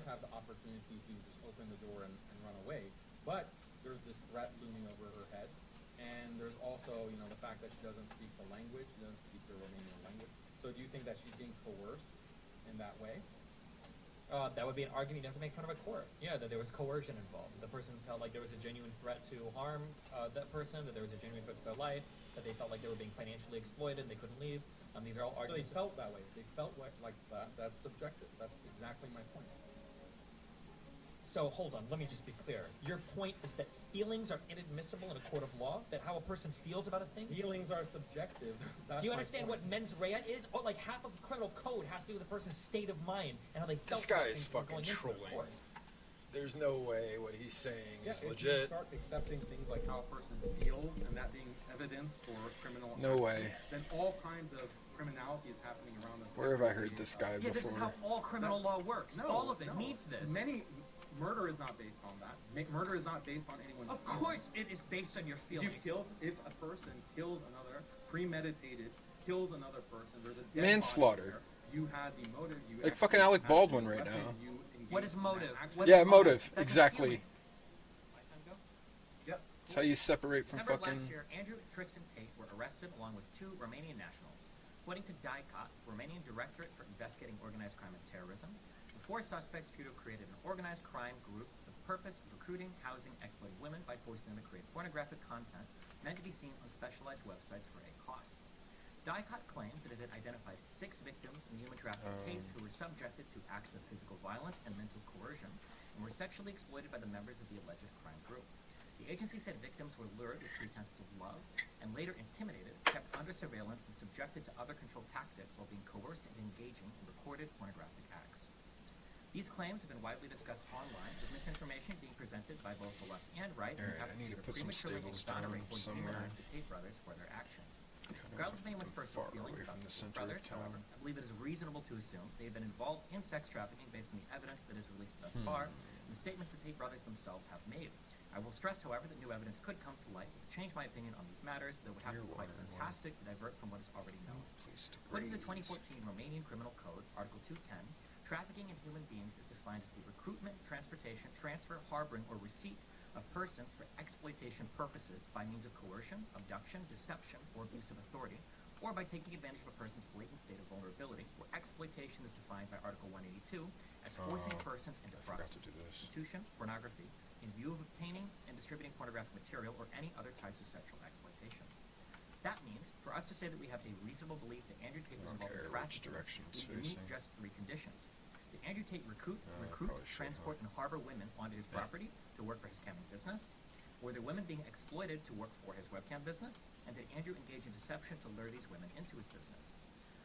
does have the opportunity to just open the door and run away, but there's this threat looming over her head, and there's also, you know, the fact that she doesn't speak the language, she doesn't speak the Romanian language. So do you think that she's being coerced in that way? That would be an argument you have to make in front of a court. Yeah, that there was coercion involved. The person felt like there was a genuine threat to harm that person, that there was a genuine threat to their life, that they felt like they were being financially exploited, they couldn't leave. These are all arguments. So they felt that way. They felt like that. That's subjective. That's exactly my point. So hold on, let me just be clear. Your point is that feelings are inadmissible in a court of law? That how a person feels about a thing? Feelings are subjective. That's do you understand what mens rea is? Oh, like half of the criminal code has to do with the person's state of mind and how they felt. This guy is fucking trolling. There's no way what he's saying is legit. If you start accepting things like how a person feels and that being evidence for criminal no way. Then all kinds of criminality is happening around us. Where have I heard this guy before? Yeah, this is how all criminal law works. No, all of it needs this. Murder is not based on that. Murder is not based on anyone's Of course it is based on your feelings. If a person kills another, premeditated, kills another person, there's a dead manslaughter. You had the motive. Like fucking Alec Baldwin right now. What is motive? Yeah, motive. Exactly. Yep. That's how you separate from December fucking... last year, Andrew and Tristan Tate were arrested along with 2 Romanian nationals. According to Tate, Romanian Directorate for Investigating Organized Crime and Terrorism, the 4 suspects appear to have created an organized crime group with the purpose of recruiting, housing, exploiting women by forcing them to create pornographic content meant to be seen on specialized websites for a cost. Tate claims that it had identified 6 victims in the human trafficking case who were subjected to acts of physical violence and mental coercion and were sexually exploited by the members of the alleged crime group. The agency said victims were lured with pretenses of love and later intimidated, kept under surveillance, and subjected to other control tactics while being coerced into engaging in recorded pornographic acts. These claims have been widely discussed online, with misinformation being presented by both the left and right, and have I need to put some stables down somewhere. the Tate brothers for their actions. Regardless of anyone's personal feelings about the Tate brothers, however, I believe it is reasonable to assume they have been involved in sex trafficking based on the evidence that is released thus far, and the statements the Tate brothers themselves have made. I will stress, however, that new evidence could come to light that would change my opinion on these matters, that would have to be quite fantastic to divert from what is already known. According to the 2014 Romanian Criminal Code, Article 210, trafficking in human beings is defined as the recruitment, transportation, transfer, harboring, or receipt of persons for exploitation purposes by means of coercion, abduction, deception, or abuse of authority, or by taking advantage of a person's blatant state of vulnerability, where exploitation is defined by Article 182 as forcing persons into prostitution, pornography, in view of obtaining and distributing pornographic material or any other types of sexual exploitation. That means, for us to say that we have a reasonable belief that Andrew Tate was involved in trafficking, we meet just 3 conditions. Did Andrew Tate recruit, transport, and harbor women onto his property to work for his camming business? Were there women being exploited to work for his webcam business? And did Andrew engage in deception to lure these women into his business?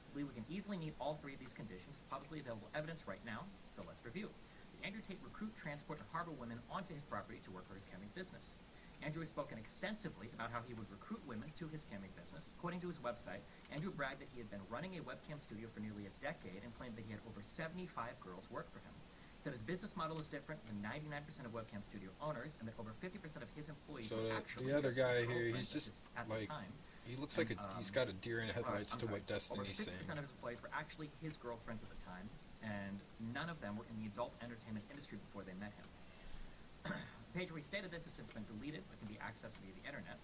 I believe we can easily meet all 3 of these conditions with publicly available evidence right now, so let's review. Did Andrew Tate recruit, transport, and harbor women onto his property to work for his camming business? Andrew has spoken extensively about how he would recruit women to his camming business. According to his website, Andrew bragged that he had been running a webcam studio for nearly a decade and claimed that he had over 75 girls work for him. He said his business model is different than 99% of webcam studio owners, and that over 50% of his employees were actually the other just guy his here, girlfriends he's just at like, the time. he looks like he's got a deer in headlights to what Destiny's saying. Over 50% of his employees were actually his girlfriends at the time, and none of them were in the adult entertainment industry before they met him. The page where he stated this has since been deleted, but can be accessed via the internet.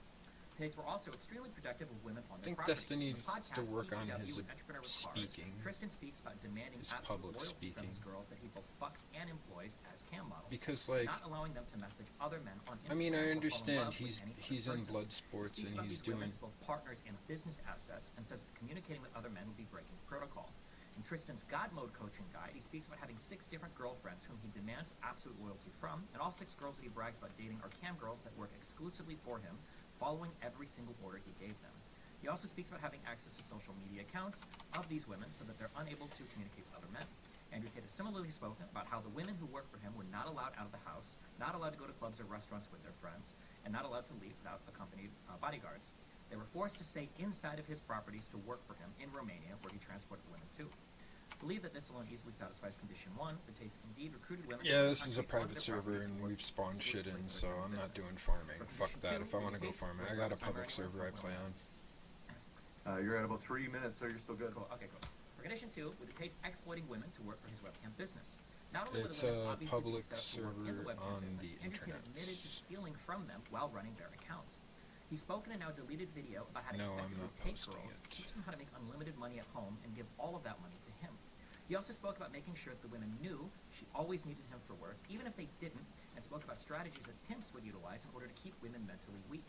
Tates were also extremely protective of women on their properties. Destiny needs to work on his speaking. Tristan speaks about demanding absolute loyalty from his girls that he both fucks and employs as cam models. Because, like, not allowing them to message other men on Instagram. I mean, I understand he's in blood sports and he's doing both partners and business assets, and says that communicating with other men would be breaking protocol. In Tristan's God Mode coaching guide, he speaks about having 6 different girlfriends whom he demands absolute loyalty from, and all 6 girls that he brags about dating are cam girls that work exclusively for him, following every single order he gave them. He also speaks about having access to social media accounts of these women so that they're unable to communicate with other men. Andrew Tate has similarly spoken about how the women who work for him were not allowed out of the house, not allowed to go to clubs or restaurants with their friends, and not allowed to leave without accompanied bodyguards. They were forced to stay inside of his properties to work for him in Romania, where he transported women to. I believe that this alone easily satisfies condition 1. The Tates indeed recruited women. Yeah, this is a private server and we've spawned shit in, so I'm not doing farming. Fuck that. If I want to go farming, I got a public server I play on. You're at about 3 minutes, so you're still good. Cool. Okay, cool. For condition 2, with the Tates exploiting women to work for his webcam business. Not only were It's the women a obviously being public set up to work in the server webcam on business, the Andrew Tate internet. admitted to stealing from them while running their accounts. He's spoken in a now deleted video about how to No, I'm effectively not take posting girls, it. teach them how to make unlimited money at home, and give all of that money to him. He also spoke about making sure that the women knew she always needed him for work, even if they didn't, and spoke about strategies that pimps would utilize in order to keep women mentally weak.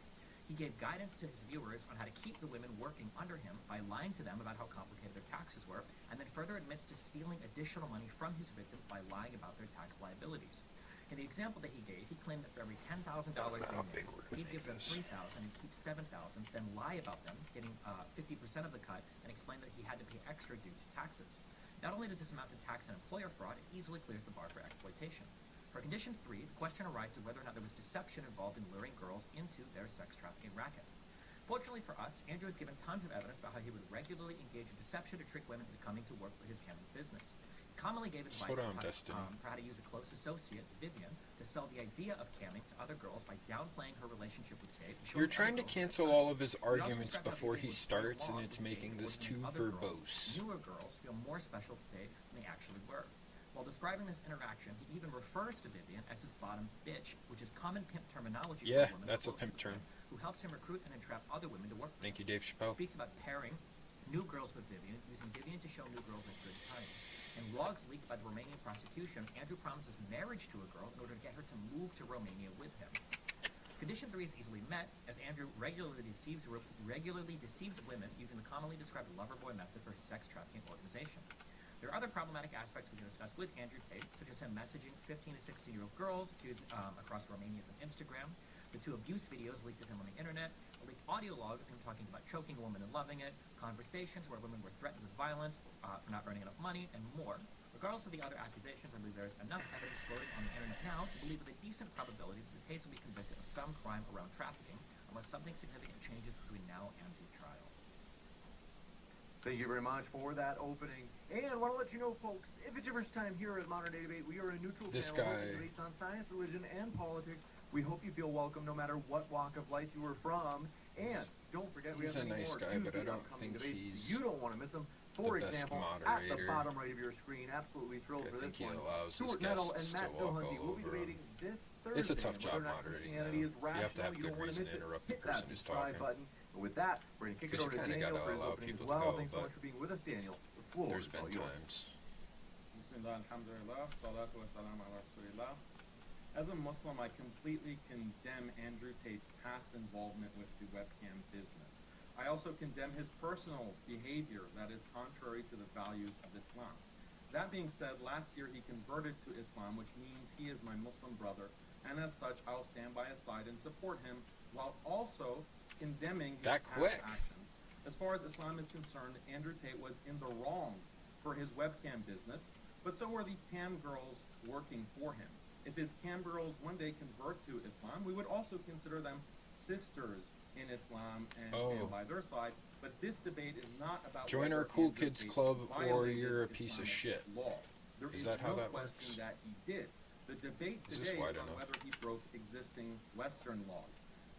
He gave guidance to his viewers on how to keep the women working under him by lying to them about how complicated their taxes were, and then further admits to stealing additional money from his victims by lying about their tax liabilities. In the example that he gave, he claimed that for every $10,000 they made, he'd give them $3,000 and keep $7,000, then lie about them, getting 50% of the cut, and explain that he had to pay extra due to taxes. Not only does this amount to tax and employer fraud, it easily clears the bar for exploitation. For condition 3, the question arises whether or not there was deception involved in luring girls into their sex trafficking racket. Fortunately for us, Andrew has given tons of evidence about how he would regularly engage in deception to trick women into coming to work for his camming business. He commonly gave advice Slow down, on Destiny. for how to use a close associate, Vivian, to sell the idea of camming to other girls by downplaying her relationship with Tate. You're trying to cancel all of his arguments described how before Vivian he would starts, play and along it's with Tate making in this order to too make other girls, verbose. newer girls, feel more special to Tate than they actually were. While describing this interaction, he even refers to Vivian as his bottom bitch, which is common pimp terminology Yeah, for women that's a close to pimp the term. man, who helps him recruit and entrap other women to work for Thank him. you, Dave He Chappelle. speaks about pairing new girls with Vivian, using Vivian to show new girls a good time. In logs leaked by the Romanian prosecution, Andrew promises marriage to a girl in order to get her to move to Romania with him. Condition 3 is easily met, as Andrew regularly deceives women using the commonly described lover-boy method for his sex trafficking organization. There are other problematic aspects we can discuss with Andrew Tate, such as him messaging 15 to 16-year-old girls across Romania from Instagram, the 2 abuse videos leaked of him on the internet, a leaked audio log of him talking about choking a woman and loving it, conversations where women were threatened with violence for not earning enough money, and more. Regardless of the other accusations, I believe there is enough evidence floating on the internet now to believe with a decent probability that the Tates will be convicted of some crime around trafficking, unless something significant changes between now and the trial. Thank you very much for that opening. And I want to let you know, folks, if it's your first time here at Modern Day Debate, we are a neutral This channel guy- hosting debates on science, religion, and politics. We hope you feel welcome no matter what walk of life you are from. And don't forget, we He's have a many nice more guy, Tuesday but I don't upcoming think debates. he's You don't want to miss them. For the best example, at the moderator. bottom right of your screen, absolutely thrilled I for think this he one. allows his Stuart Nettle and guests Matt to walk Dillhunty all will be over debating him. this Thursday. It's a tough job whether or not moderating, Christianity though. is You have to have rational. You good don't want to reason miss to it. interrupt the Hit that person who's subscribe talking. button. And with that, we're going to kick it Because over you to kinda Daniel gotta for his allow opening as people to well. go, Thanks so but much for being with us, Daniel. The floor There's is all been yours. times. Bismillah, alhamdulillah, salatu wassalam ala rasulillah. As a Muslim, I completely condemn Andrew Tate's past involvement with the webcam business. I also condemn his personal behavior that is contrary to the values of Islam. That being said, last year he converted to Islam, which means he is my Muslim brother, and as such, I'll stand by his side and support him, while also condemning his That past quick. actions. As far as Islam is concerned, Andrew Tate was in the wrong for his webcam business, but so were the cam girls working for him. If his cam girls one day convert to Islam, we would also consider them sisters in Islam and stand by their side. But this debate is not about Join whether our cool Andrew kids Tate club or violated you're a piece of Islamic shit. law. There Is is that how no that question works? that he did. The debate Is this today wide is on enough? whether he broke existing Western laws.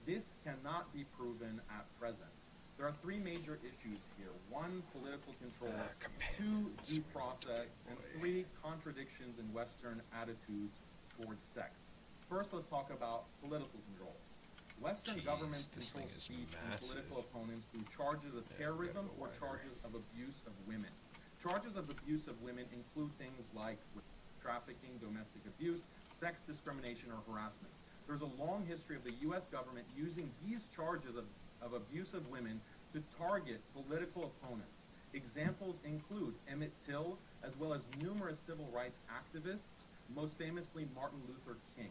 This cannot be proven at present. There are 3 major issues here. 1, political control. 2, due process. And 3, contradictions in Western attitudes towards sex. First, let's talk about political control. Western Jeez, governments this control thing is speech and massive. political opponents through charges of Yeah, terrorism we or gotta go wider. charges of abuse of women. Charges of abuse of women include things like trafficking, domestic abuse, sex discrimination, or harassment. There's a long history of the U.S. government using these charges of abuse of women to target political opponents. Examples include Emmett Till, as well as numerous civil rights activists, most famously Martin Luther King.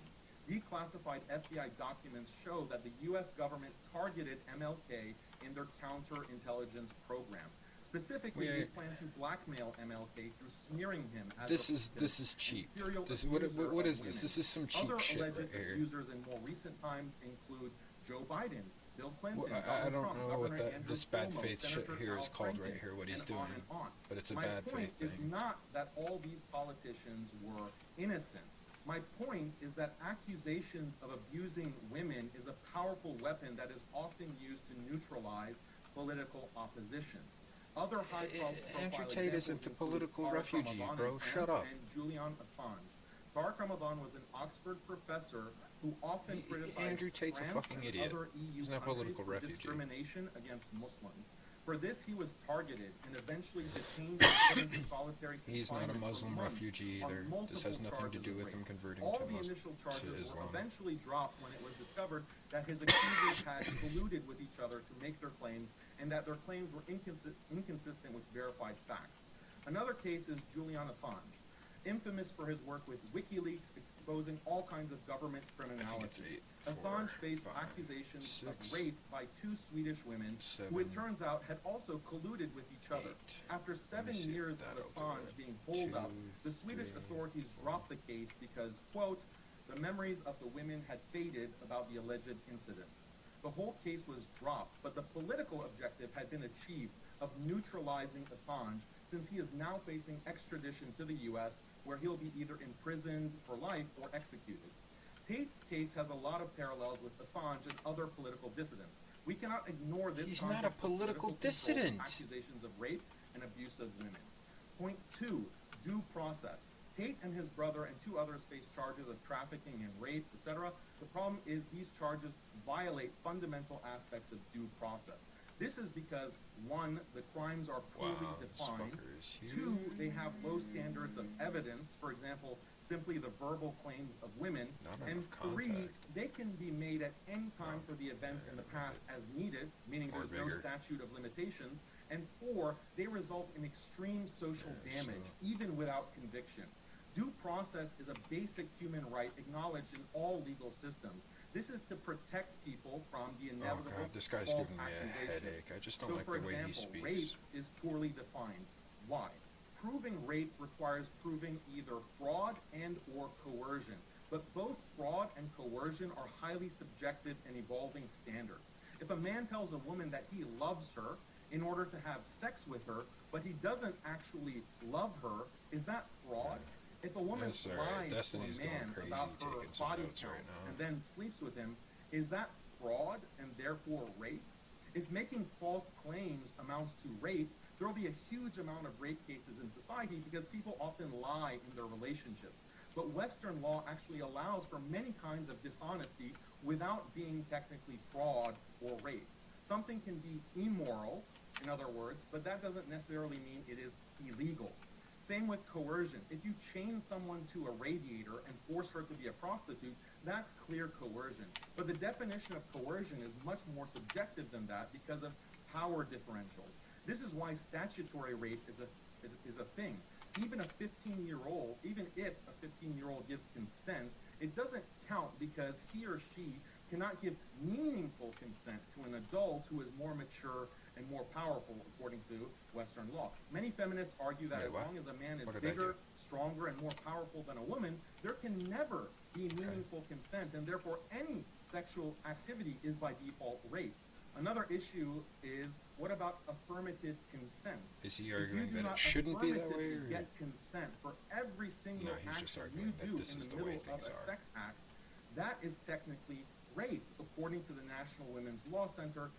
Declassified FBI documents show that the U.S. government targeted MLK in their counterintelligence program. Specifically, they plan to blackmail MLK through smearing him as This a is victim cheap. and serial What abuser is of this? women. This is some cheap Other shit alleged right here. abusers in more recent times include Joe Biden, Bill Clinton, Well, I Donald don't Trump, know Governor what that Andrew this bad Cuomo, faith shit Senator here Al is called Franken, right here. What he's and doing, on and on. but it's a My bad point faith is thing. not that all these politicians were innocent. My point is that accusations of abusing women is a powerful weapon that is often used to neutralize political opposition. Other high-profile Andrew Tate isn't a political refugee, bro. Shut up. And Julian Assange. Tariq Ramadan was an Oxford professor who often criticized Andrew Tate's a France fucking and idiot. other EU He's not a countries political for refugee. discrimination against Muslims. For this, he was targeted and eventually detained and put into solitary confinement. He's not a for Muslim months refugee on either. This multiple has nothing to charges do of with rape. him converting All to the initial to charges were Islam. eventually dropped when it was discovered that his accusers had colluded with each other to make their claims, and that their claims were inconsistent with verified facts. Another case is Julian Assange, infamous for his work with WikiLeaks exposing all kinds of government criminality. Assange faced accusations of rape by 2 Swedish women who it turns out had also colluded with each other. After 7 years of Assange being holed up, the Swedish authorities dropped the case because, quote, the memories of the women had faded about the alleged incidents. The whole case was dropped, but the political objective had been achieved of neutralizing Assange, since he is now facing extradition to the US, where he'll be either imprisoned for life or executed. Tate's case has a lot of parallels with Assange and other political dissidents. We cannot ignore this. He's not a context of political control, dissident. accusations of rape and abuse of women. Point 2, due process. Tate and his brother and 2 others face charges of trafficking and rape, etc. The problem is these charges violate fundamental aspects of due process. This is because, 1, the crimes are poorly defined, 2, they have low standards of evidence, for example, simply the verbal claims of women, and 3, they can be made at any time for the events in the past as needed, meaning there's no statute of limitations, and 4, they result in extreme social damage, even without conviction. Due process is a basic human right acknowledged in all legal systems. This is to protect people from the inevitable this guy's false giving me a accusations. headache. I just don't So, like for the way he example, speaks. rape is poorly defined. Why? Proving rape requires proving either fraud and or coercion. But both fraud and coercion are highly subjective and evolving standards. If a man tells a woman that he loves her in order to have sex with her, but he doesn't actually love her, is that fraud? If a woman lies to a man about her body count and then sleeps with him, is that fraud and therefore rape? If making false claims amounts to rape, there will be a huge amount of rape cases in society because people often lie in their relationships. But Western law actually allows for many kinds of dishonesty without being technically fraud or rape. Something can be immoral, in other words, but that doesn't necessarily mean it is illegal. Same with coercion. If you chain someone to a radiator and force her to be a prostitute, that's clear coercion. But the definition of coercion is much more subjective than that because of power differentials. This is why statutory rape is a thing. Even a 15-year-old, even if a 15-year-old gives consent, it doesn't count because he or she cannot give meaningful consent to an adult who is more mature and more powerful, according to Western law. Many feminists argue that as long as a man is bigger, stronger, and more powerful than a woman, there can never be meaningful consent, and therefore any sexual activity is by default rape. Another issue is, what about affirmative consent? Is he arguing that it shouldn't be that way? If you do not get consent for every single action you do in the middle of a sex act, that is technically rape, according to the National Women's Law Center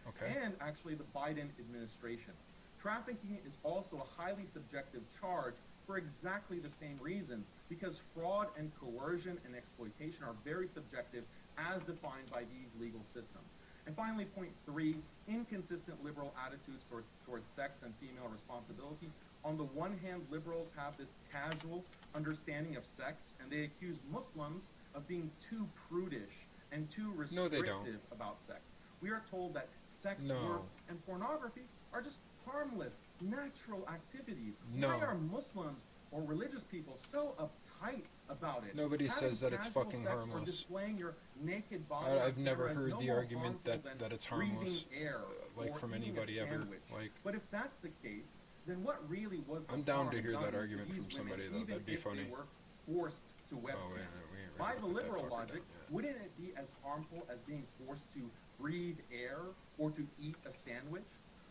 and actually the Biden administration. Trafficking is also a highly subjective charge for exactly the same reasons, because fraud and coercion and exploitation are very subjective as defined by these legal systems. And finally, point 3, inconsistent liberal attitudes towards sex and female responsibility. On the one hand, liberals have this casual understanding of sex, and they accuse Muslims of being too prudish and too restrictive about sex. We are told that sex work and pornography are just harmless, natural activities. Why are Muslims or religious people so uptight about it? Nobody says that it's fucking harmless. Or displaying your naked body I've never heard the argument that it's harmless, like from anybody ever. Like, but if that's the case, then what really was the I'm down to hear that argument from somebody, though. That'd be funny. They were forced to webcam. By the liberal logic, wouldn't it be as harmful as being forced to breathe air or to eat a sandwich?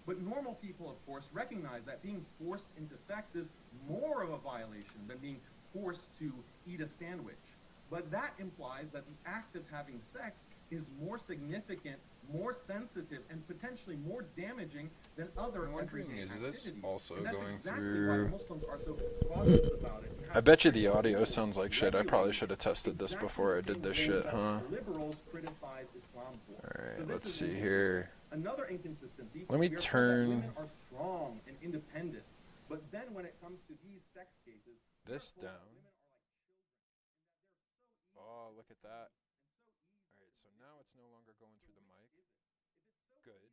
But normal people, of course, recognize that being forced into sex is more of a violation than being forced to eat a sandwich. But that implies that the act of having sex is more significant, more sensitive, and potentially more damaging than other I'm wondering, everyday is activities. this also And that's going exactly why through... Muslims are so cautious about it. I bet you the audio sounds like shit. I probably should have tested this before I did this shit, huh? Liberals criticize Islam for. Alright, let's see here. Another inconsistency. Let me we are told that turn women are strong and independent, but then when it comes to these sex cases, this we are told that down. women are like children and that they're so easy Oh, look at that. and so easy. Alright, so now it's no longer going through the mic. Good.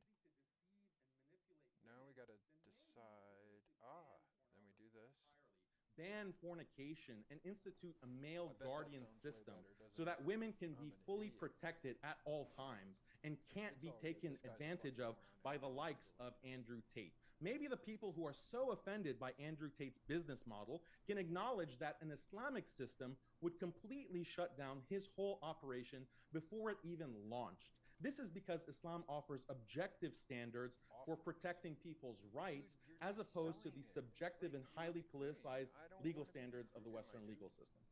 Now we gotta decide. Then we do this. Ban fornication and institute a male I bet that guardian sounds way system better, doesn't so it? that women can be I'm an fully idiot. protected at all times and can't It's be all good. taken This guy's advantage fucking of by around the anyway. likes of Andrew Tate. Maybe the people who are so offended by Andrew Tate's business model can acknowledge that an Islamic system would completely shut down his whole operation before it even launched. This is because Islam offers objective standards for protecting people's rights as opposed to the subjective and highly politicized legal standards of the Western legal system.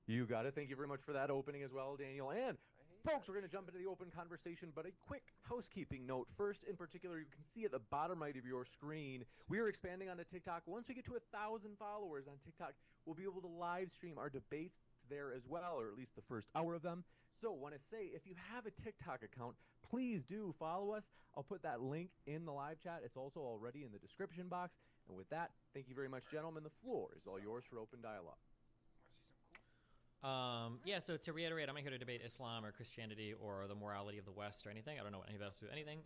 You got it. Thank you very much for that opening as well, Daniel. And folks, we're going to jump into the open conversation, but a quick housekeeping note. First, in particular, you can see at the bottom right of your screen, we are expanding onto TikTok. Once we get to 1,000 followers on TikTok, we'll be able to live stream our debates there as well, or at least the first hour of them. So want to say, if you have a TikTok account, please do follow us. I'll put that link in the live chat. It's also already in the description box. And with that, thank you very much, gentlemen. The floor is all yours for open dialogue. Yeah, so to reiterate, I'm not here to debate Islam or Christianity or the morality of the West or anything. I don't know what any of us do anything.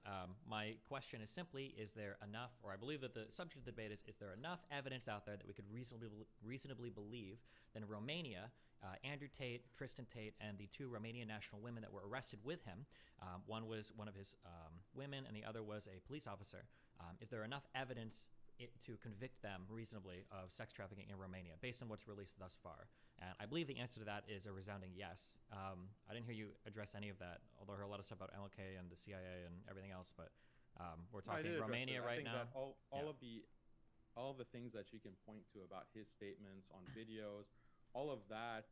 My question is simply, is there enough, or I believe that the subject of the debate is there enough evidence out there that we could reasonably believe that in Romania, Andrew Tate, Tristan Tate, and the two Romanian national women that were arrested with him, one was one of his women and the other was a police officer. Is there enough evidence to convict them reasonably of sex trafficking in Romania based on what's released thus far? And I believe the answer to that is a resounding yes. I didn't hear you address any of that, although I heard a lot of stuff about MLK and the CIA and everything else, but we're talking Romania right now. I think that all of the things that you can point to about his statements on videos, all of that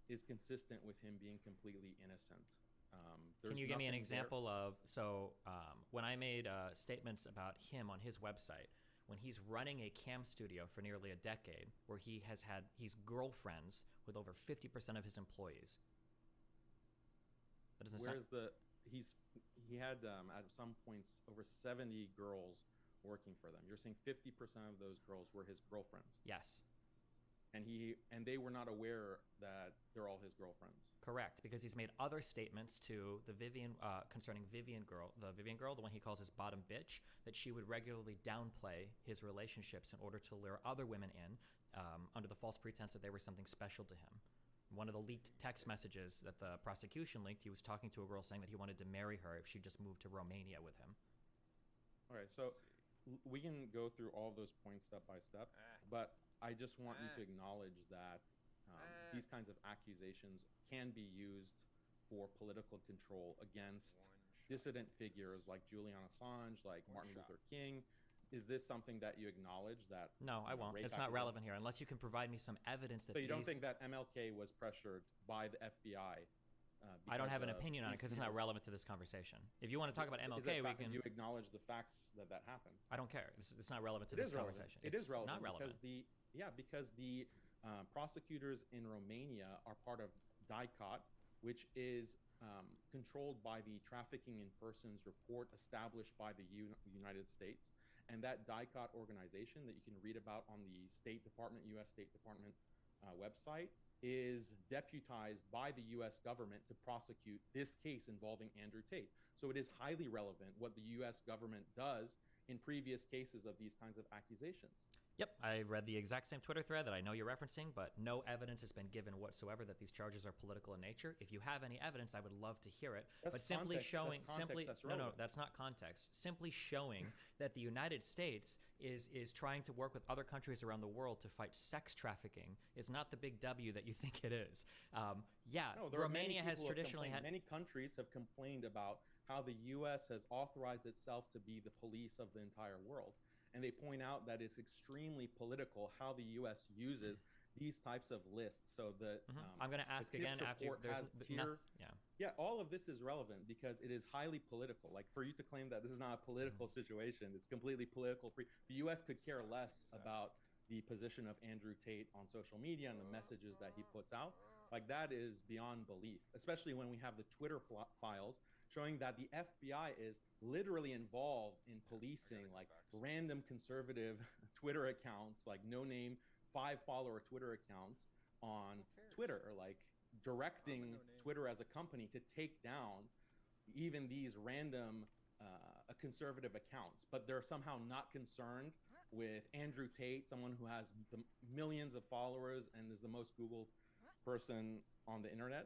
is consistent with him being completely innocent. Can you give me an example of, when I made statements about him on his website, when he's running a cam studio for nearly a decade, where he's girlfriends with over 50% of his employees. That doesn't he had at some points over 70 girls working for them. You're saying 50% of those girls were his girlfriends. Yes. And they were not aware that they're all his girlfriends. Correct, because he's made other statements to the concerning the Vivian girl, the one he calls his bottom bitch, that she would regularly downplay his relationships in order to lure other women in, under the false pretense that they were something special to him. One of the leaked text messages that the prosecution leaked, he was talking to a girl saying that he wanted to marry her if she just moved to Romania with him. All right, so we can go through all of those points step by step, but I just want you to acknowledge that these kinds of accusations can be used for political control against dissident figures like Julian Assange, like Martin Luther King. Is this something that you acknowledge that? No, I won't. It's not relevant here unless you can provide me some evidence that. So you don't think that MLK was pressured by the FBI? I don't have an opinion on it because it's not relevant to this conversation. If you want to talk about MLK, we can. You acknowledge the facts that happened. I don't care. It's not relevant to this conversation. It is relevant. Not relevant because the prosecutors in Romania are part of Tate, which is controlled by the Trafficking in Persons report established by the United States. And that Tate organization that you can read about on the State Department, U.S. State Department website, is deputized by the U.S. government to prosecute this case involving Andrew Tate. So it is highly relevant what the U.S. government does in previous cases of these kinds of accusations. Yep, I read the exact same Twitter thread that I know you're referencing, but no evidence has been given whatsoever that these charges are political in nature. If you have any evidence, I would love to hear it. But simply showing, no, that's not context. Simply showing that the United States is trying to work with other countries around the world to fight sex trafficking is not the big W that you think it is. Romania has traditionally had. Many countries have complained about how the U.S. has authorized itself to be the police of the entire world. And they point out that it's extremely political how the U.S. uses these types of lists. So the I'm going to ask again after there's tier. Yeah. Yeah, all of this is relevant because it is highly political. Like for you to claim that this is not a political situation, it's completely political free. The U.S. could care less about the position of Andrew Tate on social media and the messages that he puts out. Like that is beyond belief, especially when we have the Twitter files showing that the FBI is literally involved in policing like random conservative Twitter accounts, like no-name 5-follower Twitter accounts on Twitter, or like directing Twitter as a company to take down even these random conservative accounts. But they're somehow not concerned with Andrew Tate, someone who has the millions of followers and is the most Googled person on the internet.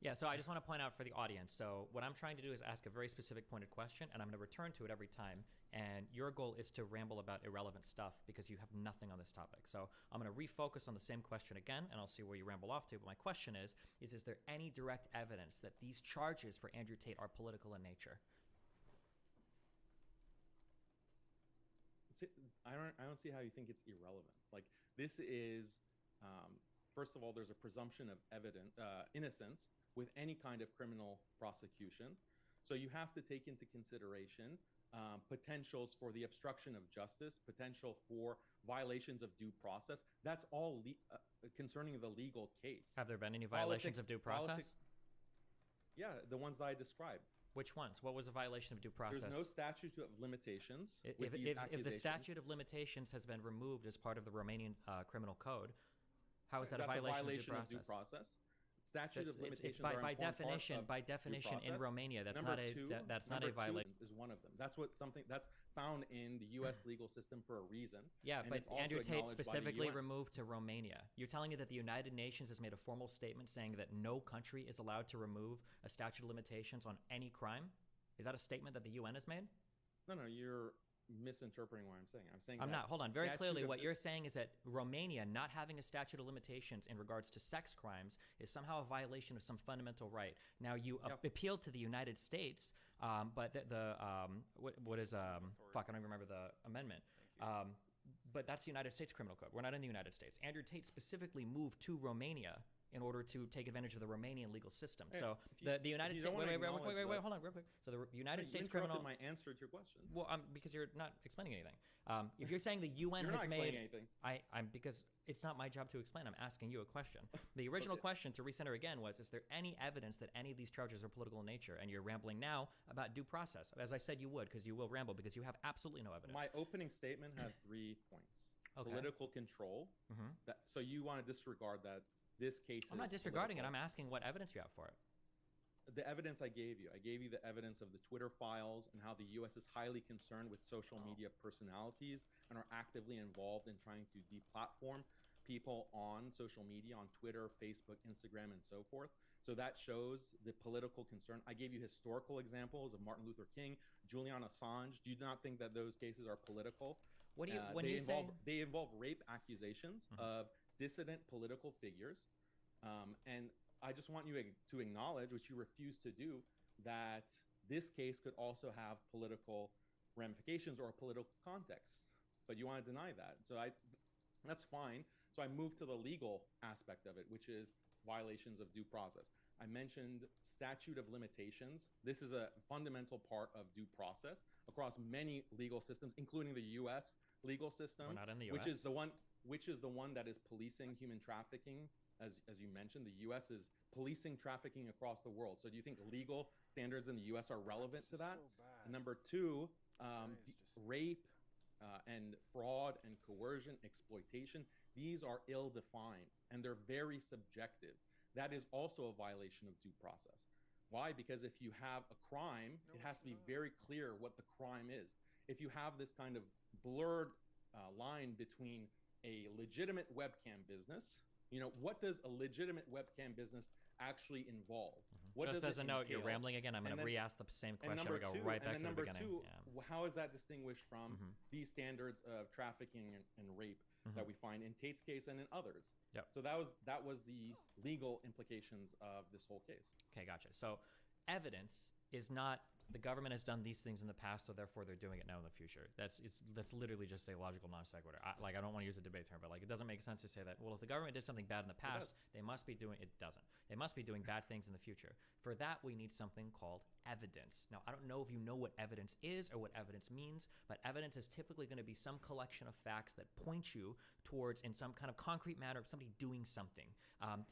Yeah, so I just want to point out for the audience. So what I'm trying to do is ask a very specific pointed question, and I'm going to return to it every time. And your goal is to ramble about irrelevant stuff because you have nothing on this topic. So I'm going to refocus on the same question again, and I'll see where you ramble off to. But my question is there any direct evidence that these charges for Andrew Tate are political in nature? I don't see how you think it's irrelevant. Like this is, first of all, there's a presumption of innocence with any kind of criminal prosecution. So you have to take into consideration potentials for the obstruction of justice, potential for violations of due process. That's all concerning the legal case. Have there been any violations of due process? Yeah, the ones that I described. Which ones? What was a violation of due process? There's no statute of limitations. If the statute of limitations has been removed as part of the Romanian criminal code, how is that a violation of due process? Statute of limitations by definition in Romania, that's not a violation. Is one of them. That's found in the U.S. legal system for a reason. Yeah, but Andrew Tate specifically removed to Romania. You're telling me that the United Nations has made a formal statement saying that no country is allowed to remove a statute of limitations on any crime? Is that a statement that the UN has made? No, you're misinterpreting what I'm saying. I'm not. Hold on. Very clearly, what you're saying is that Romania not having a statute of limitations in regards to sex crimes is somehow a violation of some fundamental right. Now, you appealed to the United States, but what is I don't even remember the amendment. But that's the United States Criminal Code. We're not in the United States. Andrew Tate specifically moved to Romania in order to take advantage of the Romanian legal system. Hey, so the United States. Wait, hold on, real quick. So the United States criminal. My answer to your question. Well, because you're not explaining anything. If you're saying the UN has made, anything. I'm because it's not my job to explain. I'm asking you a question. The original question, to recenter again, was: is there any evidence that any of these charges are political in nature? And you're rambling now about due process, as I said you would, because you will ramble because you have absolutely no evidence. My opening statement had 3 points. Okay. Political control. So you want to disregard that. This case I'm not disregarding it. I'm asking what evidence you have for it. The evidence I gave you the evidence of the Twitter files and how the U.S. is highly concerned with social media personalities and are actively involved in trying to deplatform people on social media, on Twitter, Facebook, Instagram, and so forth. So that shows the political concern. I gave you historical examples of Martin Luther King, Julian Assange. Do you not think that those cases are political? What do you say? They involve rape accusations of dissident political figures, and I just want you to acknowledge, which you refuse to do, that this case could also have political ramifications or a political context, but you want to deny that. So that's fine. So I moved to the legal aspect of it, which is violations of due process. I mentioned statute of limitations. This is a fundamental part of due process across many legal systems, including the U.S. legal system. We're not in the U.S. Which is the one that is policing human trafficking. As you mentioned, the U.S. is policing trafficking across the world. So do you think legal standards in the U.S. are relevant to that? Number 2, rape and fraud and coercion, exploitation, these are ill-defined and they're very subjective. That is also a violation of due process. Why? Because if you have a crime, it has to be very clear what the crime is. If you have this kind of blurred line between a legitimate webcam business, what does a legitimate webcam business actually involve? What Just does as a note, you're rambling again. I'm going to re-ask the same question. We go right back to the beginning. How is that distinguished from these standards of trafficking and rape that we find in Tate's case and in others? Yep. So that was the legal implications of this whole case. Okay, gotcha. So evidence is not the government has done these things in the past, so therefore they're doing it now in the future. That's literally just a logical non sequitur. I don't want to use a debate term, but like it doesn't make sense to say that, well, if the government did something bad in the past, they must be doing, it doesn't. They must be doing bad things in the future. For that, we need something called evidence. Now, I don't know if you know what evidence is or what evidence means, but evidence is typically going to be some collection of facts that point you towards, in some kind of concrete manner, of somebody doing something.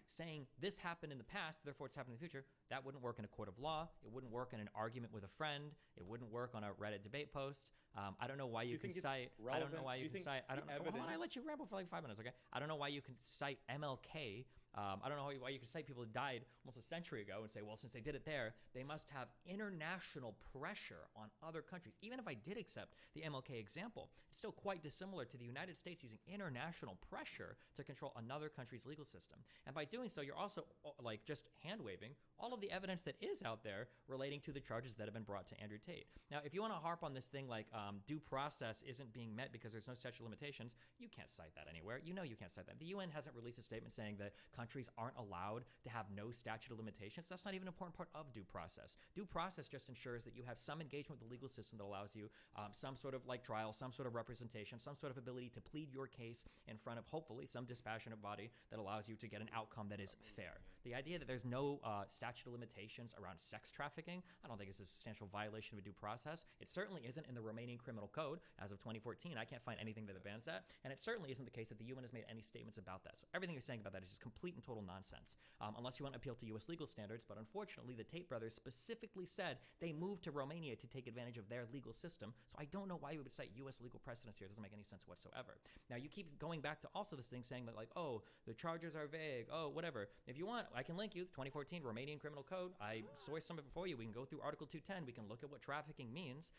Saying this happened in the past, therefore it's happening in the future, that wouldn't work in a court of law. It wouldn't work in an argument with a friend. It wouldn't work on a Reddit debate post. I don't know why you can cite. I don't know why you can cite. I don't know. Hold on, I let you ramble for like 5 minutes, okay? I don't know why you can cite MLK. I don't know why you can cite people who died almost a century ago and say, well, since they did it there, they must have international pressure on other countries. Even if I did accept the MLK example, it's still quite dissimilar to the United States using international pressure to control another country's legal system. And by doing so, you're also like just hand-waving all of the evidence that is out there relating to the charges that have been brought to Andrew Tate. Now, if you want to harp on this thing like due process isn't being met because there's no statute of limitations, you can't cite that anywhere. You know you can't cite that. The UN hasn't released a statement saying that countries aren't allowed to have no statute of limitations. That's not even an important part of due process. Due process just ensures that you have some engagement with the legal system that allows you some sort of like trial, some sort of representation, some sort of ability to plead your case in front of hopefully some dispassionate body that allows you to get an outcome that is fair. The idea that there's no statute of limitations around sex trafficking, I don't think it's a substantial violation of a due process. It certainly isn't in the Romanian criminal code as of 2014. I can't find anything that bans that. And it certainly isn't the case that the UN has made any statements about that. So everything you're saying about that is just complete and total nonsense, unless you want to appeal to U.S. legal standards. But unfortunately, the Tate brothers specifically said they moved to Romania to take advantage of their legal system. So I don't know why you would cite U.S. legal precedents here. It doesn't make any sense whatsoever. Now, you keep going back to also this thing saying that like, oh, the charges are vague. Oh, whatever. If you want, I can link you the 2014 Romanian criminal code. I sourced some of it for you. We can go through Article 210. We can look at what trafficking means.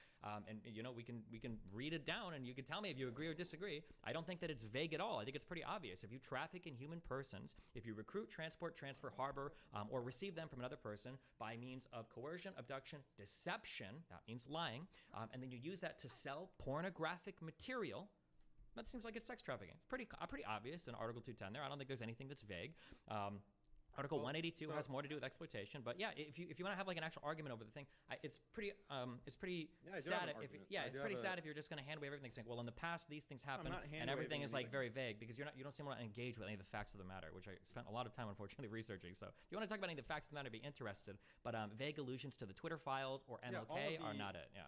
And you know, we can read it down and you can tell me if you agree or disagree. I don't think that it's vague at all. I think it's pretty obvious. If you traffic in human persons, if you recruit, transport, transfer, harbor, or receive them from another person by means of coercion, abduction, deception, that means lying, and then you use that to sell pornographic material, that seems like it's sex trafficking. Pretty obvious in Article 210 there. I don't think there's anything that's vague. Article 182 has more to do with exploitation, but yeah, if you want to have like an actual argument over the thing, it's pretty sad. It's pretty sad if you're just going to hand wave everything, saying, well, in the past these things happened, and everything is like very vague because you don't seem to want to engage with any of the facts of the matter, which I spent a lot of time unfortunately researching. So if you want to talk about any of the facts of the matter, be interested. But vague allusions to the Twitter files or MLK are not it. Yeah.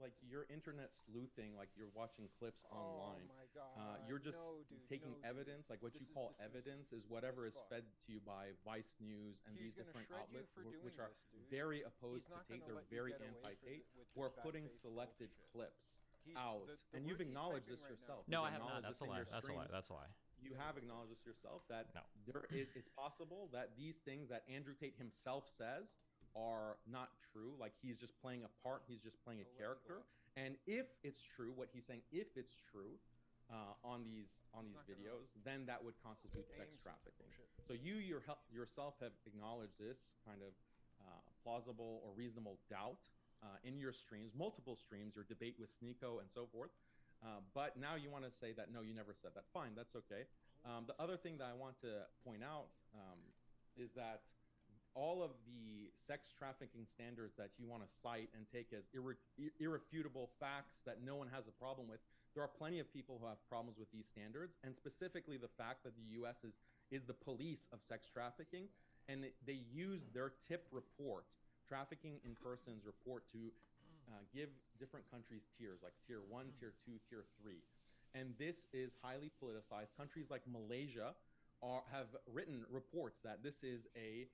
Like your internet sleuthing, like you're watching clips online. Oh my God. You're just taking evidence, like what you call evidence is whatever is fed to you by Vice News and these different outlets, which are very opposed to Tate. They're very anti-Tate. We're putting selected clips out. And you've acknowledged this yourself. No, I have not. That's a lie. That's a lie. You have acknowledged this yourself that it's possible that these things that Andrew Tate himself says are not true. Like he's just playing a part, he's just playing a character. And if it's true, what he's saying, if it's true on these videos, then that would constitute sex trafficking. So you yourself have acknowledged this kind of plausible or reasonable doubt in your streams, multiple streams, your debate with Sneeko and so forth. But now you want to say that, no, you never said that. Fine, that's okay. The other thing that I want to point out is that all of the sex trafficking standards that you want to cite and take as irrefutable facts that no one has a problem with, there are plenty of people who have problems with these standards, and specifically the fact that the U.S. is the police of sex trafficking, and they use their TIP report, trafficking in persons report, to give different countries tiers, like tier 1, tier 2, tier 3. And this is highly politicized. Countries like Malaysia have written reports that this is a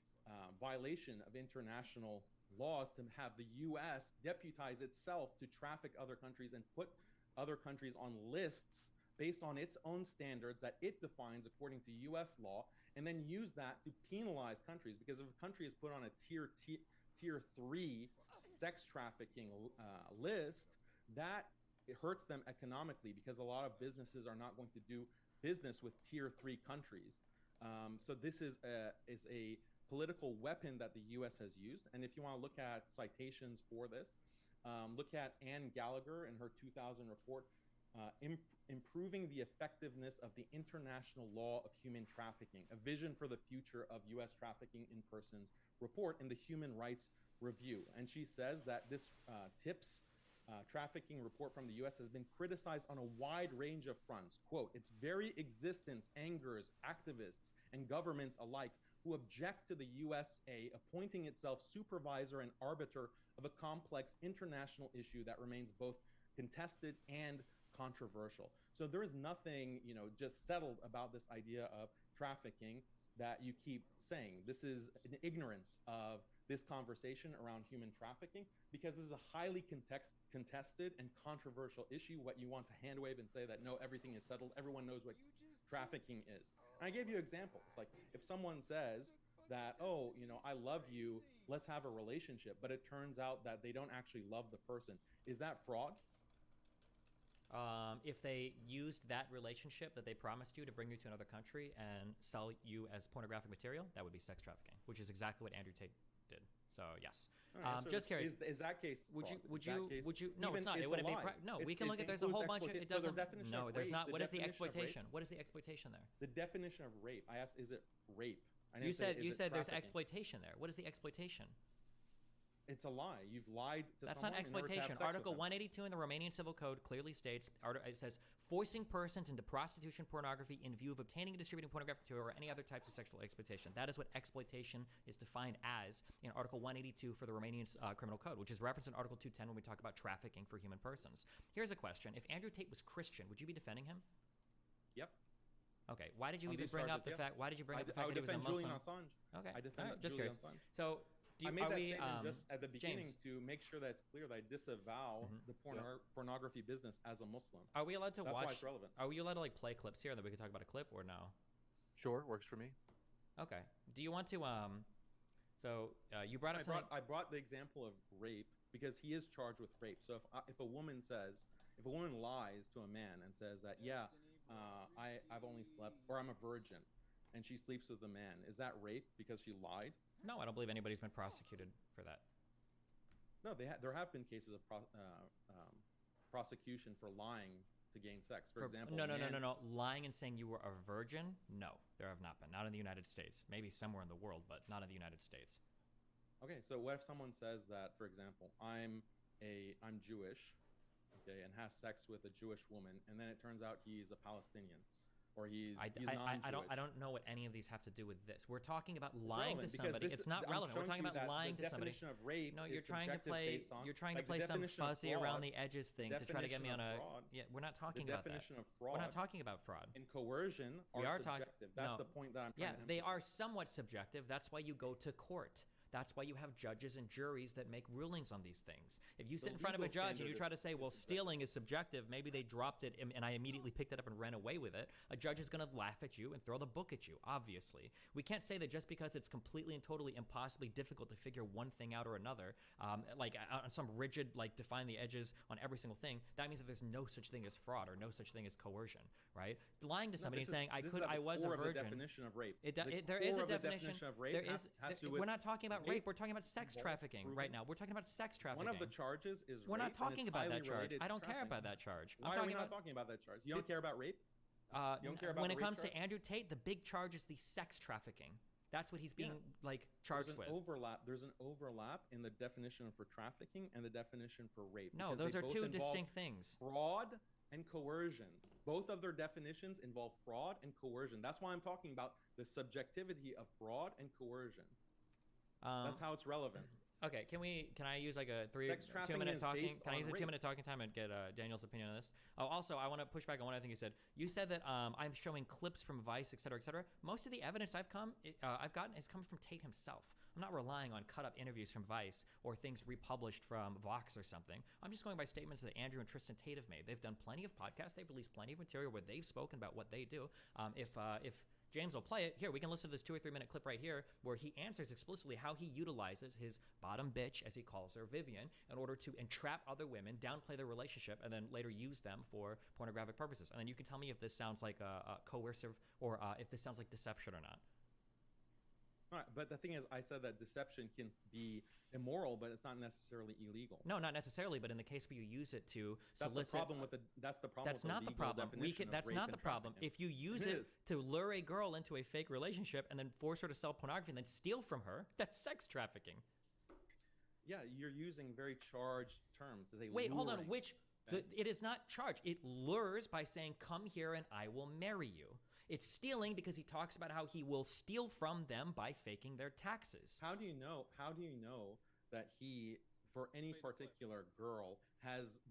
violation of international laws to have the U.S. deputize itself to traffic other countries and put other countries on lists based on its own standards that it defines according to U.S. law, and then use that to penalize countries. Because if a country is put on a tier 3 sex trafficking list, that it hurts them economically because a lot of businesses are not going to do business with tier 3 countries. So this is a political weapon that the U.S. has used. And if you want to look at citations for this, look at Anne Gallagher in her 2000 report improving the effectiveness of the international law of human trafficking, a vision for the future of U.S. trafficking in persons report in the Human Rights Review. And she says that this TIPS trafficking report from the U.S. has been criticized on a wide range of fronts. Quote, its very existence angers activists and governments alike who object to the USA appointing itself supervisor and arbiter of a complex international issue that remains both contested and controversial. So there is nothing, just settled about this idea of trafficking that you keep saying. This is an ignorance of this conversation around human trafficking, because this is a highly contested and controversial issue. What you want to hand wave and say that no, everything is settled, everyone knows what trafficking is. And I gave you examples. Like if someone says that, oh, I love you, let's have a relationship, but it turns out that they don't actually love the person, is that fraud? If they used that relationship that they promised you to bring you to another country and sell you as pornographic material, that would be sex trafficking, which is exactly what Andrew Tate did. So yes, right, so just curious. Is that case? Would fraud? you? No, it's not. It wouldn't be. No, we can look at. There's a whole bunch of. It doesn't. No, there's not. What is the exploitation? What is the exploitation there? The definition of rape. I asked, is it rape? You said there's exploitation there. What is the exploitation? It's a lie. You've lied to That's someone. not exploitation. Article 182 in the Romanian Civil Code clearly states, it says, forcing persons into prostitution, pornography in view of obtaining and distributing pornographic material or any other types of sexual exploitation. That is what exploitation is defined as in Article 182 for the Romanian Criminal Code, which is referenced in Article 210 when we talk about trafficking for human persons. Here's a question. If Andrew Tate was Christian, would you be defending him? Yep. Okay. Why did you even bring up the fact? Why did you bring up the fact that he was a Muslim? Julian Assange. Okay. I defend just Julian curious. Assange. So. I made that statement just at the beginning James, to make sure that it's clear that I disavow the pornography business as a Muslim. Are we allowed to That's watch? Why it's relevant. Are we allowed to play clips here that we can talk about a clip or no? Sure, works for me. Okay. Do you want to? So you brought up something. I brought the example of rape because he is charged with rape. So if a woman lies to a man and says that I've only slept, or I'm a virgin, and she sleeps with a man, is that rape because she lied? No, I don't believe anybody's been prosecuted for that. No, there have been cases of prosecution for lying to gain sex. For example, No. Lying and saying you were a virgin? No, there have not been. Not in the United States. Maybe somewhere in the world, but not in the United States. Okay, so what if someone says that, for example, I'm Jewish, okay, and has sex with a Jewish woman, and then it turns out he's a Palestinian? Or he's non-Jewish. I don't know what any of these have to do with this. We're talking about lying to somebody. It's not relevant. We're talking about lying to somebody. The definition of rape. No, you're trying to play some fuzzy around the edges thing to try to get me on a. Yeah, we're not talking about that. The definition of fraud. We're not talking about fraud. And coercion are subjective. That's the point that I'm trying to emphasize. They are somewhat subjective. That's why you go to court. That's why you have judges and juries that make rulings on these things. If you sit in front of a judge and you try to say, well, stealing is subjective, maybe they dropped it and I immediately picked it up and ran away with it, a judge is going to laugh at you and throw the book at you, obviously. We can't say that just because it's completely and totally impossibly difficult to figure one thing out or another, like on some rigid, like define the edges on every single thing, that means that there's no such thing as fraud or no such thing as coercion, right? Lying to somebody and saying, I was a virgin. The definition of rape. There is a definition of rape. We're not talking about rape. We're talking about sex trafficking right now. We're talking about sex trafficking. One of the charges is rape. We're not talking about that charge. I don't care about that charge. Why are we not talking about that charge? You don't care about rape? You don't care about when it comes to Andrew Tate, the big charge is the sex trafficking. That's what he's being charged with. There's an overlap in the definition for trafficking and the definition for rape. No, those are two distinct things. Fraud and coercion. Both of their definitions involve fraud and coercion. That's why I'm talking about the subjectivity of fraud and coercion. That's how it's relevant. Okay, can I use like a 2-minute talking? Can I use a 2-minute talking time and get Daniel's opinion on this? Oh, also, I want to push back on one other thing you said. You said that I'm showing clips from Vice, et cetera, et cetera. Most of the evidence I've gotten has come from Tate himself. I'm not relying on cut-up interviews from Vice or things republished from Vox or something. I'm just going by statements that Andrew and Tristan Tate have made. They've done plenty of podcasts. They've released plenty of material where they've spoken about what they do. If James will play it. Here, we can listen to this 2 or 3 minute clip right here where he answers explicitly how he utilizes his bottom bitch, as he calls her, Vivian, in order to entrap other women, downplay their relationship, and then later use them for pornographic purposes. And then you can tell me if this sounds like a coercive or if this sounds like deception or not. All right, but the thing is, I said that deception can be immoral, but it's not necessarily illegal. No, not necessarily, but in the case where you use it to solicit... That's the problem with the That's not the problem. That's not the problem. If you use it to lure a girl into a fake relationship and then force her to sell pornography and then steal from her, that's sex trafficking. Yeah, you're using very charged terms. Wait, hold on. It is not charged. It lures by saying, come here and I will marry you. It's stealing because he talks about how he will steal from them by faking their taxes. How do you know that he, for any particular girl,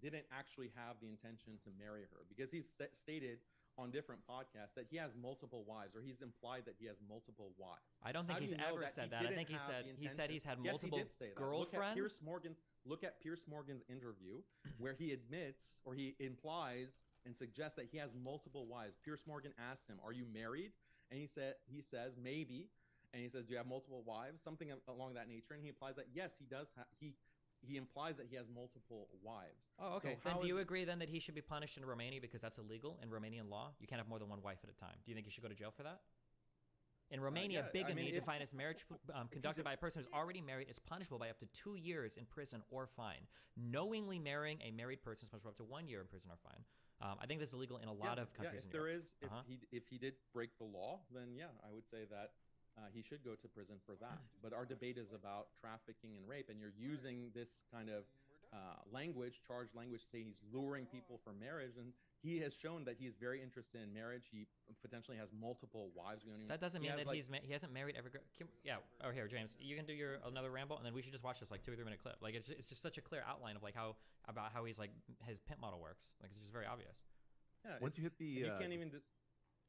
didn't actually have the intention to marry her? Because he's stated on different podcasts that he has multiple wives, or he's implied that he has multiple wives. I don't think he's ever said that. I think he said he's had multiple girlfriends. Look at Piers Morgan's interview where he admits, or he implies and suggests that he has multiple wives. Piers Morgan asked him, "Are you married?" And he says maybe, and he says, "Do you have multiple wives?" Something along that nature, and he implies that yes, he does. He implies that he has multiple wives. Oh, okay. So then do you agree then that he should be punished in Romania because that's illegal in Romanian law? You can't have more than one wife at a time. Do you think he should go to jail for that? In Romania, bigamy, defined as marriage conducted by a person who's already married, is punishable by up to 2 years in prison or fine. Knowingly marrying a married person is punishable up to 1 year in prison or fine. I think this is illegal in a lot of countries in Europe. If he did break the law, then yeah, I would say that he should go to prison for that. But our debate is about trafficking and rape, and you're using this kind of charged language, saying he's luring people for marriage, and he has shown that he's very interested in marriage. He potentially has multiple wives. That doesn't mean that he hasn't married every girl. Yeah. Oh, here, James, you can do another ramble, and then we should just watch this 2 or 3 minute clip. Like it's just such a clear outline of how he's his pimp model works. Like it's just very obvious. Yeah. Once you hit the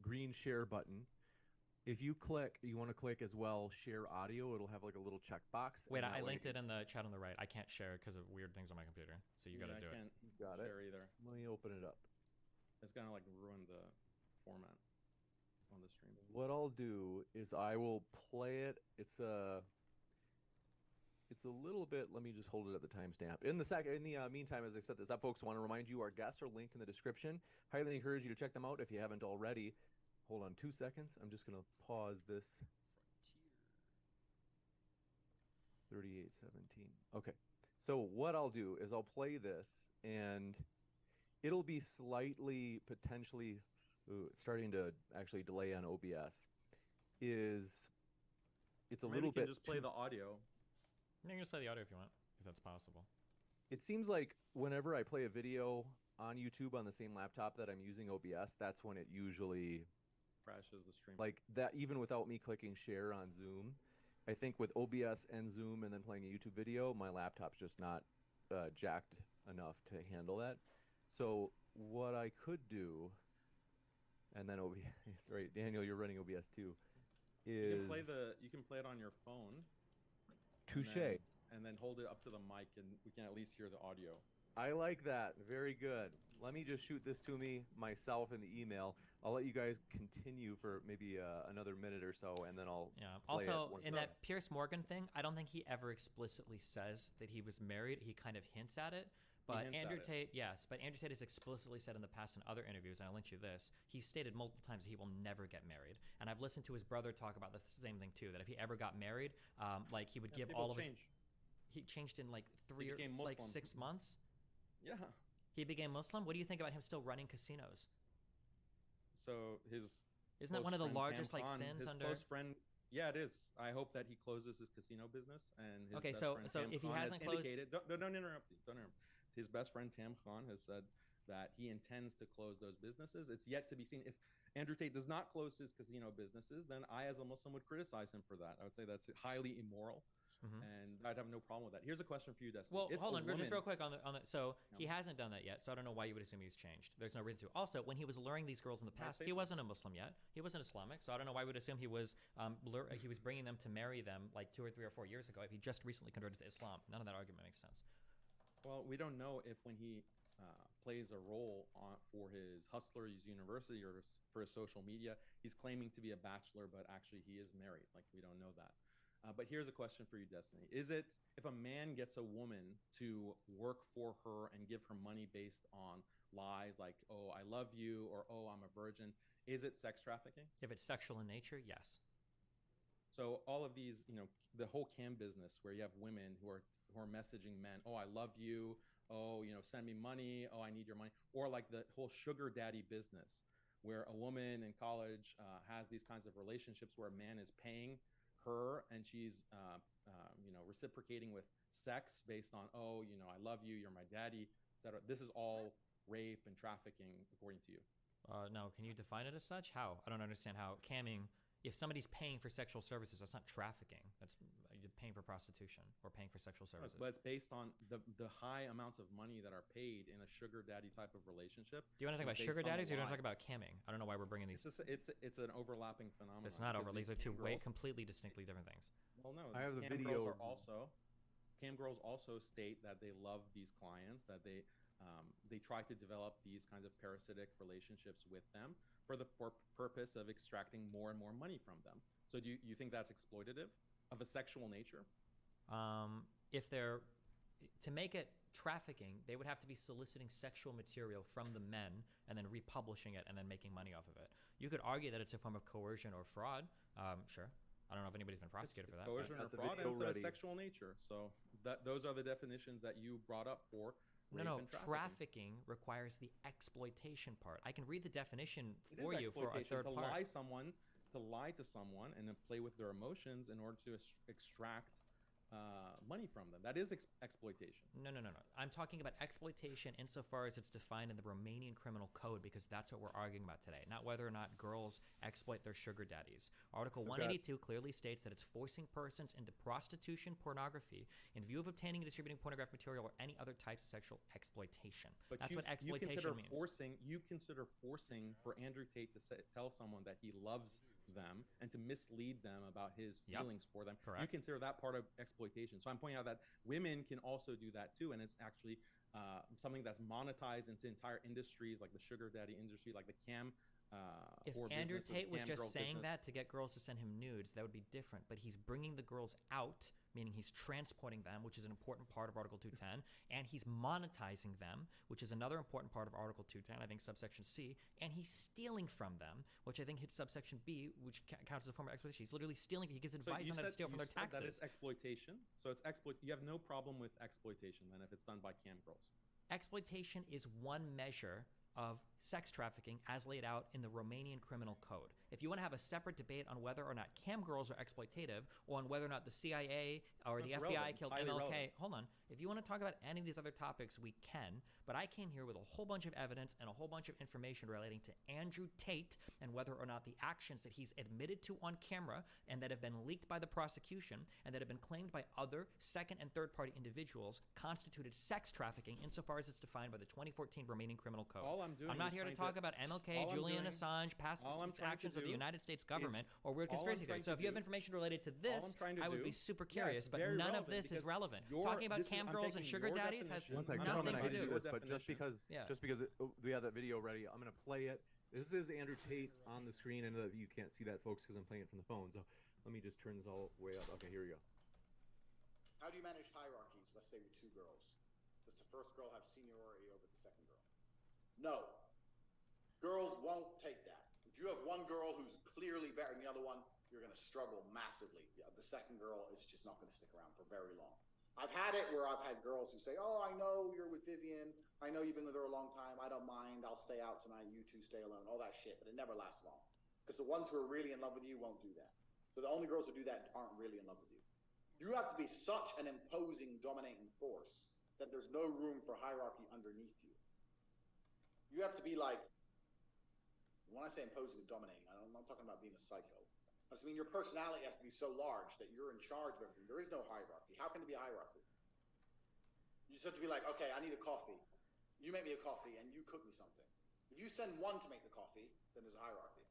green share button, if you want to click as well share audio, it'll have like a little checkbox. Wait, I linked it in the chat on the right. I can't share because of weird things on my computer. So you got to do it. I can't share either. Let me open it up. It's gonna ruin the format on the stream. What I'll do is I will play it. It's a little bit. Let me just hold it at the timestamp. In the meantime, as I set this up, folks, I want to remind you our guests are linked in the description. Highly encourage you to check them out if you haven't already. Hold on 2 seconds. I'm just gonna pause this. 38:17. Okay. So what I'll do is I'll play this, and it'll be slightly potentially starting to actually delay on OBS. It's a little bit. Just play the audio. You can just play the audio if you want, if that's possible. It seems like whenever I play a video on YouTube on the same laptop that I'm using OBS, that's when it usually crashes the stream. Like that, even without me clicking share on Zoom. I think with OBS and Zoom and then playing a YouTube video, my laptop's just not jacked enough to handle that. So what I could do, and then OBS, right, Daniel, you're running OBS too, is you can play it on your phone. Touche. And then hold it up to the mic, and we can at least hear the audio. I like that. Very good. Let me just shoot this to me myself in the email. I'll let you guys continue for maybe another minute or so, and then I'll Also, in that Piers Morgan thing, I don't think he ever explicitly says that he was married. He kind of hints at it. But Andrew Tate, yes, but Andrew Tate has explicitly said in the past in other interviews, and I'll link you this, he stated multiple times that he will never get married. And I've listened to his brother talk about the same thing too, that if he ever got married, he would give all of his... He changed in 6 months? Yeah. He became Muslim? What do you think about him still running casinos? So isn't that one of the largest sins under... Close friend, yeah, it is. I hope that he closes his casino business, and his best friend so Tam if he Khan hasn't has closed... Don't interrupt me. Don't interrupt. His best friend Tam Khan has said that he intends to close those businesses. It's yet to be seen. If Andrew Tate does not close his casino businesses, then I, as a Muslim, would criticize him for that. I would say that's highly immoral. And I'd have no problem with that. Here's a question for you, Destiny. Well, hold on, just real quick on the. So he hasn't done that yet. So I don't know why you would assume he's changed. There's no reason to. Also, when he was luring these girls in the past, he wasn't a Muslim yet. He wasn't Islamic. So I don't know why you would assume he was bringing them to marry them 2 or 3 or 4 years ago if he just recently converted to Islam. None of that argument makes sense. Well, we don't know if when he plays a role for his Hustlers University or for his social media, he's claiming to be a bachelor, but actually he is married. We don't know that. But here's a question for you, Destiny. Is it, if a man gets a woman to work for her and give her money based on lies like, oh, I love you, or oh, I'm a virgin, is it sex trafficking? If it's sexual in nature, yes. So all of these, the whole cam business where you have women who are messaging men, oh, I love you, oh, send me money, oh, I need your money, or like the whole sugar daddy business where a woman in college has these kinds of relationships where a man is paying her and she's reciprocating with sex based on, oh, I love you, you're my daddy, etc. This is all rape and trafficking according to you. No, can you define it as such? How? I don't understand how camming. If somebody's paying for sexual services, that's not trafficking. That's you're paying for prostitution or paying for sexual services. But it's based on the high amounts of money that are paid in a sugar daddy type of relationship. Do you want to talk about sugar daddies or do you want to talk about camming? I don't know why we're bringing these. It's an overlapping phenomenon. It's not over. These are two completely distinctly different things. Well, no. I have the cam video. Cam girls also state that they love these clients, that they try to develop these kinds of parasitic relationships with them for the purpose of extracting more and more money from them. So do you think that's exploitative of a sexual nature? If they're, to make it trafficking, they would have to be soliciting sexual material from the men and then republishing it and then making money off of it. You could argue that it's a form of coercion or fraud. Sure. I don't know if anybody's been prosecuted for that. Coercion or fraud, and it's of a sexual nature. So those are the definitions that you brought up for. No, trafficking requires the exploitation part. I can read the definition for you for a third part. To lie to someone and then play with their emotions in order to extract money from them. That is exploitation. No. I'm talking about exploitation insofar as it's defined in the Romanian criminal code, because that's what we're arguing about today, not whether or not girls exploit their sugar daddies. Article 182 clearly states that it's forcing persons into prostitution, pornography, in view of obtaining and distributing pornographic material or any other types of sexual exploitation. But that's what exploitation means. You consider forcing for Andrew Tate to tell someone that he loves them and to mislead them about his feelings for them. Correct. You consider that part of exploitation. So I'm pointing out that women can also do that too, and it's actually something that's monetized into entire industries like the sugar daddy industry, like the cam. If Andrew Tate was just saying that to get girls to send him nudes, that would be different. But he's bringing the girls out, meaning he's transporting them, which is an important part of Article 210, and he's monetizing them, which is another important part of Article 210, I think subsection C, and he's stealing from them, which I think hits subsection B, which counts as a form of exploitation. He's literally stealing. He gives advice on how to steal from their taxes. That is exploitation. So it's you have no problem with exploitation then if it's done by cam girls. Exploitation is one measure of sex trafficking as laid out in the Romanian criminal code. If you want to have a separate debate on whether or not cam girls are exploitative, or on whether or not the CIA or the FBI killed MLK, hold on. If you want to talk about any of these other topics, we can, but I came here with a whole bunch of evidence and a whole bunch of information relating to Andrew Tate and whether or not the actions that he's admitted to on camera and that have been leaked by the prosecution and that have been claimed by other second and third party individuals constituted sex trafficking insofar as it's defined by the 2014 Romanian criminal code. I'm not here to talk about MLK, Julian Assange, past actions of the United States government, or weird conspiracy theories. So if you have information related to this, I would be super curious, but none of this is relevant. Talking about cam girls and sugar daddies has nothing to do with this. But just because we have that video ready, I'm going to play it. This is Andrew Tate on the screen. I know that you can't see that, folks, because I'm playing it from the phone. So let me just turn this all the way up. Okay, here we go. How do you manage hierarchies, let's say with two girls? Does the first girl have seniority over the second girl? No. Girls won't take that. If you have one girl who's clearly better than the other one, you're going to struggle massively. The second girl is just not going to stick around for very long. I've had it where I've had girls who say, oh, I know you're with Vivian. I know you've been with her a long time. I don't mind. I'll stay out tonight. You two stay alone. All that shit. But it never lasts long. Because the ones who are really in love with you won't do that. So the only girls who do that aren't really in love with you. You have to be such an imposing, dominating force that there's no room for hierarchy underneath you. You have to be like, when I say imposing and dominating, I'm not talking about being a psycho. I just mean your personality has to be so large that you're in charge of everything. There is no hierarchy. How can there be a hierarchy? You just have to be like, okay, I need a coffee. You make me a coffee and you cook me something. If you send one to make the coffee, then there's a hierarchy.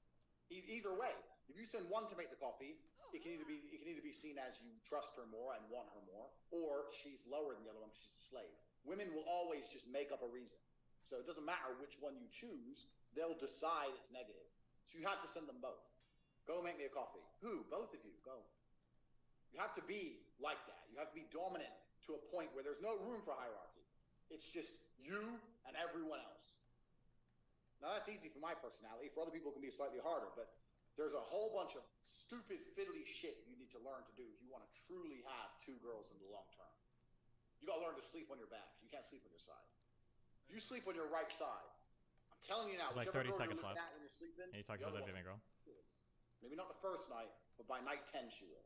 Either way, if you send one to make the coffee, it can either be seen as you trust her more and want her more, or she's lower than the other one because she's a slave. Women will always just make up a reason. So it doesn't matter which one you choose, they'll decide it's negative. So you have to send them both. Go make me a coffee. Who? Both of you. Go. You have to be like that. You have to be dominant to a point where there's no room for hierarchy. It's just you and everyone else. Now that's easy for my personality. For other people it can be slightly harder, but there's a whole bunch of stupid fiddly shit you need to learn to do if you want to truly have 2 girls in the long term. You got to learn to sleep on your back. You can't sleep on your side. If you sleep on your right side, I'm telling you now, there's like 30 seconds left. When you're sleeping, and you talked about that Vivian girl. Maybe not the first night, but by night 10 she will.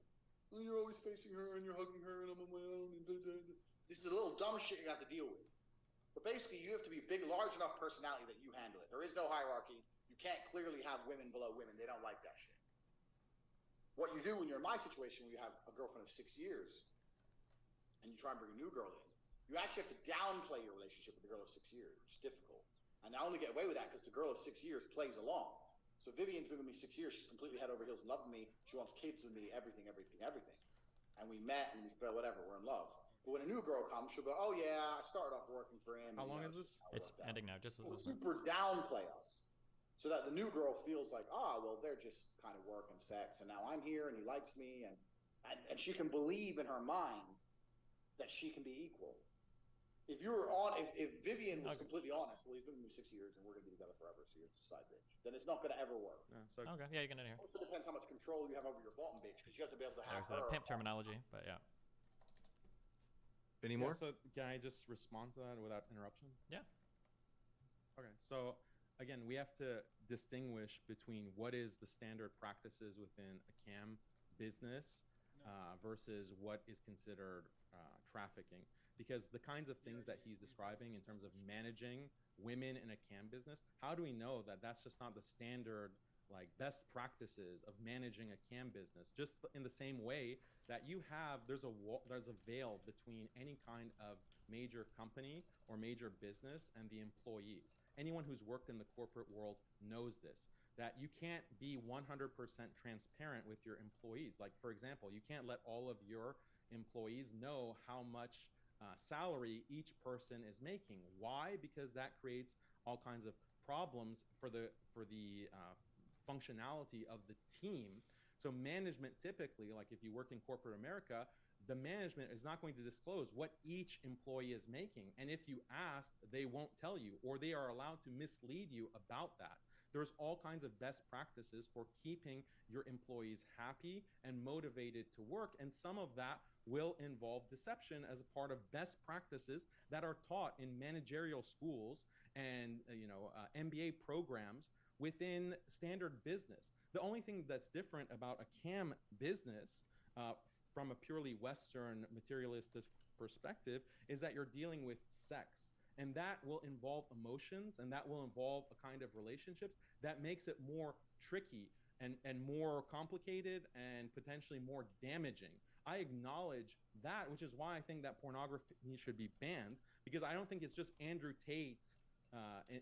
Well, you're always facing her and you're hugging her and I'm on my own. And this is the little dumb shit you have to deal with. But basically, you have to be big, large enough personality that you handle it. There is no hierarchy. You can't clearly have women below women. They don't like that shit. What you do when you're in my situation, where you have a girlfriend of 6 years, and you try and bring a new girl in, you actually have to downplay your relationship with the girl of 6 years, which is difficult. And I only get away with that because the girl of 6 years plays along. So Vivian's been with me 6 years. She's completely head over heels in love with me. She wants kids with me, everything. And we met and we felt whatever, we're in love. But when a new girl comes, she'll go, oh yeah, I started off working for him. How long is this? It's ending now. Just we'll super downplay us so that the new girl feels like, well, they're just kind of work and sex. And now I'm here and he likes me. And she can believe in her mind that she can be equal. If you were if Vivian was completely honest, well, he's been with me 6 years and we're going to be together forever, so you're just a side bitch, then it's not going to ever work. Okay, yeah, you can end here. It also depends how much control you have over your bottom bitch, because you have to be able to have There's the pimp terminology, but yeah. Any more? So can I just respond to that without interruption? Yeah. Okay, so again, we have to distinguish between what is the standard practices within a cam business versus what is considered trafficking. Because the kinds of things that he's describing in terms of managing women in a cam business, how do we know that that's just not the standard, like, best practices of managing a cam business? Just in the same way that there's a veil between any kind of major company or major business and the employees. Anyone who's worked in the corporate world knows this, that you can't be 100% transparent with your employees. Like, for example, you can't let all of your employees know how much salary each person is making. Why? Because that creates all kinds of problems for the functionality of the team. So management typically, like if you work in corporate America, the management is not going to disclose what each employee is making. And if you ask, they won't tell you, or they are allowed to mislead you about that. There's all kinds of best practices for keeping your employees happy and motivated to work. And some of that will involve deception as a part of best practices that are taught in managerial schools and MBA programs within standard business. The only thing that's different about a cam business from a purely Western materialistic perspective is that you're dealing with sex. And that will involve emotions, and that will involve a kind of relationships that makes it more tricky and more complicated and potentially more damaging. I acknowledge that, which is why I think that pornography should be banned, because I don't think it's just Andrew Tate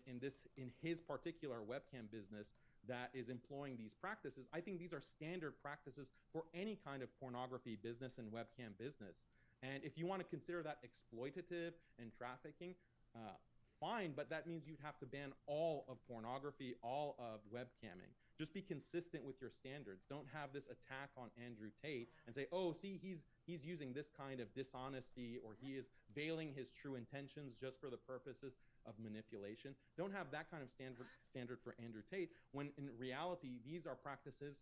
in his particular webcam business that is employing these practices. I think these are standard practices for any kind of pornography business and webcam business. And if you want to consider that exploitative and trafficking, fine, but that means you'd have to ban all of pornography, all of webcamming. Just be consistent with your standards. Don't have this attack on Andrew Tate and say, oh, see, he's using this kind of dishonesty, or he is veiling his true intentions just for the purposes of manipulation. Don't have that kind of standard for Andrew Tate, when in reality, these are practices,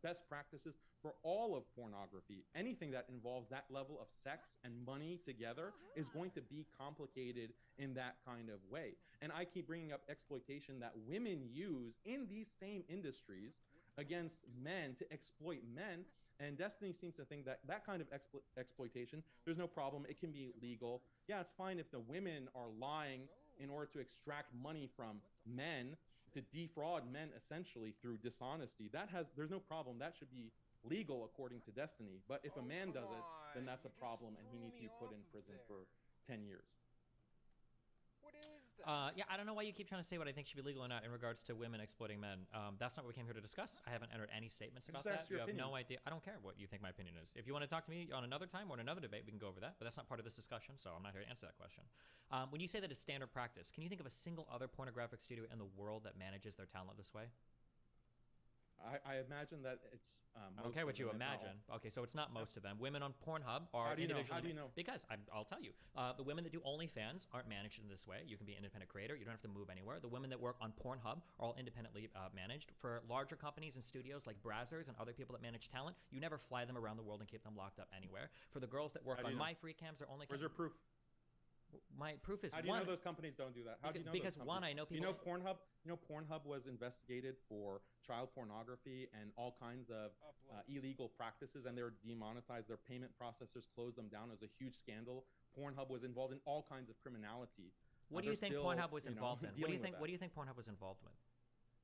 best practices for all of pornography. Anything that involves that level of sex and money together is going to be complicated in that kind of way. And I keep bringing up exploitation that women use in these same industries against men to exploit men. And Destiny seems to think that that kind of exploitation, there's no problem. It can be legal. Yeah, it's fine if the women are lying in order to extract money from men, to defraud men essentially through dishonesty. There's no problem. That should be legal according to Destiny. But if a man does it, then that's a problem, and he needs to be put in prison for 10 years. What is that? Yeah, I don't know why you keep trying to say what I think should be legal or not in regards to women exploiting men. That's not what we came here to discuss. I haven't entered any statements about that. You have no idea. I don't care what you think my opinion is. If you want to talk to me on another time or in another debate, we can go over that. But that's not part of this discussion, so I'm not here to answer that question. When you say that it's standard practice, can you think of a single other pornographic studio in the world that manages their talent this way? I imagine that it's. I don't care what you imagine. Okay, so it's not most of them. Women on Pornhub are individually. How do you know? Because I'll tell you. The women that do OnlyFans aren't managed in this way. You can be an independent creator. You don't have to move anywhere. The women that work on Pornhub are all independently managed. For larger companies and studios like Brazzers and other people that manage talent, you never fly them around the world and keep them locked up anywhere. For the girls that work on My Free Cams or OnlyFans. Where's your proof? My proof is how do you know those companies don't do that? How do you know? Because one, I know people. Pornhub was investigated for child pornography and all kinds of illegal practices, and they were demonetized. Their payment processors closed them down. It was a huge scandal. Pornhub was involved in all kinds of criminality. What do you think Pornhub was involved in? What do you think Pornhub was involved with?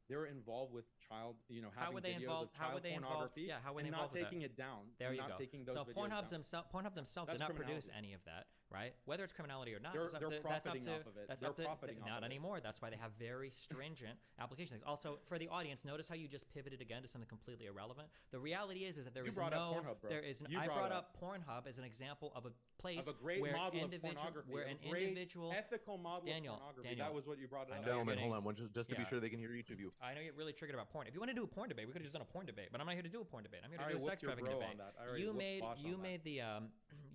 They were involved with child, having how would they videos of child pornography. Yeah, how would they involved? Not taking it down. There you go. Taking those Pornhub themselves did not produce any of that, right? Whether it's criminality or not, they're profiting off of it. They're profiting not anymore. That's why they have very stringent applications. Also, for the audience, notice how you just pivoted again to something completely irrelevant. The reality is that there is no. Pornhub, bro. I brought up Pornhub as an example of a place where an individual ethical model of pornography. That was what you brought up. Gentlemen, hold on, just to be sure they can hear each of you. I know you're really triggered about porn. If you want to do a porn debate, we could have just done a porn debate. But I'm not here to do a porn debate. I'm here to do a sex trafficking debate.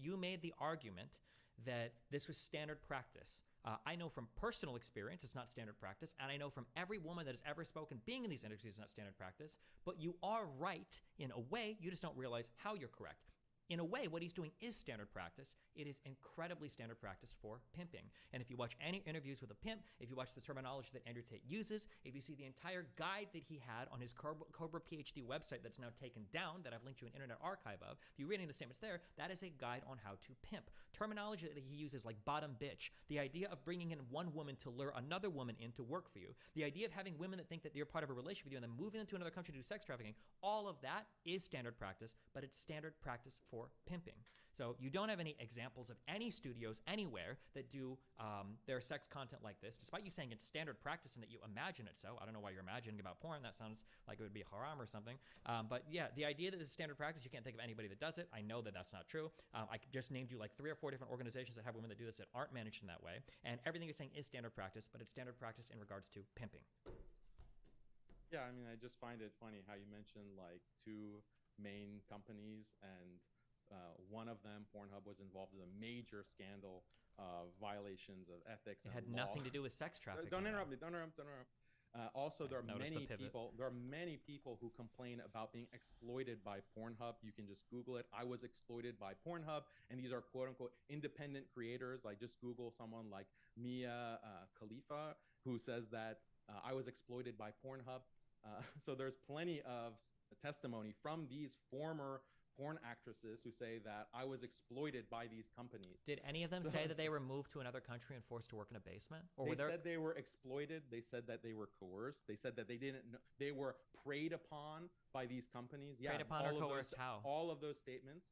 You made the argument that this was standard practice. I know from personal experience it's not standard practice, and I know from every woman that has ever spoken being in these industries it's not standard practice. But you are right in a way. You just don't realize how you're correct. In a way, what he's doing is standard practice. It is incredibly standard practice for pimping. And if you watch any interviews with a pimp, if you watch the terminology that Andrew Tate uses, if you see the entire guide that he had on his Cobra PhD website that's now taken down, that I've linked to an Internet Archive of, if you read any of the statements there, that is a guide on how to pimp. Terminology that he uses like bottom bitch, the idea of bringing in one woman to lure another woman in to work for you, the idea of having women that think that they're part of a relationship with you and then moving them to another country to do sex trafficking, all of that is standard practice, but it's standard practice for pimping. So you don't have any examples of any studios anywhere that do their sex content like this, despite you saying it's standard practice and that you imagine it so. I don't know why you're imagining about porn. That sounds like it would be haram or something. But yeah, the idea that this is standard practice, you can't think of anybody that does it. I know that that's not true. I just named you like 3 or 4 different organizations that have women that do this that aren't managed in that way. And everything you're saying is standard practice, but it's standard practice in regards to pimping. Yeah, I mean, I just find it funny how you mentioned like 2 main companies, and one of them, Pornhub, was involved in a major scandal of violations of ethics. It had nothing to do with sex trafficking. Don't interrupt me. Also, there are many people who complain about being exploited by Pornhub. You can just Google it. I was exploited by Pornhub, and these are quote unquote independent creators. Like just Google someone like Mia Khalifa who says that I was exploited by Pornhub. So there's plenty of testimony from these former porn actresses who say that I was exploited by these companies. Did any of them say that they were moved to another country and forced to work in a basement? Or they said they were exploited. They said that they were coerced. They said that they didn't know. They were preyed upon by these companies. Preyed upon or coerced how? All of those statements.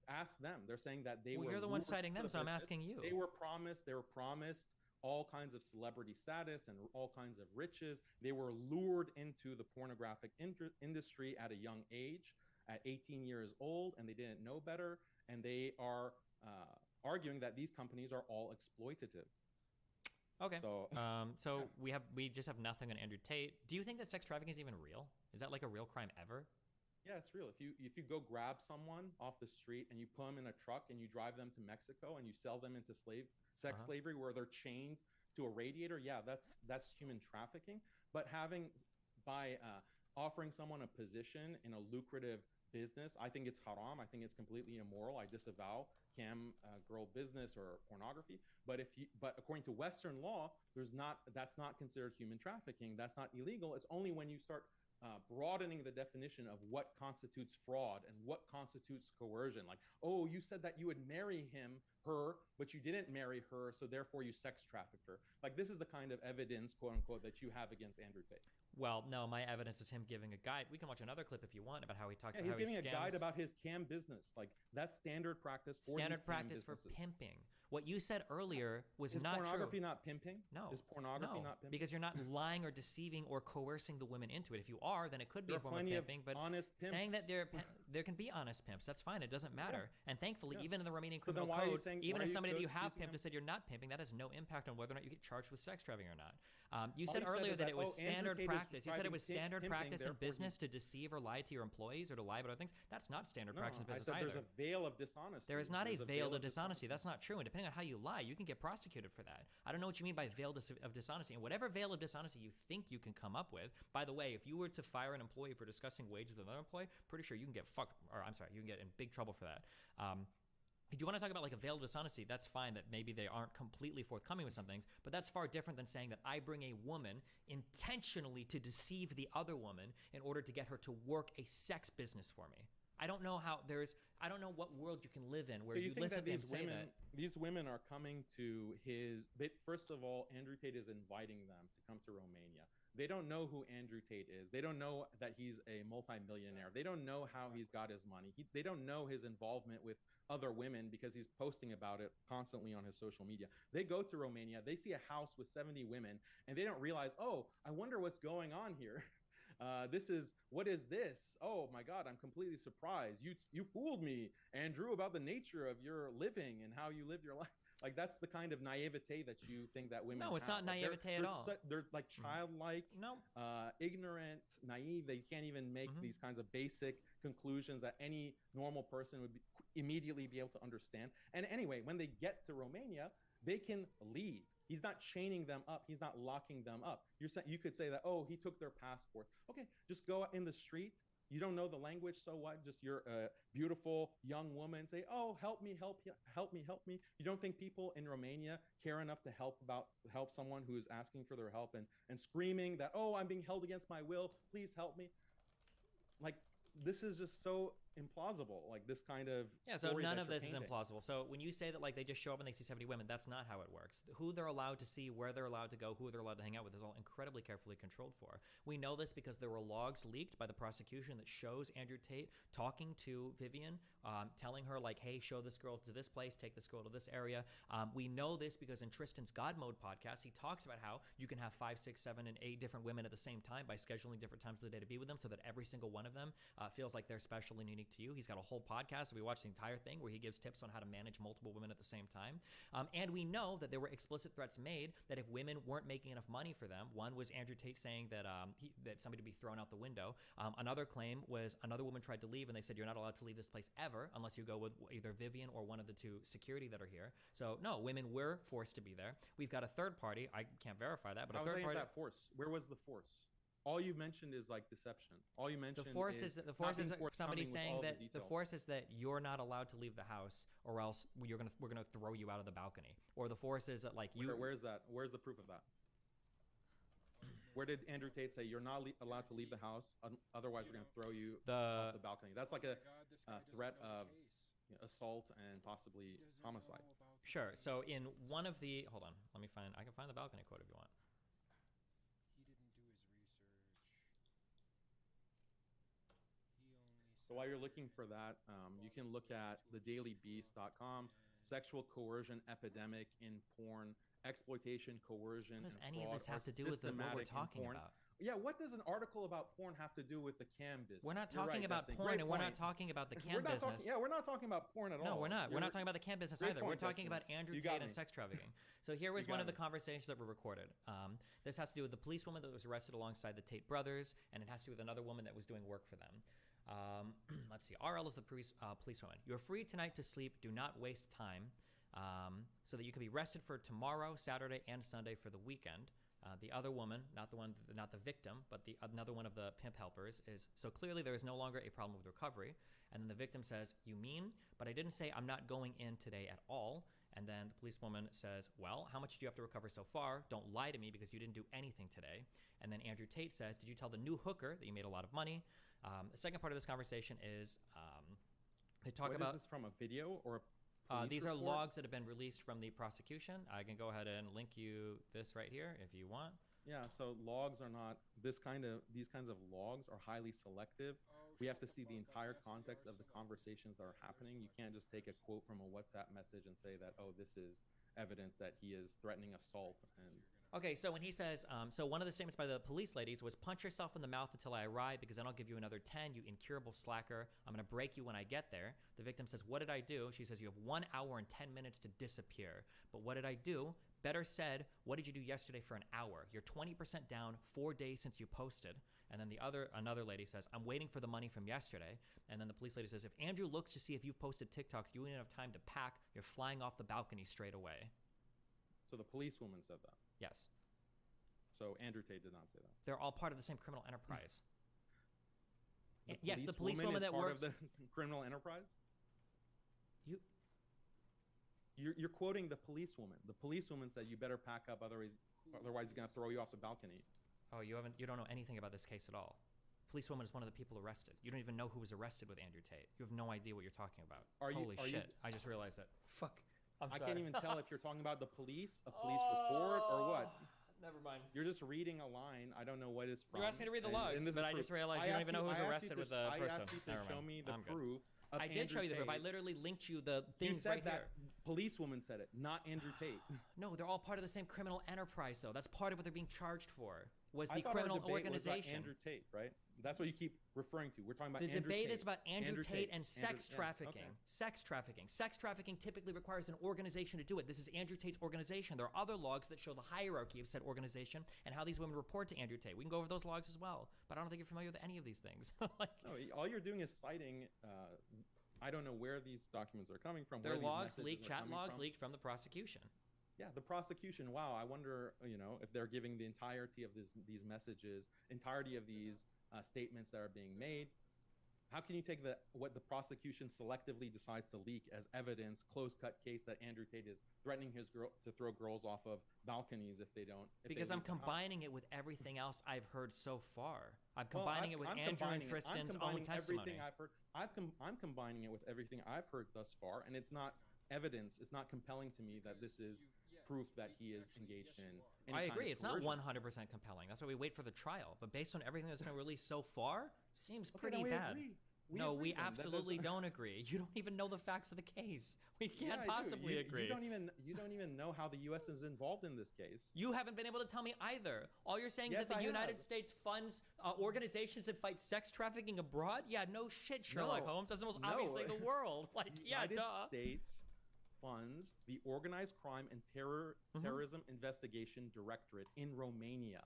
Ask them. They're saying that they were. You're the one citing them, so I'm asking you. They were promised all kinds of celebrity status and all kinds of riches. They were lured into the pornographic industry at a young age, at 18 years old, and they didn't know better. And they are arguing that these companies are all exploitative. Okay. So we just have nothing on Andrew Tate. Do you think that sex trafficking is even real? Is that like a real crime ever? Yeah, it's real. If you go grab someone off the street and you put them in a truck and you drive them to Mexico and you sell them into sex slavery where they're chained to a radiator, yeah, that's human trafficking. But by offering someone a position in a lucrative business, I think it's haram. I think it's completely immoral. I disavow cam girl business or pornography. But according to Western law, that's not considered human trafficking. That's not illegal. It's only when you start broadening the definition of what constitutes fraud and what constitutes coercion. Like, oh, you said that you would marry her, but you didn't marry her, so therefore you sex trafficked her. Like, this is the kind of evidence, quote unquote, that you have against Andrew Tate. Well, no, my evidence is him giving a guide. We can watch another clip if you want about how he talks about how he scams. He's giving a guide about his cam business. Like, that's standard practice for standard practice for pimping. What you said earlier was not true. Is pornography not pimping? No. Is pornography not pimping? Because you're not lying or deceiving or coercing the women into it. If you are, then it could be a form of pimping. But honest pimps. saying that they're there can be honest pimps. That's fine. It doesn't matter. And thankfully, Yeah. even in the Romanian So then criminal why are you code, saying- even why if are you somebody that you have accusing pimped him- has said you're not pimping, that has no impact on whether or not you get charged with sex trafficking or not. You All said you said earlier is that that, it was oh, Andrew standard Tate is practice. You said it was describing standard pimping, practice in therefore business to deceive or lie to your employees or to lie about other things. That's not standard No, practice in I business said either. there's a veil of dishonesty. There is not There's a veil of of dishonesty. That's not true. And depending on how you lie, you can get prosecuted for that. I don't know what you mean by veil of dishonesty. And whatever veil of dishonesty you think you can come up with, by the way, if you were to fire an employee for discussing wages with another employee, pretty sure you can get you can get in big trouble for that. If you want to talk about like a veil of dishonesty, that's fine that maybe they aren't completely forthcoming with some things, but that's far different than saying that I bring a woman intentionally to deceive the other woman in order to get her to work a sex business for me. I don't know I don't know what world you can live in where So you think listen that to him say that. these women are coming to first of all, Andrew Tate is inviting them to come to Romania. They don't know who Andrew Tate is. They don't know that he's a multimillionaire. They don't know how he's got his money. They don't know his involvement with other women because he's posting about it constantly on his social media. They go to Romania, they see a house with 70 women, and they don't realize, oh, I wonder what's going on here. What is this? Oh my God, I'm completely surprised. You fooled me, Andrew, about the nature of your living and how you live your life. Like that's the kind of naivete that you think that women No, it's have. not naivete at all. They're like childlike, No. ignorant, naive. They can't even make these kinds of basic conclusions that any normal person would immediately be able to understand. And anyway, when they get to Romania, they can leave. He's not chaining them up. He's not locking them up. You could say that, oh, he took their passport. Okay, just go out in the street. You don't know the language, so what? Just you're a beautiful young woman. Say, oh, help me. You don't think people in Romania care enough to help someone who is asking for their help and screaming that, oh, I'm being held against my will. Please help me. Like, this is just so implausible, like this kind of so none of this painting. is implausible. So when you say that like they just show up and they see 70 women, that's not how it works. Who they're allowed to see, where they're allowed to go, who they're allowed to hang out with is all incredibly carefully controlled for. We know this because there were logs leaked by the prosecution that shows Andrew Tate talking to Vivian, telling her like, hey, show this girl to this place, take this girl to this area. We know this because in Tristan's God Mode podcast, he talks about how you can have 5, 6, 7, and 8 different women at the same time by scheduling different times of the day to be with them so that every single one of them feels like they're special and unique to you. He's got a whole podcast. We watched the entire thing where he gives tips on how to manage multiple women at the same time. And we know that there were explicit threats made that if women weren't making enough money for them, one was Andrew Tate saying that that somebody would be thrown out the window. Another claim was another woman tried to leave and they said, you're not allowed to leave this place ever unless you go with either Vivian or one of the 2 security that are here. So no, women were forced to be there. We've got a third party. I can't verify that, but a third party. That force. Where was the force? All you mentioned is like deception. All you mentioned the force is somebody saying that the details. force is that you're not allowed to leave the house or else we're gonna throw you out of the balcony. Or the force is that like Where's that? Where's the proof of that? Where did Andrew Tate say you're not allowed to leave the house? Otherwise, we're gonna throw you off the balcony. That's like a threat of assault and possibly homicide. Sure. So in one of the hold on, I can find the balcony quote if you want. So while you're looking for that, you can look at thedailybeast.com, sexual coercion epidemic in porn, exploitation, coercion, What does and any of fraud this have are to do with what we're systematic in talking porn. about? Yeah, what does an article about porn have to do with the cam business? We're not You're talking right, about Destiny. porn, Great and we're not point. talking about the cam business. We're not talking about porn at all. No, we're not. We're not talking about the cam business Great either. point, We're talking Destiny. about Andrew You got Tate me. and sex trafficking. So here was You one got of the me. conversations that were recorded. This has to do with the policewoman that was arrested alongside the Tate brothers, and it has to do with another woman that was doing work for them. Let's see. RL is the policewoman. You're free tonight to sleep. Do not waste time. So that you can be rested for tomorrow, Saturday, and Sunday for the weekend. The other woman, not the victim, but another one of the pimp helpers is, so clearly there is no longer a problem with recovery. And then the victim says, you mean? But I didn't say I'm not going in today at all. And then the policewoman says, well, how much do you have to recover so far? Don't lie to me because you didn't do anything today. And then Andrew Tate says, did you tell the new hooker that you made a lot of money? The second part of this conversation is they talk about... Is this from a video or a police these are report? logs that have been released from the prosecution. I can go ahead and link you this right here if you want. Yeah, so logs are not these kinds of logs are highly selective. We have to see the entire context of the conversations that are happening. You can't just take a quote from a WhatsApp message and say that, oh, this is evidence that he is threatening assault and Okay, so when he says, so one of the statements by the police ladies was, punch yourself in the mouth until I arrive, because then I'll give you another 10, you incurable slacker. I'm going to break you when I get there. The victim says, what did I do? She says, you have 1 hour and 10 minutes to disappear. But what did I do? Better said, what did you do yesterday for an hour? You're 20% down, 4 days since you posted. And then another lady says, I'm waiting for the money from yesterday. And then the police lady says, if Andrew looks to see if you've posted TikToks, you won't have time to pack. You're flying off the balcony straight away. So the policewoman said that. Yes. So Andrew Tate did not say that. They're all part of the same criminal enterprise. Yes, the policewoman that works of the criminal enterprise. You're quoting the policewoman. The policewoman said you better pack up, otherwise he's gonna throw you off the balcony. Oh, you don't know anything about this case at all. Policewoman is one of the people arrested. You don't even know who was arrested with Andrew Tate. You have no idea what you're talking about. Holy shit! I just realized that. Fuck. I can't even tell if you're talking about the police, a police report, or what. Never mind. You're just reading a line. I don't know what it's from. You asked me to read the logs, but I just realized you don't even know who was arrested with the person. I asked you to show me the proof. I did show you the proof. I literally linked you the things you said right that here. Policewoman said it, not Andrew Tate. No, they're all part of the same criminal enterprise, though. That's part of what they're being charged for. Was the I thought criminal our debate organization? Was about Andrew Tate, right? That's what you keep referring to. We're talking about the Andrew debate Tate. is about Andrew Tate and sex Andrew, trafficking. okay. Sex trafficking. Sex trafficking typically requires an organization to do it. This is Andrew Tate's organization. There are other logs that show the hierarchy of said organization and how these women report to Andrew Tate. We can go over those logs as well, but I don't think you're familiar with any of these things. No, all you're doing is citing. I don't know where these documents are coming from. They're logs leaked, chat logs leaked from the prosecution. Yeah, the prosecution. Wow, I wonder, if they're giving the entirety of these messages, entirety of these statements that are being made. How can you take what the prosecution selectively decides to leak as evidence, close-cut case that Andrew Tate is threatening his girl to throw girls off of balconies if they don't? Because I'm combining it with everything else I've heard so far. I'm combining it with Andrew and Tristan's own testimony. I'm combining it with everything I've heard thus far, and it's not evidence. It's not compelling to me that this is proof that he is engaged in. I agree. It's not 100% compelling. That's why we wait for the trial. But based on everything that's been released so far, seems pretty bad. No, we absolutely don't agree. You don't even know the facts of the case. We can't possibly agree. You don't even know how the U.S. is involved in this case. You haven't been able to tell me either. All you're saying is that the United States funds organizations that fight sex trafficking abroad? Yeah, no shit, Sherlock Holmes. That's the most obvious thing in the world. United States funds the Organized Crime and Terrorism Investigation Directorate in Romania.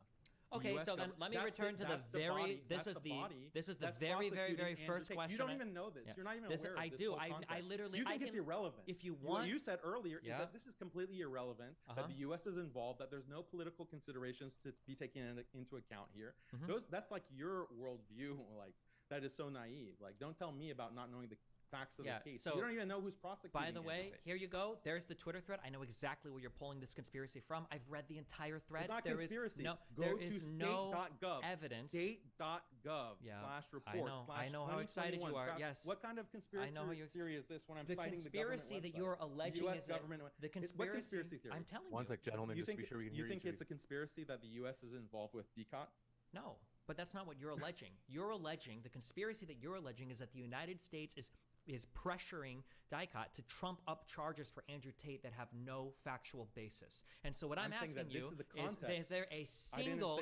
Okay, so then let me return to the very. This was the very first question. You don't even know this. You're not even aware of this. I literally. You think it's irrelevant? If you want, you said earlier that this is completely irrelevant. That the U.S. is involved. That there's no political considerations to be taken into account here. That's like your worldview. Like that is so naive. Like don't tell me about not knowing the facts of the case. So you don't even know who's prosecuting. By the way, here you go. There's the Twitter thread. I know exactly where you're pulling this conspiracy from. I've read the entire thread. It's not conspiracy. There is no evidence. State.gov/report. I know how excited you are. Yes. What kind of conspiracy theory is this when I'm citing the conspiracy that you're alleging US is government? The conspiracy. What conspiracy theory? I'm telling you. One sec, gentlemen. You just be sure we can hear you think it's a conspiracy that the U.S. is involved with DCOT? No, but that's not what you're alleging. The conspiracy that you're alleging is that the United States is pressuring DICOT to trump up charges for Andrew Tate that have no factual basis. And so what I'm asking you is there a single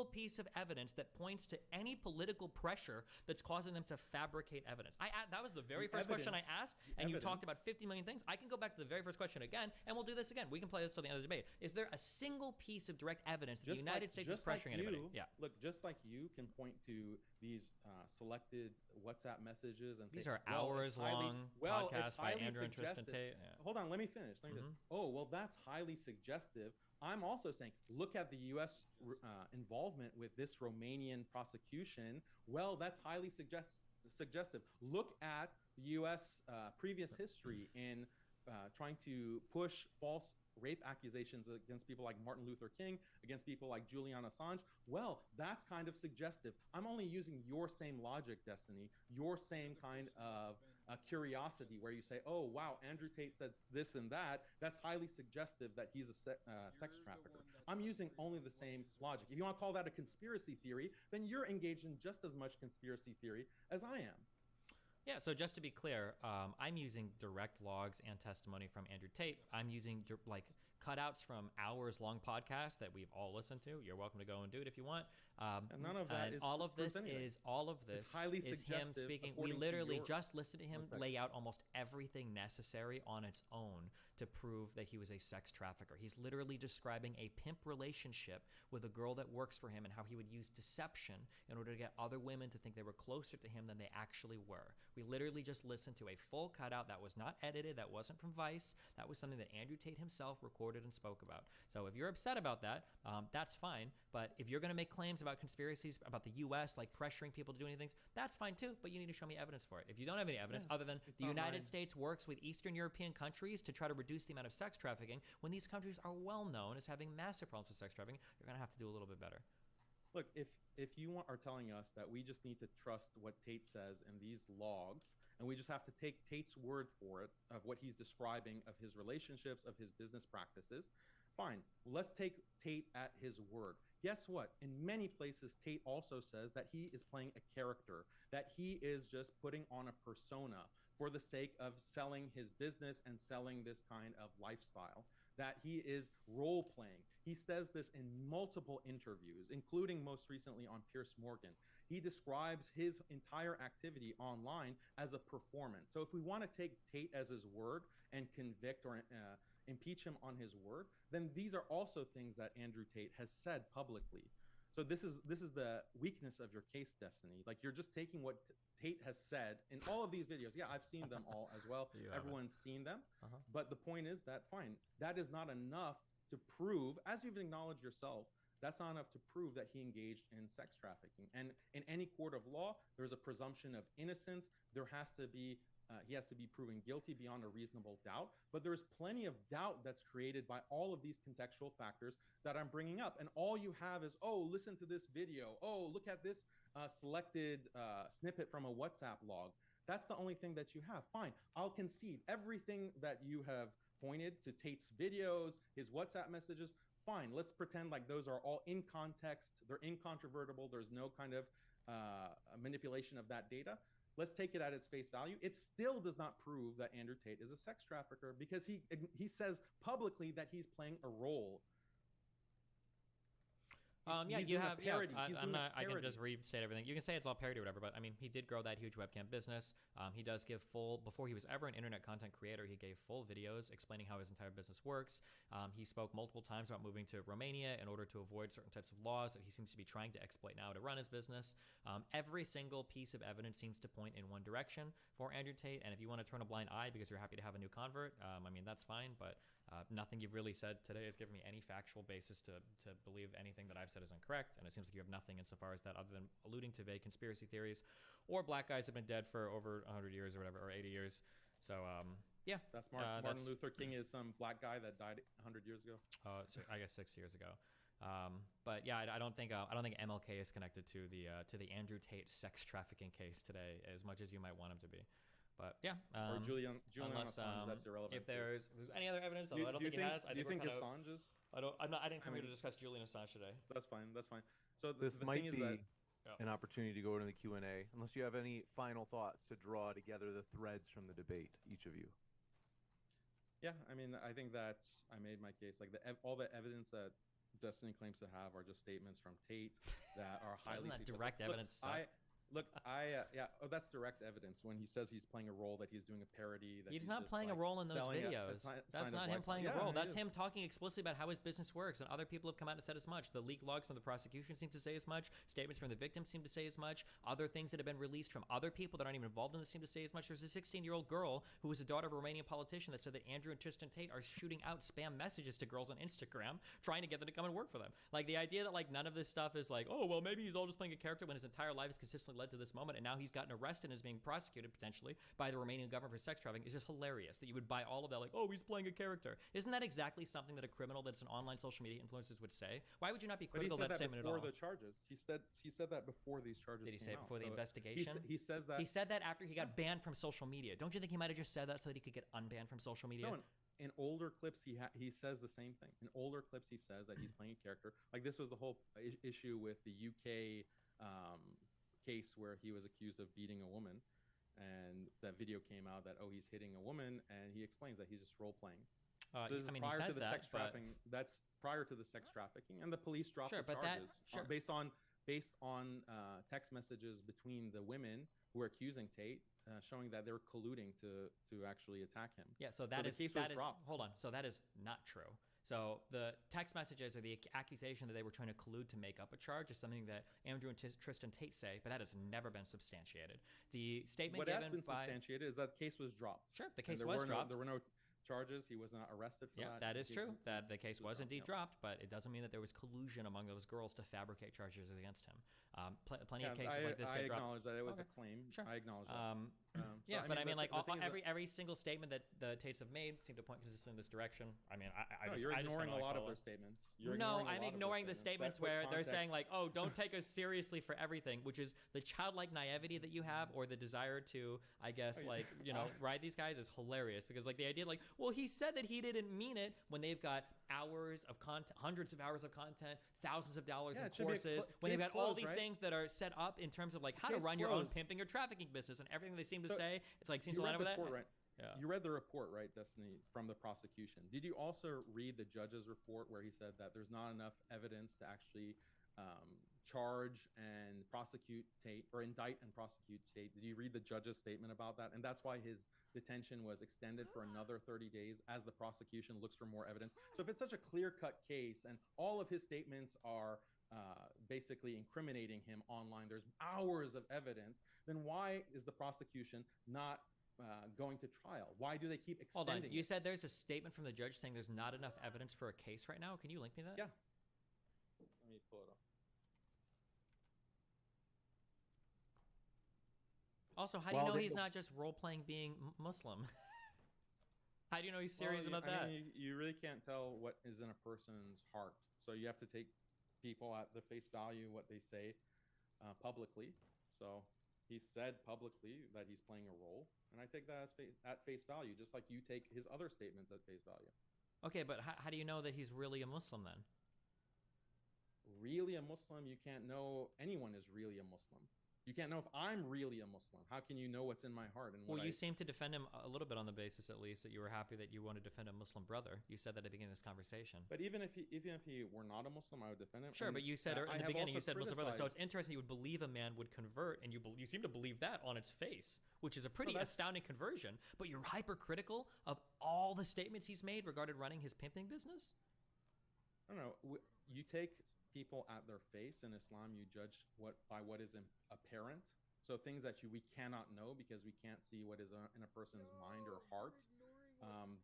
piece of evidence that points to any political pressure that's causing them to fabricate evidence? That was the very first question I asked, and you talked about 50 million things. I can go back to the very first question again, and we'll do this again. We can play this till the end of the debate. Is there a single piece of direct evidence that the United States is pressuring anybody? Yeah. Look, just like you can point to these selected WhatsApp messages and these are hours-long podcasts by Andrew and Tristan Tate. Yeah. Hold on, let me finish. Oh, well, that's highly suggestive. I'm also saying, look at the U.S. Involvement with this Romanian prosecution. Well, that's highly suggestive. Look at the U.S. Previous history in trying to push false rape accusations against people like Martin Luther King, against people like Julian Assange. Well, that's kind of suggestive. I'm only using your same logic, Destiny, your same kind of curiosity where you say, oh, wow, Andrew Tate said this and that. That's highly suggestive that he's a sex trafficker. I'm using only the same logic. If you want to call that a conspiracy theory, then you're engaged in just as much conspiracy theory as I am. Yeah, so just to be clear, I'm using direct logs and testimony from Andrew Tate. I'm using like cutouts from hours-long podcasts that we've all listened to. You're welcome to go and do it if you want. And none of that is all of this anyway. is all of this It's highly is him suggestive, speaking. We according to literally your just listened to him One second. lay out almost everything necessary on its own to prove that he was a sex trafficker. He's literally describing a pimp relationship with a girl that works for him and how he would use deception in order to get other women to think they were closer to him than they actually were. We literally just listened to a full cutout that was not edited, that wasn't from Vice, that was something that Andrew Tate himself recorded and spoke about. So if you're upset about that, that's fine. But if you're going to make claims about conspiracies about the U.S., like pressuring people to do anything, that's fine too, but you need to show me evidence for it. If you don't have any evidence other than the United States works with Eastern European countries to try to reduce the amount of sex trafficking, when these countries are well known as having massive problems with sex trafficking, you're going to have to do a little bit better. Look, if you are telling us that we just need to trust what Tate says in these logs, and we just have to take Tate's word for it of what he's describing of his relationships, of his business practices, fine. Let's take Tate at his word. Guess what? In many places, Tate also says that he is playing a character, that he is just putting on a persona for the sake of selling his business and selling this kind of lifestyle, that he is role playing. He says this in multiple interviews, including most recently on Piers Morgan. He describes his entire activity online as a performance. So if we want to take Tate as his word and convict or impeach him on his word, then these are also things that Andrew Tate has said publicly. So this is the weakness of your case, Destiny. Like, you're just taking what Tate has said in all of these videos. Yeah, I've seen them all as well. Everyone's seen them. But the point is that, fine, that is not enough to prove, as you've acknowledged yourself, that's not enough to prove that he engaged in sex trafficking. And in any court of law, there's a presumption of innocence. There has to be he has to be proven guilty beyond a reasonable doubt. But there's plenty of doubt that's created by all of these contextual factors that I'm bringing up. And all you have is, oh, listen to this video. Oh, look at this selected snippet from a WhatsApp log. That's the only thing that you have. Fine, I'll concede everything that you have pointed to Tate's videos, his WhatsApp messages. Fine, let's pretend like those are all in context. They're incontrovertible. There's no kind of manipulation of that data. Let's take it at its face value. It still does not prove that Andrew Tate is a sex trafficker because he says publicly that he's playing a role. Yeah, you have. Yeah, I can just restate everything. You can say it's all parody or whatever, but I mean, he did grow that huge webcam business. He does give full. Before he was ever an internet content creator, he gave full videos explaining how his entire business works. He spoke multiple times about moving to Romania in order to avoid certain types of laws that he seems to be trying to exploit now to run his business. Every single piece of evidence seems to point in one direction for Andrew Tate. And if you want to turn a blind eye because you're happy to have a new convert, I mean, that's fine. But nothing you've really said today has given me any factual basis to believe anything that I've said is incorrect, and it seems like you have nothing insofar as that other than alluding to vague conspiracy theories or black guys have been dead for over 100 years or whatever, or 80 years. So yeah, that's Martin Luther King is some black guy that died 100 years ago. So I guess 6 years ago. But yeah, I don't think MLK is connected to the Andrew Tate sex trafficking case today as much as you might want him to be. But yeah, or Julian Assange, that's irrelevant. If there's any other evidence, although I don't think he has. Do you think Assange is? I didn't come here to discuss Julian Assange today. That's fine. So this might be an opportunity to go into the Q&A, unless you have any final thoughts to draw together the threads from the debate, each of you. Yeah, I mean, I think that I made my case. Like all the evidence that Destiny claims to have are just statements from Tate that are highly direct evidence. That's direct evidence when he says he's playing a role, that he's doing a parody. That he's not playing a role in those videos. That's not him playing a role. That's him talking explicitly about how his business works, and other people have come out and said as much. The leaked logs from the prosecution seem to say as much. Statements from the victims seem to say as much. Other things that have been released from other people that aren't even involved in this seem to say as much. There's a 16-year-old girl who was the daughter of a Romanian politician that said that Andrew and Tristan Tate are shooting out spam messages to girls on Instagram, trying to get them to come and work for them. Like, the idea that like none of this stuff is like, oh well, maybe he's all just playing a character when his entire life has consistently led to this moment, and now he's gotten arrested and is being prosecuted potentially by the Romanian government for sex trafficking is just hilarious that you would buy all of that, like, oh, he's playing a character. Isn't that exactly something that a criminal that's an online social media influencer would say? Why would you not be critical of that statement at all? Before the charges. He said that before these charges came out. Did he say it before the investigation? He says that. He said that after he got banned from social media. Don't you think he might have just said that so that he could get unbanned from social media? No, in older clips, he says the same thing. In older clips, he says that he's playing a character. Like, this was the whole issue with the UK case where he was accused of beating a woman. and that video came out that, oh, he's hitting a woman, and he explains that he's just role playing. So I this is mean, prior he says to the that, sex but trafficking. That's prior to the sex trafficking, and the police dropped Sure, the but that- charges sure. based on text messages between the women who were accusing Tate, showing that they were colluding to actually attack him. Yeah, so that the is case that was is dropped. hold on. So that is not true. So the text messages or the accusation that they were trying to collude to make up a charge is something that Andrew and Tristan Tate say, but that has never been substantiated. The statement What given has been by substantiated is that the case was dropped. Sure, the And case there was were dropped. there were no charges. He was not arrested for Yeah, that. that is The true. case That the case was indeed yeah. dropped, but it doesn't mean that there was collusion among those girls to fabricate charges against him. Plenty of cases like this I get dropped. acknowledge that it was Okay. a claim. Sure. I acknowledge that. Yeah, So, but I mean, like the thing is that- every single statement that the Tates have made seem to point consistently in this direction. I mean, I No, just you're I just ignoring kinda, a lot follow. of their statements. You're No, ignoring a lot I'm of their ignoring the statements That put where they're saying context- like, "Oh, don't take us seriously for everything," which is the childlike naivety that you have, or the desire to, I guess, like ride these guys is hilarious because like the idea, like, well, he said that he didn't mean it when they've got hours of content, hundreds of hours of content, thousands of dollars Yeah, in it should be a courses, when they've case got all closed, these right? things that are set up in terms of like how to Case run your own closed. pimping or trafficking business, and everything they seem to So, say, it's like seems You to line read up the with that. report, right? Yeah. You read the report, right, Destiny, from the prosecution. Did you also read the judge's report where he said that there's not enough evidence to actually charge and prosecute Tate, or indict and prosecute Tate? Did you read the judge's statement about that? And that's why his detention was extended for another 30 days as the prosecution looks for more evidence. So if it's such a clear-cut case and all of his statements are basically incriminating him online, there's hours of evidence, then why is the prosecution not going to trial? Why do they keep Hold extending on, you it? said there's a statement from the judge saying there's not enough evidence for a case right now. Can you link me that? Yeah. Let me pull it up. Also, how do you know he's not just role-playing being Muslim? How do you know he's serious about that? I mean, you really can't tell what is in a person's heart. So you have to take people at the face value, what they say publicly. So he said publicly that he's playing a role, and I take that as at face value, just like you take his other statements at face value. Okay, but how do you know that he's really a Muslim then? Really a Muslim? You can't know anyone is really a Muslim. You can't know if I'm really a Muslim. How can you know what's in my heart? And Well, you seem to defend him a little bit on the basis, at least, that you were happy that you want to defend a Muslim brother. You said that at the beginning of this conversation. But even if he were not a Muslim, I would defend him. Sure, And but you said in I the have beginning you also said Muslim brother. So it's criticized- interesting you would believe a man would convert, and you seem to believe that on its face, which is a pretty that's- astounding conversion. But you're hypercritical of all the statements he's made regarding running his pimping business. I don't know. You take people at their face in Islam. You judge by what is apparent. So things that we cannot know because we can't see what is in a person's mind or heart.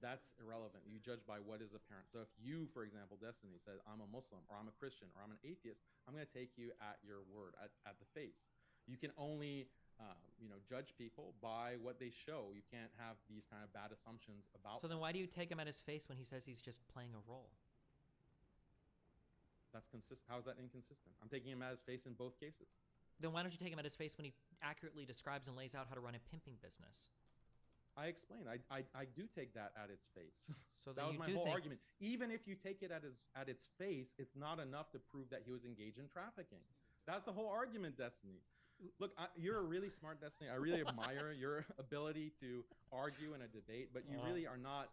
That's irrelevant. You judge by what is apparent. So if you, for example, Destiny, said I'm a Muslim or I'm a Christian or I'm an atheist, I'm going to take you at your word, at the face. You can only judge people by what they show. You can't have these kind of bad assumptions about So then them. why do you take him at his face when he says he's just playing a role? That's consistent. How is that inconsistent? I'm taking him at his face in both cases. Then why don't you take him at his face when he accurately describes and lays out how to run a pimping business? I explained. I do take that at its face. So That then was you my do whole think argument. Even if you take it at its face, it's not enough to prove that he was engaged in trafficking. That's the whole argument, Destiny. Look, you're a really smart Destiny. I really admire your ability to argue in a debate, but you really are not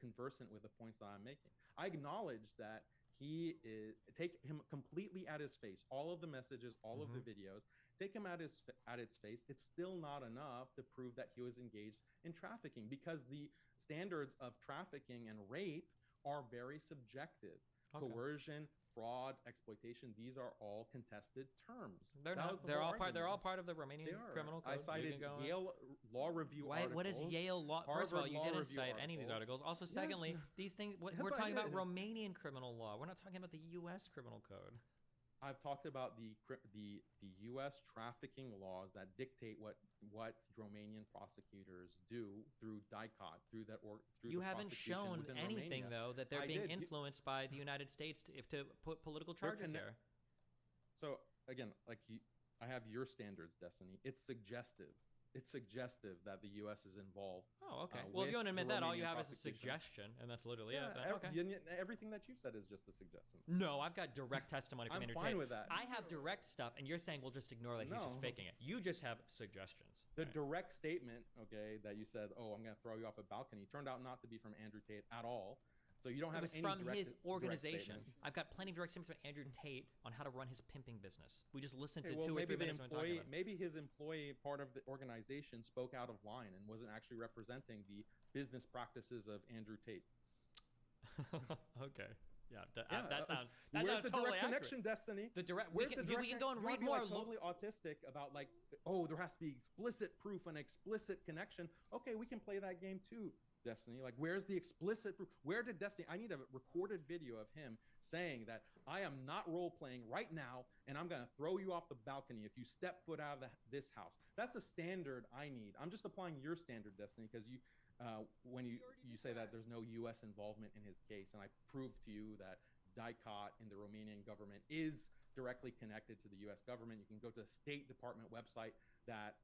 conversant with the points that I'm making. I acknowledge that take him completely at his face. All of the messages, all of the videos, take him at its face. It's still not enough to prove that he was engaged in trafficking because the standards of trafficking and rape are very subjective. Okay. Coercion, fraud, exploitation, these are all contested terms. They're That was not. the They're whole all part. They're all argument. part of the They Romanian are. criminal code. I You cited can go on. Yale Law Review Why? articles. What is Yale law? First of all, Harvard you Law didn't Review cite any of these articles. Also, secondly, Yes. these things. Yes, We're I talking about did. Romanian criminal law. We're not talking about the U.S. criminal code. I've talked about the U.S. trafficking laws that dictate what Romanian prosecutors do through DICOT, through You the haven't prosecution shown within anything, Romania. though, that they're I being did. influenced by the United States to put political charges here. So again, I have your standards, Destiny. It's suggestive. it's suggestive that the U.S. is involved. Oh, okay. Well, if you want to admit that, all you have is a prosecution. suggestion, and that's literally it. Then, okay. Everything that you've said is just a suggestion. No, I've got direct testimony from Andrew Tate. I'm fine with that. I have direct stuff, and you're saying we'll just ignore that he's just faking it. You just have suggestions. The direct statement, okay, that you said, "Oh, I'm going to throw you off a balcony," turned out not to be from Andrew Tate at all. So you don't have any from direct, his organization. Direct I've got plenty of direct statements from Andrew Tate on how to run his pimping business. We just listened to well, 2 or 3 minutes of him talking about it. Maybe his employee, part of the organization, spoke out of line and wasn't actually representing the business practices of Andrew Tate. Okay. Yeah, that sounds totally direct connection, Destiny? The direct. We can go and read more. Like totally autistic about like, oh, there has to be explicit proof and explicit connection. Okay, we can play that game too, Destiny. Like, where's the explicit proof? Where did Destiny? I need a recorded video of him saying that I am not role playing right now, and I'm gonna throw you off the balcony if you step foot out of this house. That's the standard I need. I'm just applying your standard, Destiny, because you. When you say that there's no U.S. involvement in his case, and I prove to you that Tate in the Romanian government is directly connected to the U.S. government. You can go to the State Department website that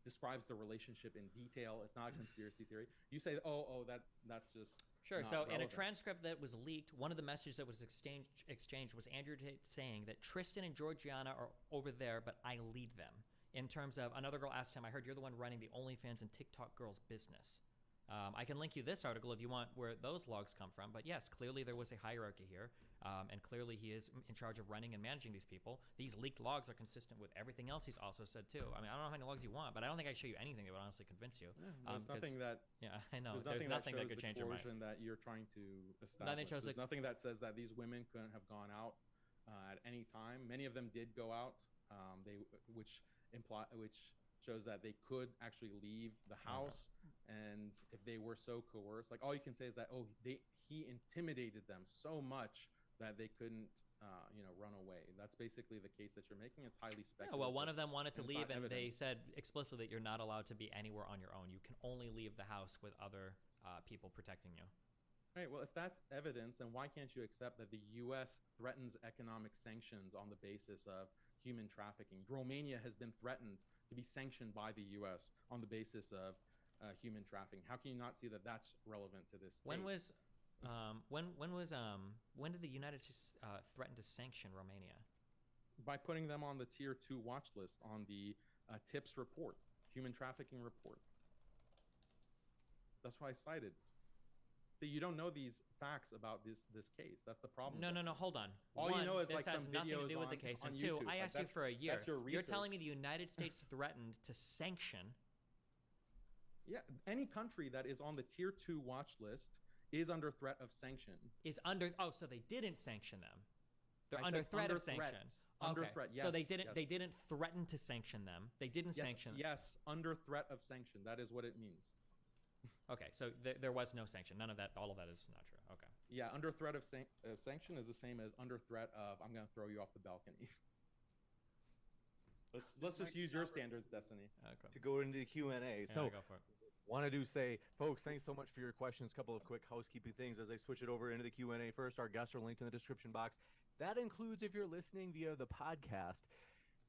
describes the relationship in detail. It's not a conspiracy theory. You say, oh, that's just sure. not So relevant. In a transcript that was leaked, one of the messages that was exchanged was Andrew Tate saying that Tristan and Georgiana are over there, but I lead them. In terms of another girl asked him, I heard you're the one running the OnlyFans and TikTok girls business. I can link you this article if you want where those logs come from. But yes, clearly there was a hierarchy here. And clearly he is in charge of running and managing these people. These leaked logs are consistent with everything else he's also said too. I mean, I don't know how many logs you want, but I don't think I show you anything that would honestly convince you. There's nothing that... Yeah, I know. There's nothing that could change your mind. that you're trying to establish. There's nothing that says that these women couldn't have gone out at any time. Many of them did go out, which shows that they could actually leave the house. And if they were so coerced, like all you can say is that, he intimidated them so much that they couldn't, run away. That's basically the case that you're making. It's highly speculative. Yeah, well, one of them wanted to leave, and they said explicitly that you're not allowed to be anywhere on your own. You can only leave the house with other people protecting you. All right, well, if that's evidence, then why can't you accept that the U.S. threatens economic sanctions on the basis of human trafficking? Romania has been threatened to be sanctioned by the U.S. on the basis of human trafficking. How can you not see that that's relevant to this case? When did the United States threaten to sanction Romania? By putting them on the tier 2 watch list on the TIPS report, human trafficking report. That's why I cited. So you don't know these facts about this case. That's the problem. No. Hold on. All you know is this like has some nothing videos to do with the case. on And two, YouTube. I asked you for a year. That's your research. You're telling me the United States threatened to sanction? Yeah, any country that is on the tier 2 watch list is under threat of sanction. So they didn't sanction them. They're under threat of sanction. Under threat, yes. So they didn't threaten to sanction them. They didn't sanction them. Yes, under threat of sanction. That is what it means. Okay, so there was no sanction. None of that. All of that is not true. Okay. Yeah, under threat of sanction is the same as under threat of I'm going to throw you off the balcony. Let's just use your standards, Destiny. To go into the Q&A. Yeah, So go for it. want to say, folks, thanks so much for your questions. Couple of quick housekeeping things as I switch it over into the Q&A. First, our guests are linked in the description box. That includes if you're listening via the podcast,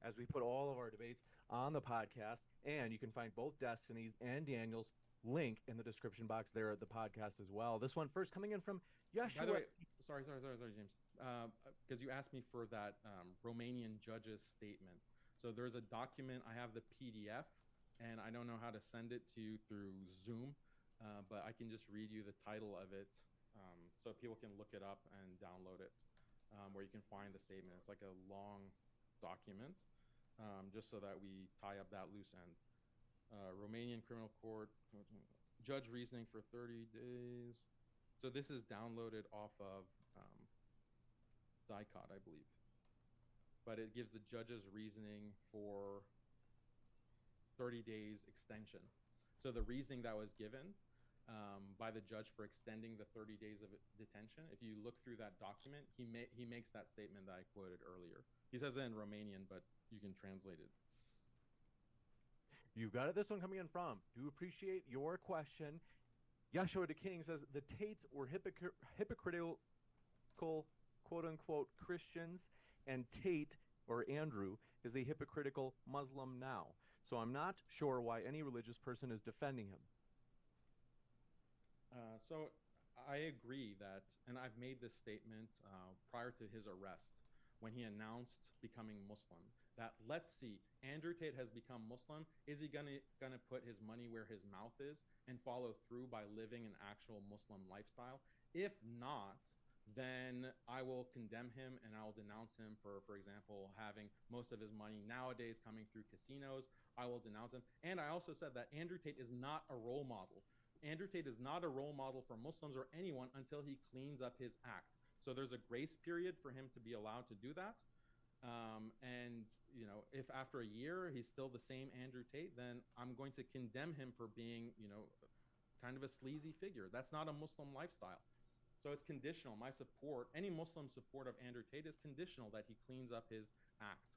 as we put all of our debates on the podcast. And you can find both Destiny's and Daniel's link in the description box there at the podcast as well. This one first coming in from Yeshua. By the way, sorry, James. Because you asked me for that Romanian judge's statement. So there's a document. I have the PDF, and I don't know how to send it to you through Zoom, but I can just read you the title of it so people can look it up and download it, where you can find the statement. It's like a long document, just so that we tie up that loose end. Romanian criminal court, judge reasoning for 30 days. So this is downloaded off of Tate, I believe. But it gives the judge's reasoning for 30 days extension. So the reasoning that was given by the judge for extending the 30 days of detention, if you look through that document, he makes that statement that I quoted earlier. He says it in Romanian, but you can translate it. You got it. This one coming in from, do appreciate your question. Yeshua the King says, the Tates were hypocritical, quote-unquote, Christians, and Tate, or Andrew, is a hypocritical Muslim now. so I'm not sure why any religious person is defending him. So I agree that, and I've made this statement prior to his arrest when he announced becoming Muslim, that let's see, Andrew Tate has become Muslim. Is he gonna put his money where his mouth is and follow through by living an actual Muslim lifestyle? If not, then I will condemn him and I will denounce him for example, having most of his money nowadays coming through casinos. I will denounce him. And I also said that Andrew Tate is not a role model. Andrew Tate is not a role model for Muslims or anyone until he cleans up his act. So there's a grace period for him to be allowed to do that. And you know, if after a year he's still the same Andrew Tate, then I'm going to condemn him for being, you know, kind of a sleazy figure. That's not a Muslim lifestyle. So it's conditional. My support, any Muslim support of Andrew Tate is conditional that he cleans up his act.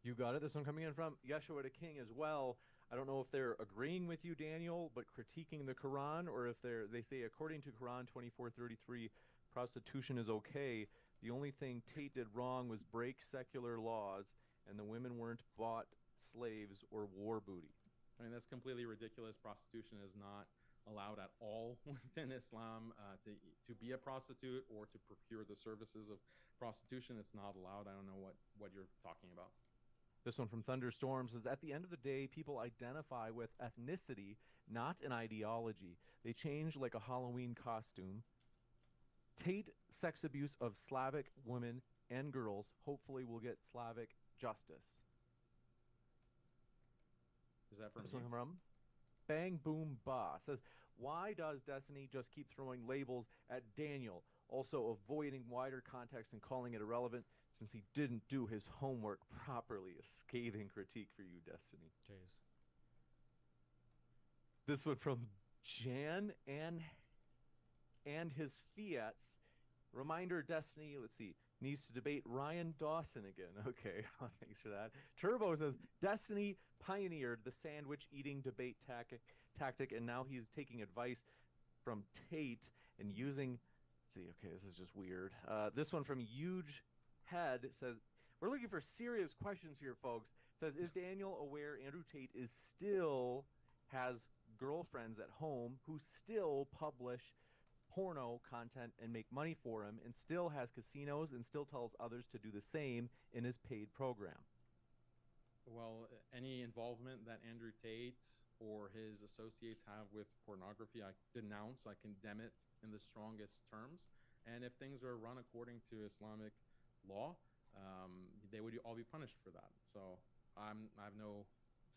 You got it. This one coming in from Yeshua the King as well. I don't know if they're agreeing with you, Daniel, but critiquing the Quran, or if they say, according to Quran 24:33, prostitution is okay. The only thing Tate did wrong was break secular laws, and the women weren't bought slaves or war booty. I mean, that's completely ridiculous. Prostitution is not allowed at all within Islam. To be a prostitute or to procure the services of prostitution, it's not allowed. I don't know what you're talking about. This one from Thunderstorm says, at the end of the day, people identify with ethnicity, not an ideology. They change like a Halloween costume. Tate sex abuse of Slavic women and girls hopefully will get Slavic justice. Is that from this one from Bang Boom Ba says, why does Destiny just keep throwing labels at Daniel, also avoiding wider context and calling it irrelevant since he didn't do his homework properly? A scathing critique for you, Destiny. Jeez. This one from Jan and his Fiats. Reminder, Destiny, let's see, needs to debate Ryan Dawson again. Okay, well, thanks for that. Turbo says, Destiny pioneered the sandwich-eating debate tactic, and now he's taking advice from Tate and using... Let's see, okay, this is just weird. This one from Huge Head says, we're looking for serious questions here, folks. Says, is Daniel aware Andrew Tate has girlfriends at home who still publish porno content and make money for him, and still has casinos and still tells others to do the same in his paid program? Well, any involvement that Andrew Tate or his associates have with pornography, I denounce, I condemn it in the strongest terms. And if things are run according to Islamic law, they would all be punished for that. So I have no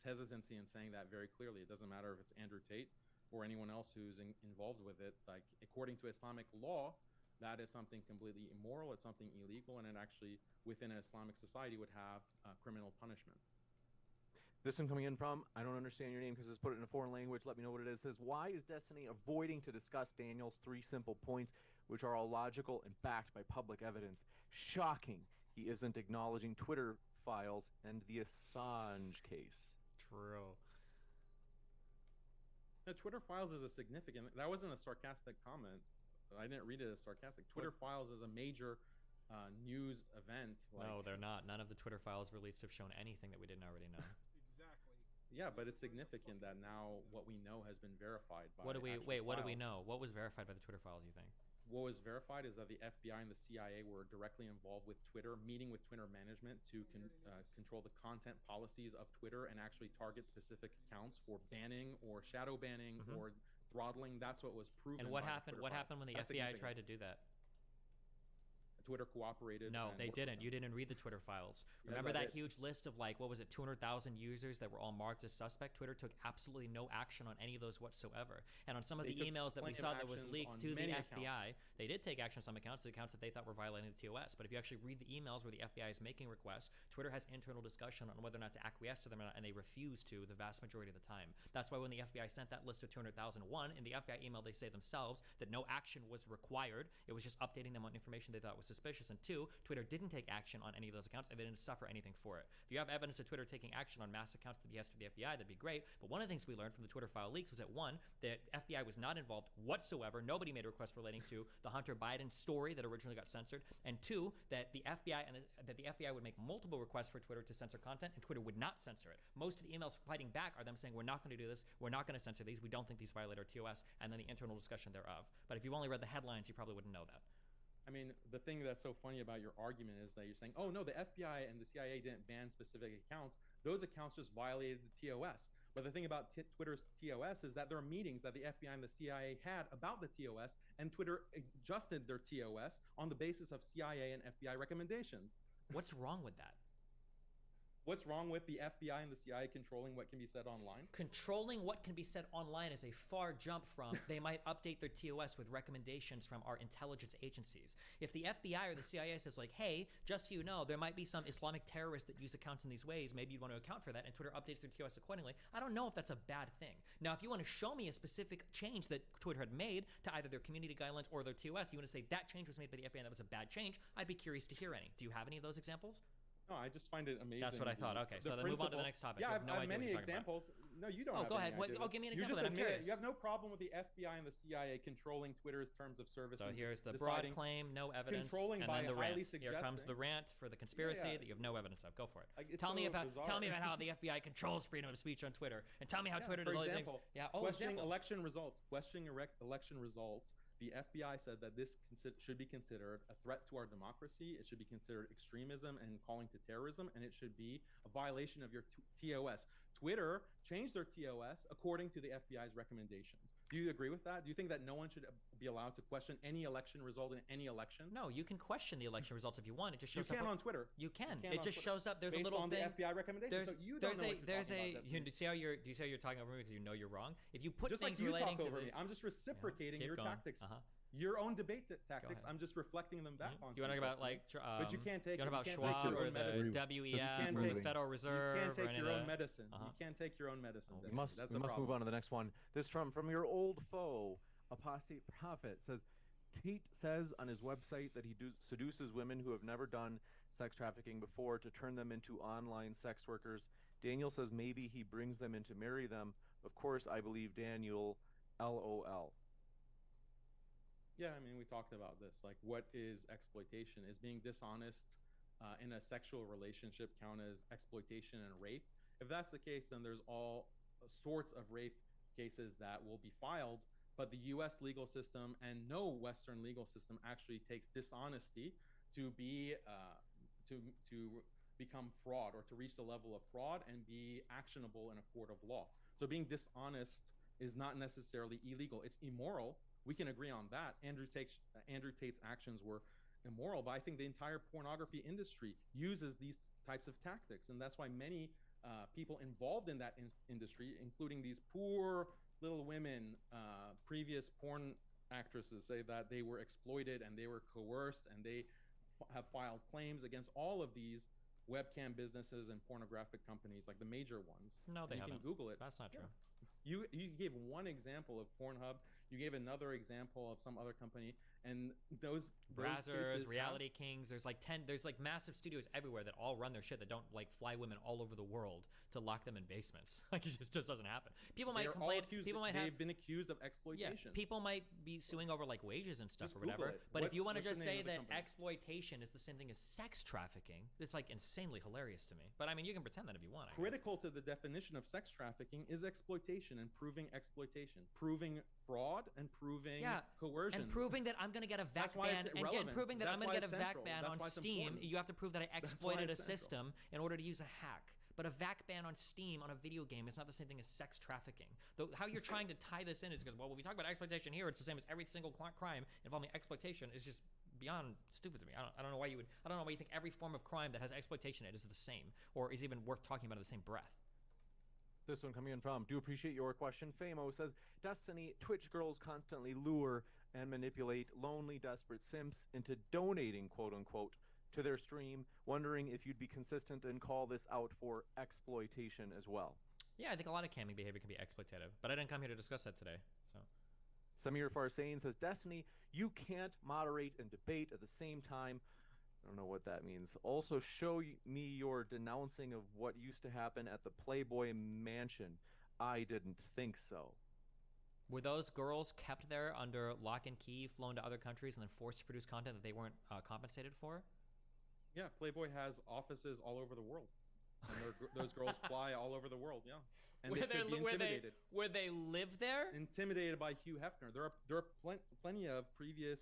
hesitancy in saying that very clearly. It doesn't matter if it's Andrew Tate or anyone else who's involved with it. Like, according to Islamic law, that is something completely immoral. It's something illegal, and it actually, within an Islamic society, would have criminal punishment. This one coming in from, I don't understand your name because it's put it in a foreign language. Let me know what it is. It says, why is Destiny avoiding to discuss Daniel's 3 simple points, which are all logical and backed by public evidence? Shocking. He isn't acknowledging Twitter files and the Assange case. True. The Twitter files is a significant... That wasn't a sarcastic comment. I didn't read it as sarcastic. Twitter files is a major news event. No, they're not. None of the Twitter files released have shown anything that we didn't already know. Exactly. Yeah, but it's significant that now what we know has been verified by... What do we know? What was verified by the Twitter files, you think? What was verified is that the FBI and the CIA were directly involved with Twitter, meeting with Twitter management to control the content policies of Twitter and actually target specific accounts for banning or shadow banning or throttling. That's what was proven. And what happened? What happened when the FBI tried to do that? Twitter cooperated. No, they didn't. You didn't read the Twitter files. Remember that huge list of, like, what was it, 200,000 users that were all marked as suspect? Twitter took absolutely no action on any of those whatsoever. And on some of the emails that we saw that was leaked to the FBI, they did take action on some accounts, the accounts that they thought were violating the TOS. But if you actually read the emails where the FBI is making requests, Twitter has internal discussion on whether or not to acquiesce to them or not, and they refuse to the vast majority of the time. That's why when the FBI sent that list of 200,001, in the FBI email they say themselves that no action was required. It was just updating them on information they thought was suspicious, and 2, Twitter didn't take action on any of those accounts, and they didn't suffer anything for it. If you have evidence of Twitter taking action on mass accounts to the behest of the FBI, that'd be great. But one of the things we learned from the Twitter file leaks was that 1, the FBI was not involved whatsoever. Nobody made a request relating to the Hunter Biden story that originally got censored, and 2, that the FBI would make multiple requests for Twitter to censor content, and Twitter would not censor it. Most of the emails fighting back are them saying, we're not going to do this, we're not going to censor these, we don't think these violate our TOS, and then the internal discussion thereof. But if you've only read the headlines, you probably wouldn't know that. I mean, the thing that's so funny about your argument is that you're saying, oh no, the FBI and the CIA didn't ban specific accounts. Those accounts just violated the TOS. But the thing about Twitter's TOS is that there are meetings that the FBI and the CIA had about the TOS, and Twitter adjusted their TOS on the basis of CIA and FBI recommendations. What's wrong with that? What's wrong with the FBI and the CIA controlling what can be said online? Controlling what can be said online is a far jump from they might update their TOS with recommendations from our intelligence agencies. If the FBI or the CIA says like, hey, just so you know, there might be some Islamic terrorists that use accounts in these ways, maybe you'd want to account for that, and Twitter updates their TOS accordingly, I don't know if that's a bad thing. Now, if you want to show me a specific change that Twitter had made to either their community guidelines or their TOS, you want to say that change was made by the FBI and that was a bad change, I'd be curious to hear any. Do you have any of those examples? No, I just find it amazing. That's what I thought. Okay, so then move on to the next topic. Yeah, I have no I have idea many what you're talking examples. about. No, you don't. Oh, go ahead. Give me an example. Then I'm curious. You have no problem with the FBI and the CIA controlling Twitter's terms of service. So here's the broad claim, no evidence, controlling and by then the highly rant. suggesting. Here comes the rant for the conspiracy that you have no evidence of. Go for it. Like, tell me about bizarre. tell me about how the FBI controls freedom of speech on Twitter, and tell me how Twitter does all these things. Yeah. Oh, questioning example. election results. Questioning election results. The FBI said that this should be considered a threat to our democracy. It should be considered extremism and calling to terrorism, and it should be a violation of your TOS. Twitter changed their TOS according to the FBI's recommendations. Do you agree with that? Do you think that no one should be allowed to question any election result in any election? No, you can question the election results if you want. It just shows you can up on Twitter. You can. It just shows up. There's based a little on thing. the FBI recommendations. So you don't know what you're talking about. Do you see how you're talking over me because you know you're wrong? If you put just things like you relating talk to over me, I'm just reciprocating your tactics. Your own debate tactics. I'm just reflecting them back on. You want to talk about like? But you can't take. You want to talk about Schwab or the WEF or the Federal Reserve? You can't take your own own medicine. You can't take your own medicine. We must move on to the next one. This from your old foe, Apostate Prophet says, Tate says on his website that he seduces women who have never done sex trafficking before to turn them into online sex workers. Daniel says maybe he brings them in to marry them. Of course, I believe Daniel. LOL. Yeah, I mean, we talked about this. Like, what is exploitation? Is being dishonest in a sexual relationship count as exploitation and rape? If that's the case, then there's all sorts of rape cases that will be filed, but the U.S. legal system and no Western legal system actually takes dishonesty to be to become fraud or to reach the level of fraud and be actionable in a court of law. So being dishonest is not necessarily illegal. It's immoral. We can agree on that. Andrew Tate's actions were immoral, but I think the entire pornography industry uses these types of tactics, and that's why many people involved in that industry, including these poor little women, previous porn actresses, say that they were exploited and they were coerced, and they have filed claims against all of these webcam businesses and pornographic companies, like the major ones. No, they haven't. You can Google it. That's not true. You gave one example of Pornhub. You gave another example of some other company, and those Brazzers, Reality Kings. There's like massive studios everywhere that all run their shit that don't like fly women all over the world to lock them in basements. Like it just doesn't happen. People might complain. They've been accused of exploitation. Yeah, people might be suing over like wages and stuff just or whatever. Google it. But if you want to just say that company? exploitation is the same thing as sex trafficking, it's like insanely hilarious to me. But I mean, you can pretend that if you want. Critical to the definition of sex trafficking is exploitation and proving exploitation, proving fraud and proving coercion, and proving that I'm going to get a VAC ban, and proving that I'm going to get a VAC ban on Steam. You have to prove that I exploited a system in order to use a hack. But a VAC ban on Steam on a video game is not the same thing as sex trafficking. Though how you're trying to tie this in is because, well, when we talk about exploitation here, it's the same as every single crime involving exploitation. Is just beyond stupid to me. I don't know why you think every form of crime that has exploitation in it is the same, or is even worth talking about in the same breath. This one coming in from, do appreciate your question. Famo says, Destiny, Twitch girls constantly lure and manipulate lonely, desperate simps into donating, quote unquote, to their stream, wondering if you'd be consistent and call this out for exploitation as well. Yeah, I think a lot of camming behavior can be exploitative, but I didn't come here to discuss that today. So Samir Farsain says, Destiny, you can't moderate and debate at the same time. I don't know what that means. Also, show me your denouncing of what used to happen at the Playboy Mansion. I didn't think so. Were those girls kept there under lock and key, flown to other countries, and then forced to produce content that they weren't compensated for? Yeah, Playboy has offices all over the world. And those girls fly all over the world, yeah. And they could be intimidated. Where they live there? Intimidated by Hugh Hefner. There are plenty of previous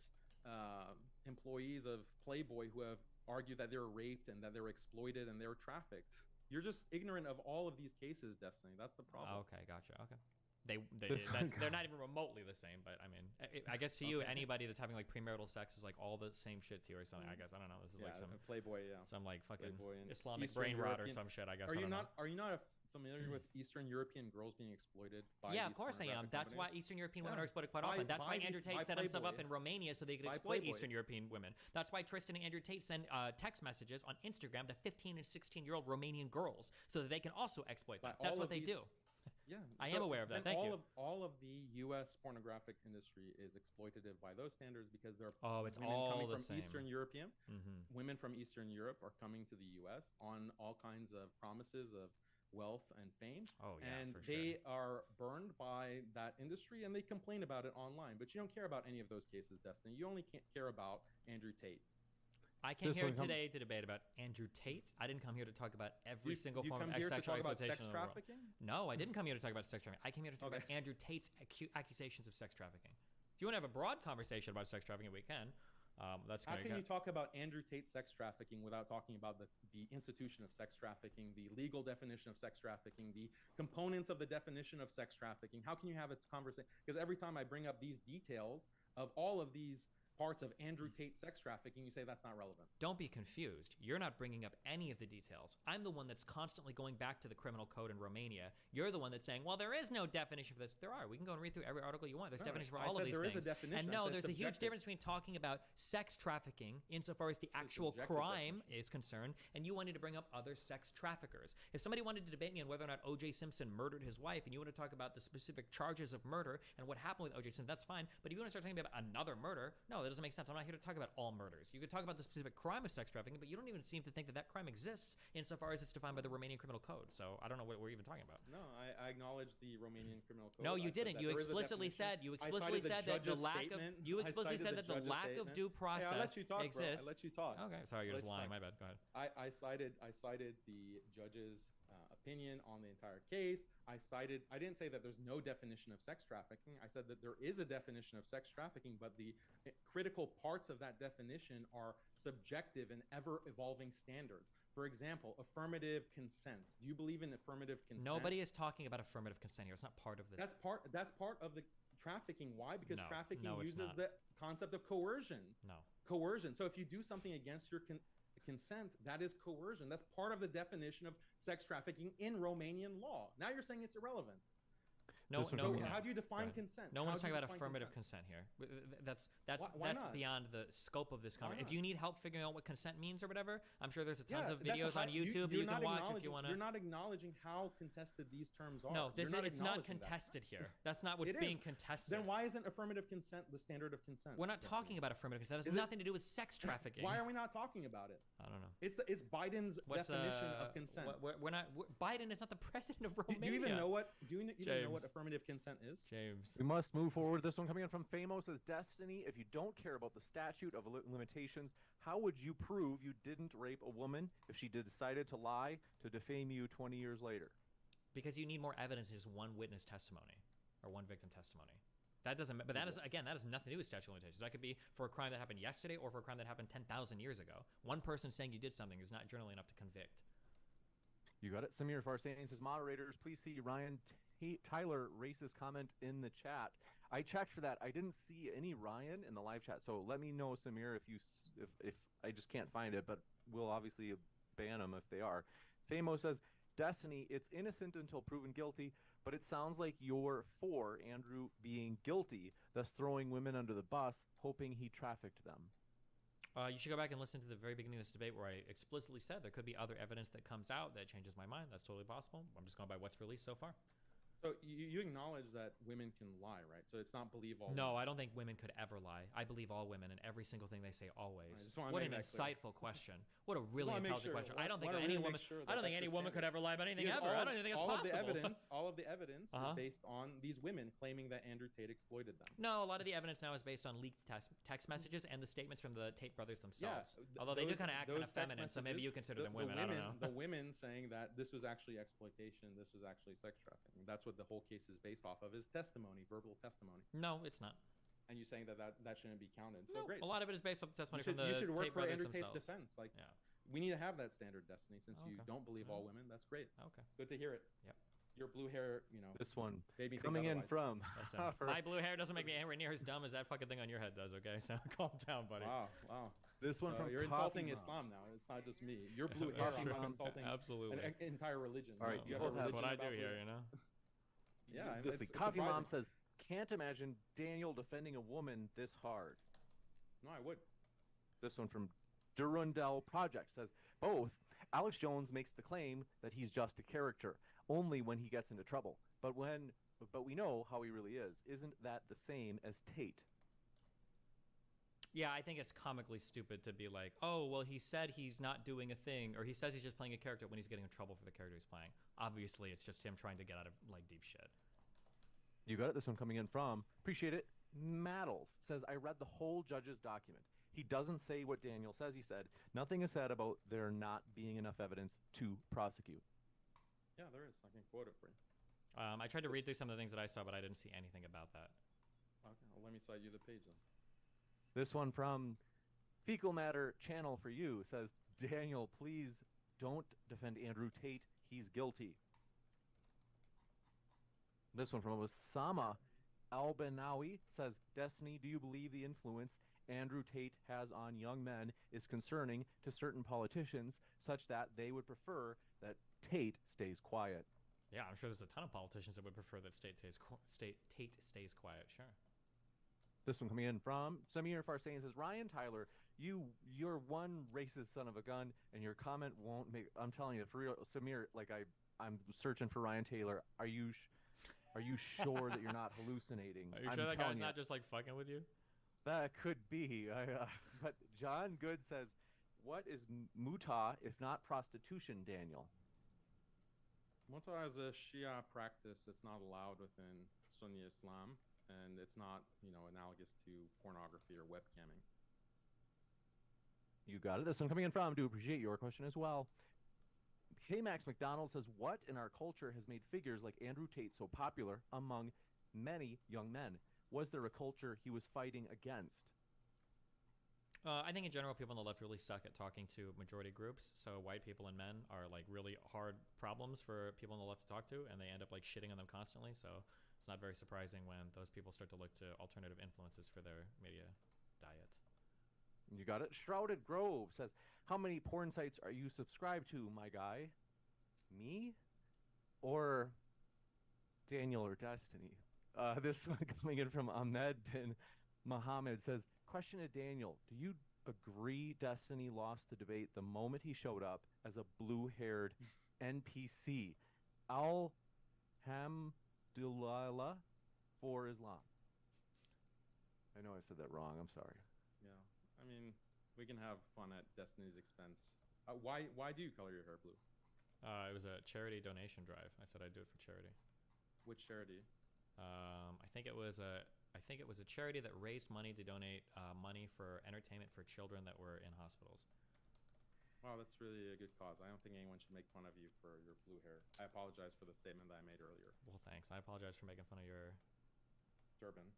employees of Playboy who have argued that they were raped and that they were exploited and they were trafficked. You're just ignorant of all of these cases, Destiny. That's the problem. Okay, gotcha. Okay. They're not even remotely the same, but I mean, I guess to you, anybody that's having like premarital sex is like all the same shit to you or something. I guess I don't know. This is like some Playboy, some like fucking Islamic Eastern brain rot or European, some shit. I guess. Are you not familiar with Eastern European girls being exploited by? Yeah, of course I am. That's why Eastern European women are exploited quite often. That's why Andrew Tate set himself up in Romania so they could exploit Eastern European women. That's why Tristan and Andrew Tate send text messages on Instagram to 15 and 16-year-old Romanian girls so that they can also exploit them. That's what they do. Yeah, I am aware of that. Thank you. All of the U.S. pornographic industry is exploitative by those standards because there are it's women all coming the from same. Eastern European. Women from Eastern Europe are coming to the U.S. on all kinds of promises of wealth and fame. Oh yeah, and for sure. they are burned by that industry and they complain about it online. But you don't care about any of those cases, Destiny. You only care about Andrew Tate. I came here today to debate about Andrew Tate. I didn't come here to talk about every single form of sexual exploitation in the world. No, I didn't come here to talk about sex trafficking. I came here to talk about Andrew Tate's accusations of sex trafficking. If you want to have a broad conversation about sex trafficking, we can. That's How can you talk about Andrew Tate's sex trafficking without talking about the institution of sex trafficking, the legal definition of sex trafficking, the components of the definition of sex trafficking? How can you have a conversation? Because every time I bring up these details of all of these parts of Andrew Tate sex trafficking, you say that's not relevant. Don't be confused. You're not bringing up any of the details. I'm the one that's constantly going back to the criminal code in Romania. You're the one that's saying, well, there is no definition for this. There are. We can go and read through every article you want. There's definition for all of these things. There is a definition. And no, there's a huge difference between talking about sex trafficking insofar as the actual crime is concerned, and you wanting to bring up other sex traffickers. If somebody wanted to debate me on whether or not O.J. Simpson murdered his wife, and you want to talk about the specific charges of murder and what happened with O.J. Simpson, that's fine. But if you want to start talking about another murder, no, that doesn't make sense. I'm not here to talk about all murders. You could talk about the specific crime of sex trafficking, but you don't even seem to think that that crime exists insofar as it's defined by the Romanian criminal code. So I don't know what we're even talking about. No, I acknowledge the Romanian criminal code. No, you didn't. You explicitly said that the lack of the lack of due process exists. I let you talk. Okay, sorry, you're just lying. My bad. Go ahead. I cited the judge's opinion on the entire case. I didn't say that there's no definition of sex trafficking. I said that there is a definition of sex trafficking, but the critical parts of that definition are subjective and ever-evolving standards. For example, affirmative consent. Do you believe in affirmative consent? Nobody is talking about affirmative consent here. It's not part of this. That's part of the trafficking. Why? Because trafficking uses the concept of coercion. No. Coercion. So if you do something against your consent, that is coercion. That's part of the definition of sex trafficking in Romanian law. Now you're saying it's irrelevant. No. How do you define consent? No one's talking about affirmative consent here. That's beyond the scope of this conversation. If you need help figuring out what consent means or whatever, I'm sure there's tons of videos on YouTube you can watch if you want to. You're not acknowledging how contested these terms are. No, it's not contested here. That's not what's being contested. Then why isn't affirmative consent the standard of consent? We're not talking about affirmative consent. It has nothing to do with sex trafficking. Why are we not talking about it? I don't know. It's Biden's definition of consent. Biden is not the president of Romania. Do you even know what affirmative consent is? James. We must move forward. This one coming in from Famo says, Destiny, if you don't care about the statute of limitations, how would you prove you didn't rape a woman if she decided to lie to defame you 20 years later? Because you need more evidence than just one witness testimony or one victim testimony. That doesn't, but that is, again, that has nothing to do with statute of limitations. That could be for a crime that happened yesterday or for a crime that happened 10,000 years ago. One person saying you did something is not generally enough to convict. You got it. Samir Farsain says, moderators, please see Ryan Tyler racist comment in the chat. I checked for that. I didn't see any Ryan in the live chat. So let me know, Samir, if I just can't find it, but we'll obviously ban them if they are. Famo says, Destiny, it's innocent until proven guilty, but it sounds like you're for Andrew being guilty, thus throwing women under the bus, hoping he trafficked them. You should go back and listen to the very beginning of this debate where I explicitly said there could be other evidence that comes out that changes my mind. That's totally possible. I'm just going by what's released so far. So you acknowledge that women can lie, right? So it's not believe all. No, women. I don't think women could ever lie. I believe all women and every single thing they say always. just wanna What make an that clear. insightful question. What a really wanna make intelligent sure- question. wa- I don't think wanna any really woman. make sure that I don't think that's any your woman could standard. ever lie about anything Because ever. I don't even think it's all possible. All of the evidence is based on these women claiming that Andrew Tate exploited them. No, a lot of the evidence now is based on leaked text messages and the statements from the Tate brothers themselves. Yeah, Although they do those- kind of act kind those of text feminine, so maybe messages, you consider the- them the women. I don't know. the women saying that this was actually exploitation, this was actually sex trafficking. That's what the whole case is based off of, is testimony, verbal testimony. No, it's not. And you saying that shouldn't be counted. So No, great. a lot of it is based off the testimony you should, from the you should work Tate for brothers Andrew Tate's themselves. defense. Like, Yeah. we need to have that standard, Destiny, since you Okay. don't believe all women. That's great. Okay. Good to hear it. Yep. Your blue hair, This one made me think coming in otherwise. from. Listen, my blue hair doesn't make me anywhere near as dumb as that fucking thing on your head does. Okay, so calm down, buddy. Wow. This one So from you're Coffee insulting Mom. Islam now. It's not just me. Your blue hair Coffee is Mom. insulting Absolutely. an entire religion. All right, you have both a have- That's what I religion do about here, blue. you know. Yeah, This it's Coffee Mom surprising. says, "Can't imagine Daniel defending a woman this hard." No, I would. This one from Durandell Project says, "Both. Alex Jones makes the claim that he's just a character, only when he gets into trouble. But we know how he really is. Isn't that the same as Tate?" Yeah, I think it's comically stupid to be like, oh, well, he said he's not doing a thing, or he says he's just playing a character when he's getting in trouble for the character he's playing. Obviously, it's just him trying to get out of like deep shit. You got it. This one coming in from, appreciate it, Maddles says, "I read the whole judge's document. He doesn't say what Daniel says he said. Nothing is said about there not being enough evidence to prosecute." Yeah, there is. I can quote it for you. I tried to read through some of the things that I saw, but I didn't see anything about that. Okay, well, let me cite you the page then. This one from Fecal Matter Channel for You says, "Daniel, please don't defend Andrew Tate. He's guilty." This one from Osama Albanawi says, "Destiny, do you believe the influence Andrew Tate has on young men is concerning to certain politicians such that they would prefer that Tate stays quiet?" Yeah, I'm sure there's a ton of politicians that would prefer that Tate stays quiet. Sure. This one coming in from Samir Farsain says, "Ryan Tyler, you're one racist son of a gun, and your comment won't make." I'm telling you, for real, Samir. Like I'm searching for Ryan Taylor. Are you sure that you're not hallucinating? Are you I'm sure that telling guy's you. not just like fucking with you? That could be. But John Good says, "What is mutah if not prostitution, Daniel?" Mutah is a Shia practice. It's not allowed within Sunni Islam, and it's not, analogous to pornography or webcamming. You got it. This one coming in from, do appreciate your question as well. K-Max McDonald says, "What in our culture has made figures like Andrew Tate so popular among many young men? Was there a culture he was fighting against?" I think in general, people on the left really suck at talking to majority groups. So white people and men are like really hard problems for people on the left to talk to, and they end up like shitting on them constantly. So it's not very surprising when those people start to look to alternative influences for their media diet. You got it. Shrouded Grove says, "How many porn sites are you subscribed to, my guy? Me? Or Daniel or Destiny?" This one coming in from Ahmed bin Mohammed says, "Question to Daniel. Do you agree Destiny lost the debate the moment he showed up as a blue-haired NPC? Alhamdulillah for Islam." I know I said that wrong. I'm sorry. Yeah, I mean, we can have fun at Destiny's expense. Why do you color your hair blue? It was a charity donation drive. I said I'd do it for charity. Which charity? I think it was a charity that raised money to donate money for entertainment for children that were in hospitals. Wow, that's really a good cause. I don't think anyone should make fun of you for your blue hair. I apologize for the statement that I made earlier. Well, thanks. I apologize for making fun of your turban.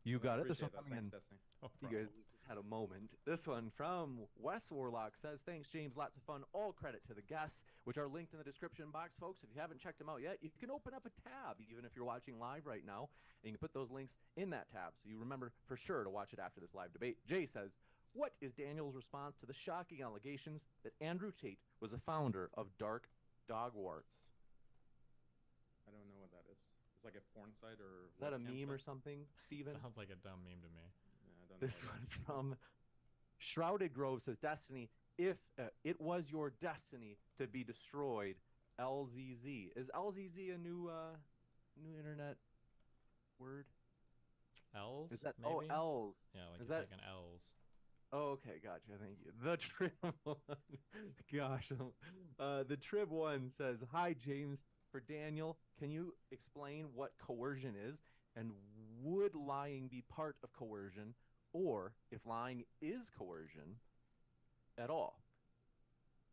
You got it. This one Appreciate that. coming in. Thanks, Destiny. You guys just had a moment. This one from Wes Warlock says, "Thanks, James. Lots of fun. All credit to the guests, which are linked in the description box, folks. If you haven't checked them out yet, you can open up a tab, even if you're watching live right now, and you can put those links in that tab, so you remember for sure to watch it after this live debate." Jay says, "What is Daniel's response to the shocking allegations that Andrew Tate was a founder of Dark Dogwarts?" I don't know what that is. It's like a porn site or Is that a webcam meme or site? something, Steven? Sounds like a dumb meme to me. Yeah, I don't know This what one that is. from Shrouded Grove says, "Destiny, if it was your destiny to be destroyed LZZ. Is LZZ a new internet word? L's? Is that maybe? L's? Yeah, like is you're that taking L's. Oh, okay, gotcha. Thank you. The Trib one. Gosh. The Trib one says, "Hi, James. For Daniel, can you explain what coercion is, and would lying be part of coercion, or if lying is coercion at all?"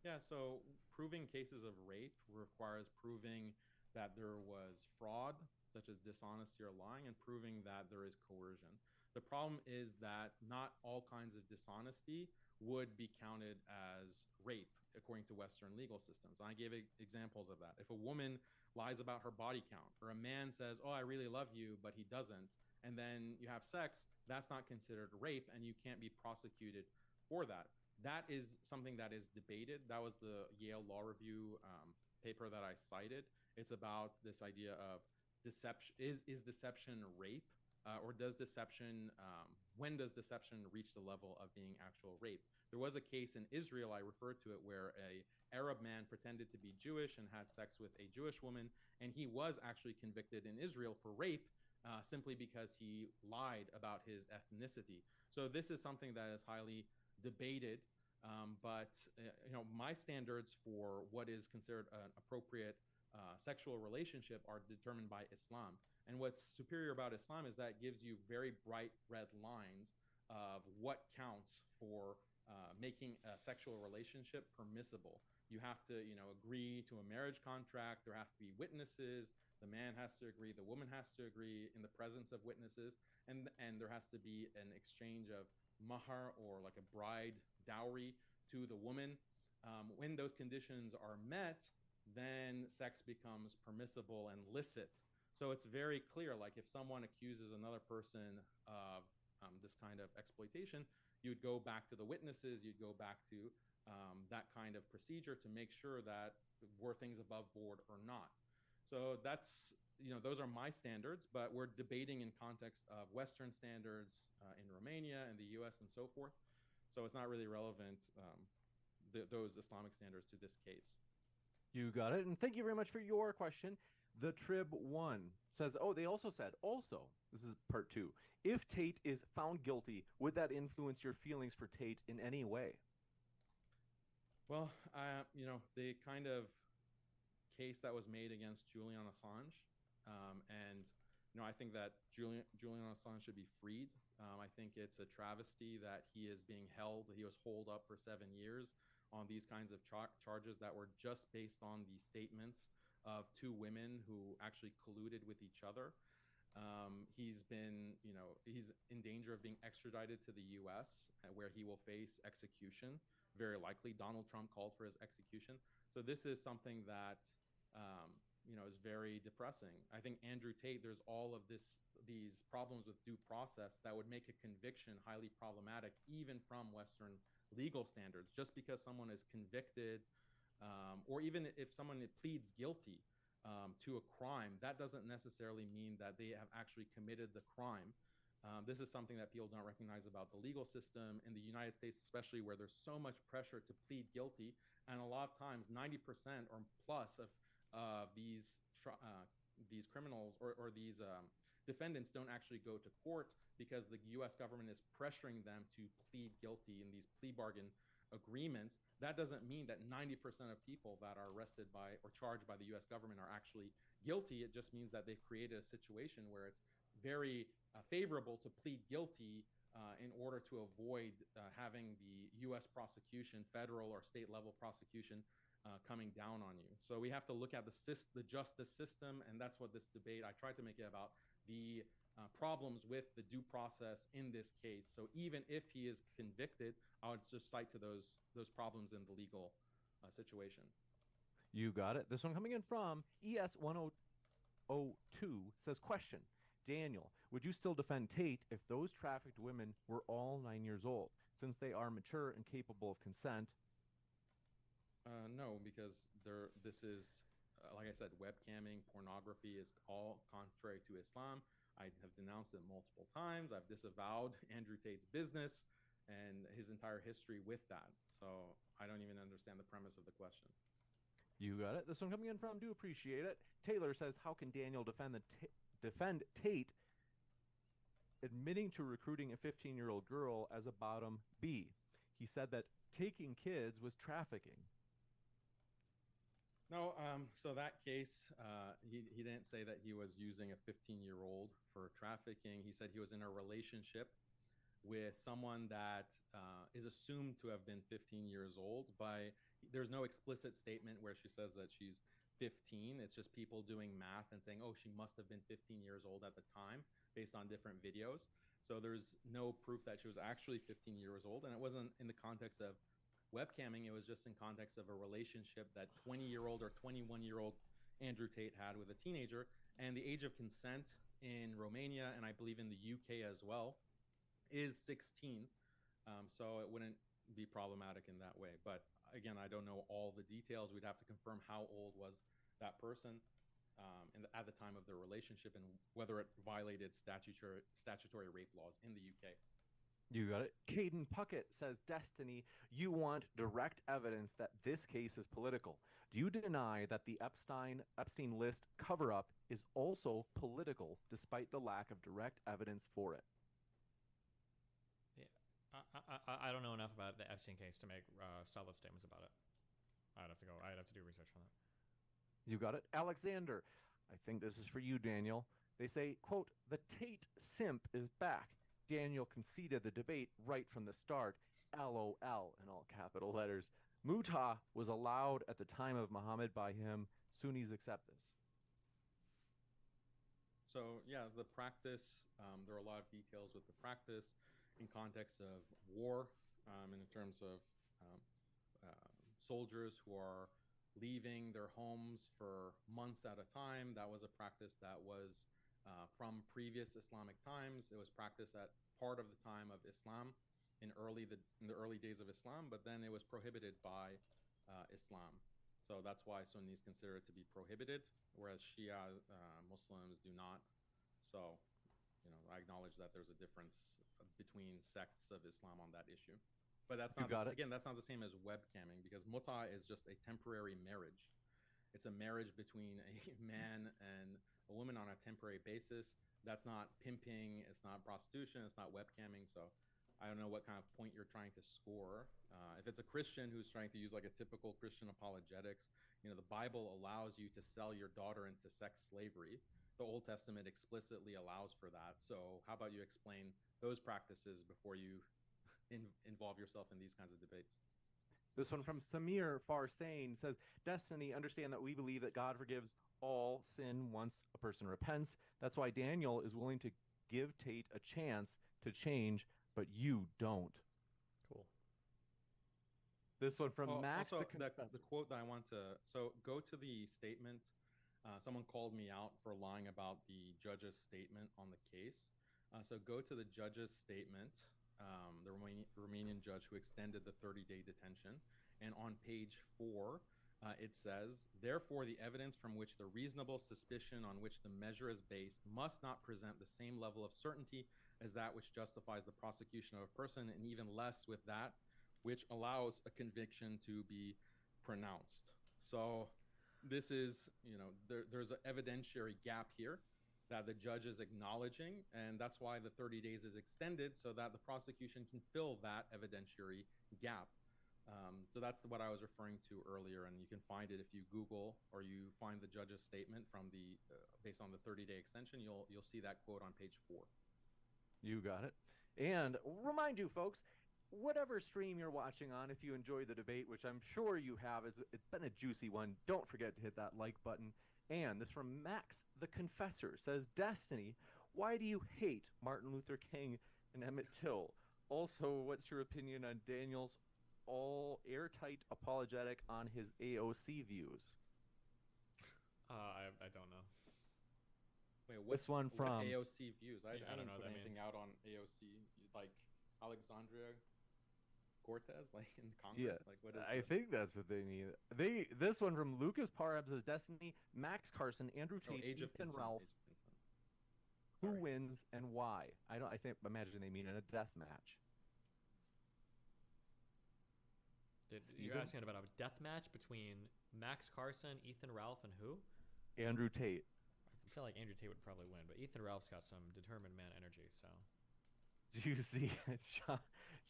Yeah, so proving cases of rape requires proving that there was fraud, such as dishonesty or lying, and proving that there is coercion. The problem is that not all kinds of dishonesty would be counted as rape according to Western legal systems. And I gave examples of that. If a woman lies about her body count, or a man says, "Oh, I really love you," but he doesn't, and then you have sex, that's not considered rape, and you can't be prosecuted for that. That is something that is debated. That was the Yale Law Review paper that I cited. It's about this idea of deception. Is deception rape? Or does deception, when does deception reach the level of being actual rape? There was a case in Israel, I referred to it, where a Arab man pretended to be Jewish and had sex with a Jewish woman, and he was actually convicted in Israel for rape simply because he lied about his ethnicity. So this is something that is highly debated, but my standards for what is considered an appropriate sexual relationship are determined by Islam. And what's superior about Islam is that it gives you very bright red lines of what counts for making a sexual relationship permissible. You have to, agree to a marriage contract. There have to be witnesses. The man has to agree. The woman has to agree in the presence of witnesses. And there has to be an exchange of mahar, or like a bride dowry, to the woman. When those conditions are met, then sex becomes permissible and licit. So it's very clear, like if someone accuses another person of this kind of exploitation, you'd go back to the witnesses, you'd go back to that kind of procedure to make sure that were things above board or not. So that's, those are my standards, but we're debating in context of Western standards in Romania and the US and so forth. So it's not really relevant, those Islamic standards, to this case. You got it. And thank you very much for your question. The Trib one says, they also said, this is part 2. If Tate is found guilty, would that influence your feelings for Tate in any way? Well, the kind of case that was made against Julian Assange, and I think that Julian Assange should be freed. I think it's a travesty that he is being held. He was holed up for 7 years on these kinds of charges that were just based on the statements of 2 women who actually colluded with each other. He's been, he's in danger of being extradited to the US, where he will face execution, very likely. Donald Trump called for his execution. So this is something that, is very depressing. I think Andrew Tate, there's all of these problems with due process that would make a conviction highly problematic, even from Western legal standards. Just because someone is convicted, or even if someone pleads guilty to a crime, that doesn't necessarily mean that they have actually committed the crime. This is something that people don't recognize about the legal system in the United States, especially where there's so much pressure to plead guilty. And a lot of times, 90% or plus of these criminals or these defendants don't actually go to court because the U.S. government is pressuring them to plead guilty in these plea bargain agreements. That doesn't mean that 90% of people that are arrested by or charged by the U.S. government are actually guilty. It just means that they've created a situation where it's very favorable to plead guilty in order to avoid having the U.S. prosecution, federal or state level prosecution, coming down on you. So we have to look at the justice system, and that's what this debate, I tried to make it about, the problems with the due process in this case. So even if he is convicted, I would just cite to those problems in the legal situation. You got it. This one coming in from ES1002 says, question, Daniel, would you still defend Tate if those trafficked women were all 9 years old, since they are mature and capable of consent? No, because this is, like I said, webcamming, pornography is all contrary to Islam. I have denounced it multiple times. I've disavowed Andrew Tate's business and his entire history with that. So I don't even understand the premise of the question. You got it. This one coming in from Do Appreciate It. Taylor says, how can Daniel defend Tate admitting to recruiting a 15-year-old girl as a bottom B? He said that taking kids was trafficking. No, so that case, he didn't say that he was using a 15-year-old for trafficking. He said he was in a relationship with someone that is assumed to have been 15 years old. There's no explicit statement where she says that she's 15. It's just people doing math and saying, oh, she must have been 15 years old at the time based on different videos. So there's no proof that she was actually 15 years old. And it wasn't in the context of webcamming. It was just in context of a relationship that 20-year-old or 21-year-old Andrew Tate had with a teenager. And the age of consent in Romania, and I believe in the UK as well, is 16. So it wouldn't be problematic in that way. But again, I don't know all the details. We'd have to confirm how old was that person at the time of their relationship and whether it violated statutory rape laws in the UK. You got it. Caden Puckett says, Destiny, you want direct evidence that this case is political. Do you deny that the Epstein list cover-up is also political despite the lack of direct evidence for it? Yeah, I don't know enough about the Epstein case to make solid statements about it. I'd have to do research on that. You got it. Alexander, I think this is for you, Daniel. They say, quote, the Tate simp is back. Daniel conceded the debate right from the start. LOL in all capital letters. Mutah was allowed at the time of Muhammad by him. Sunnis accept this. So yeah, the practice, there are a lot of details with the practice in context of war, in terms of soldiers who are leaving their homes for months at a time. That was a practice that was from previous Islamic times. It was practiced at part of the time of Islam in the early days of Islam, but then it was prohibited by Islam. So that's why Sunnis consider it to be prohibited, whereas Shia Muslims do not. So, I acknowledge that there's a difference between sects of Islam on that issue. But that's not that's not the same as webcamming, because mut'a is just a temporary marriage. It's a marriage between a man and a woman on a temporary basis. That's not pimping, it's not prostitution, it's not webcamming. So I don't know what kind of point you're trying to score. If it's a Christian who's trying to use like a typical Christian apologetics, the Bible allows you to sell your daughter into sex slavery. The Old Testament explicitly allows for that. So how about you explain those practices before you involve yourself in these kinds of debates? This one from Samir Farsain says, Destiny, understand that we believe that God forgives all sin once a person repents. That's why Daniel is willing to give Tate a chance to change, but you don't. Cool. This one from Max. Also, the quote that I want to... So go to the statement. Someone called me out for lying about the judge's statement on the case. So go to the judge's statement, the Romanian judge who extended the 30-day detention. And on page 4, it says, therefore, the evidence from which the reasonable suspicion on which the measure is based must not present the same level of certainty as that which justifies the prosecution of a person, and even less with that which allows a conviction to be pronounced. So this is, there's an evidentiary gap here that the judge is acknowledging, and that's why the 30 days is extended, so that the prosecution can fill that evidentiary gap. So that's what I was referring to earlier, and you can find it if you Google or you find the judge's statement from the based on the 30-day extension. You'll see that quote on page 4. You got it. And remind you, folks, whatever stream you're watching on, if you enjoyed the debate, which I'm sure you have, it's been a juicy one, don't forget to hit that like button. And this from Max the Confessor says, Destiny, why do you hate Martin Luther King and Emmett Till? Also, what's your opinion on Daniel's all airtight apologetic on his AOC views? I don't know. Wait, what's this one from AOC views? I don't know put what that anything means. out on AOC, like Alexandria Cortez, like in Congress. Like what is I think that's what they mean. This one from Lucas Parham says, Destiny, Max Carson, Andrew Tate, Ethan Ralph. Who wins and why? Imagine they mean in a death match. You're asking about a death match between Max Carson, Ethan Ralph, and who? Andrew Tate. I feel like Andrew Tate would probably win, but Ethan Ralph's got some determined man energy, so. Do you see it?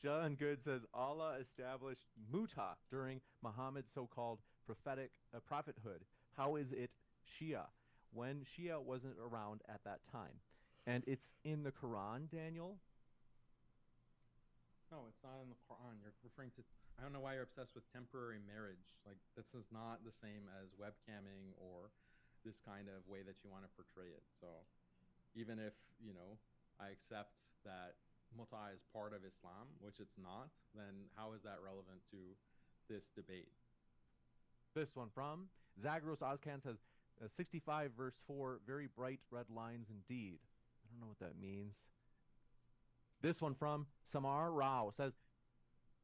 John Good says Allah established Muta during Muhammad's so-called prophethood. How is it Shia when Shia wasn't around at that time? And it's in the Quran, Daniel? No, it's not in the Quran. You're referring to, I don't know why you're obsessed with temporary marriage. Like, this is not the same as webcamming or this kind of way that you want to portray it. So even if, I accept that muta is part of Islam, which it's not, then how is that relevant to this debate? This one from Zagros Ozcan says, 65 verse 4, very bright red lines indeed. I don't know what that means. This one from Samar Rao says,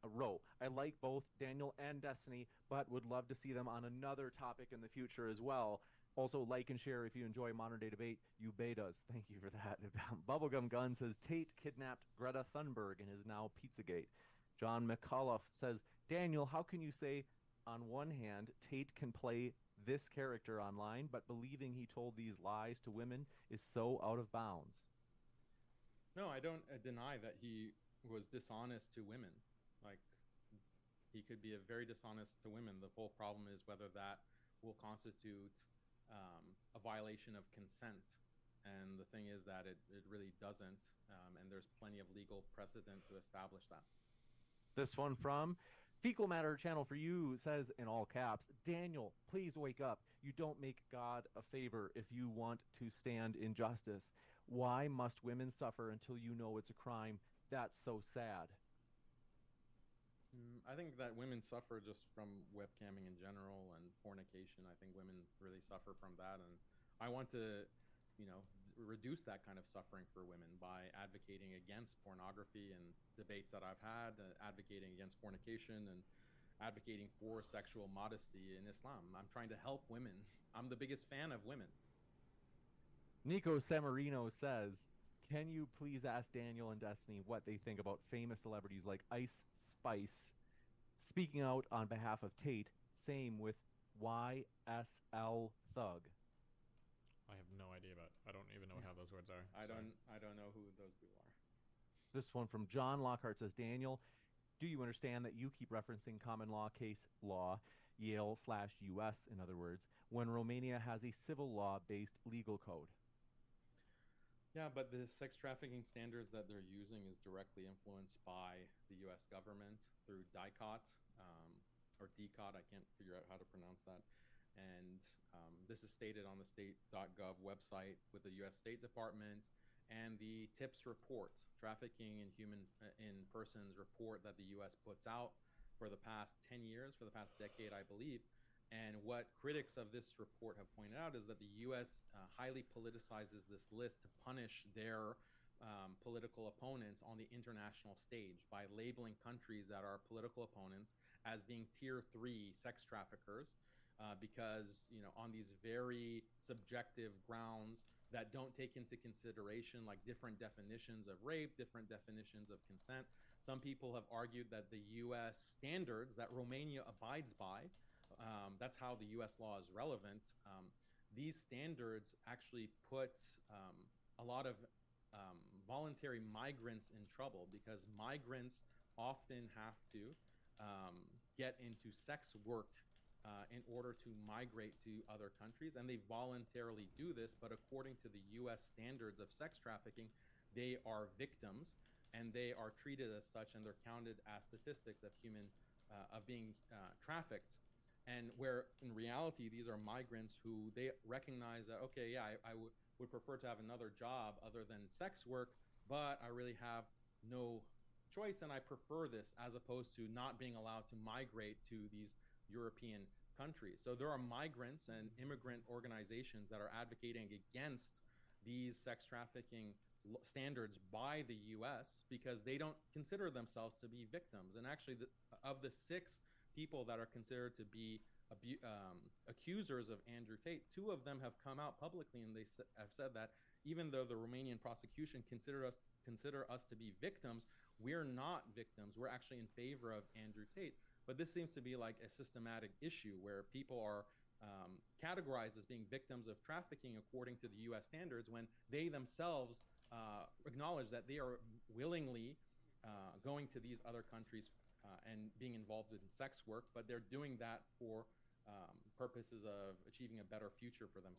I like both Daniel and Destiny, but would love to see them on another topic in the future as well. Also, like and share if you enjoy modern day debate. You betas. Thank you for that. Bubblegum Gun says, Tate kidnapped Greta Thunberg and is now Pizzagate. John McAuliffe says, Daniel, how can you say, on one hand, Tate can play this character online, but believing he told these lies to women is so out of bounds? No, I don't deny that he was dishonest to women. Like, he could be very dishonest to women. The whole problem is whether that will constitute a violation of consent. And the thing is that it really doesn't, and there's plenty of legal precedent to establish that. This one from Fecal Matter Channel for You says, in all caps, Daniel, please wake up. You don't make God a favor if you want to stand in justice. Why must women suffer until you know it's a crime? That's so sad. I think that women suffer just from webcamming in general and fornication. I think women really suffer from that, and I want to, reduce that kind of suffering for women by advocating against pornography and debates that I've had, advocating against fornication and advocating for sexual modesty in Islam. I'm trying to help women. I'm the biggest fan of women. Nico Samarino says, can you please ask Daniel and Destiny what they think about famous celebrities like Ice Spice speaking out on behalf of Tate? Same with YSL Thug. I have no idea I don't even know how those words are. I don't know who those people are. This one from John Lockhart says, Daniel, do you understand that you keep referencing common law case law, Yale/US, in other words, when Romania has a civil law-based legal code? Yeah, but the sex trafficking standards that they're using is directly influenced by the U.S. government through DICOT, or DCOT, I can't figure out how to pronounce that. And this is stated on the state.gov website with the U.S. State Department and the TIPS report, Trafficking in Persons report that the U.S. puts out for the past 10 years, for the past decade, I believe. And what critics of this report have pointed out is that the U.S. Highly politicizes this list to punish their political opponents on the international stage by labeling countries that are political opponents as being tier 3 sex traffickers because, on these very subjective grounds that don't take into consideration like different definitions of rape, different definitions of consent. Some people have argued that the U.S. standards that Romania abides by, that's how the U.S. law is relevant. These standards actually put a lot of voluntary migrants in trouble because migrants often have to get into sex work in order to migrate to other countries, and they voluntarily do this, but according to the U.S. standards of sex trafficking, they are victims, and they are treated as such, and they're counted as statistics of being trafficked. And where in reality, these are migrants who they recognize that, okay, yeah, I would prefer to have another job other than sex work, but I really have no choice, and I prefer this as opposed to not being allowed to migrate to these European countries. So there are migrants and immigrant organizations that are advocating against these sex trafficking standards by the U.S. because they don't consider themselves to be victims. And actually, of the 6 people that are considered to be accusers of Andrew Tate, 2 of them have come out publicly and they have said that even though the Romanian prosecution consider us to be victims, we're not victims. We're actually in favor of Andrew Tate. But this seems to be like a systematic issue where people are categorized as being victims of trafficking according to the U.S. standards when they themselves acknowledge that they are willingly going to these other countries and being involved in sex work, but they're doing that for purposes of achieving a better future for themselves.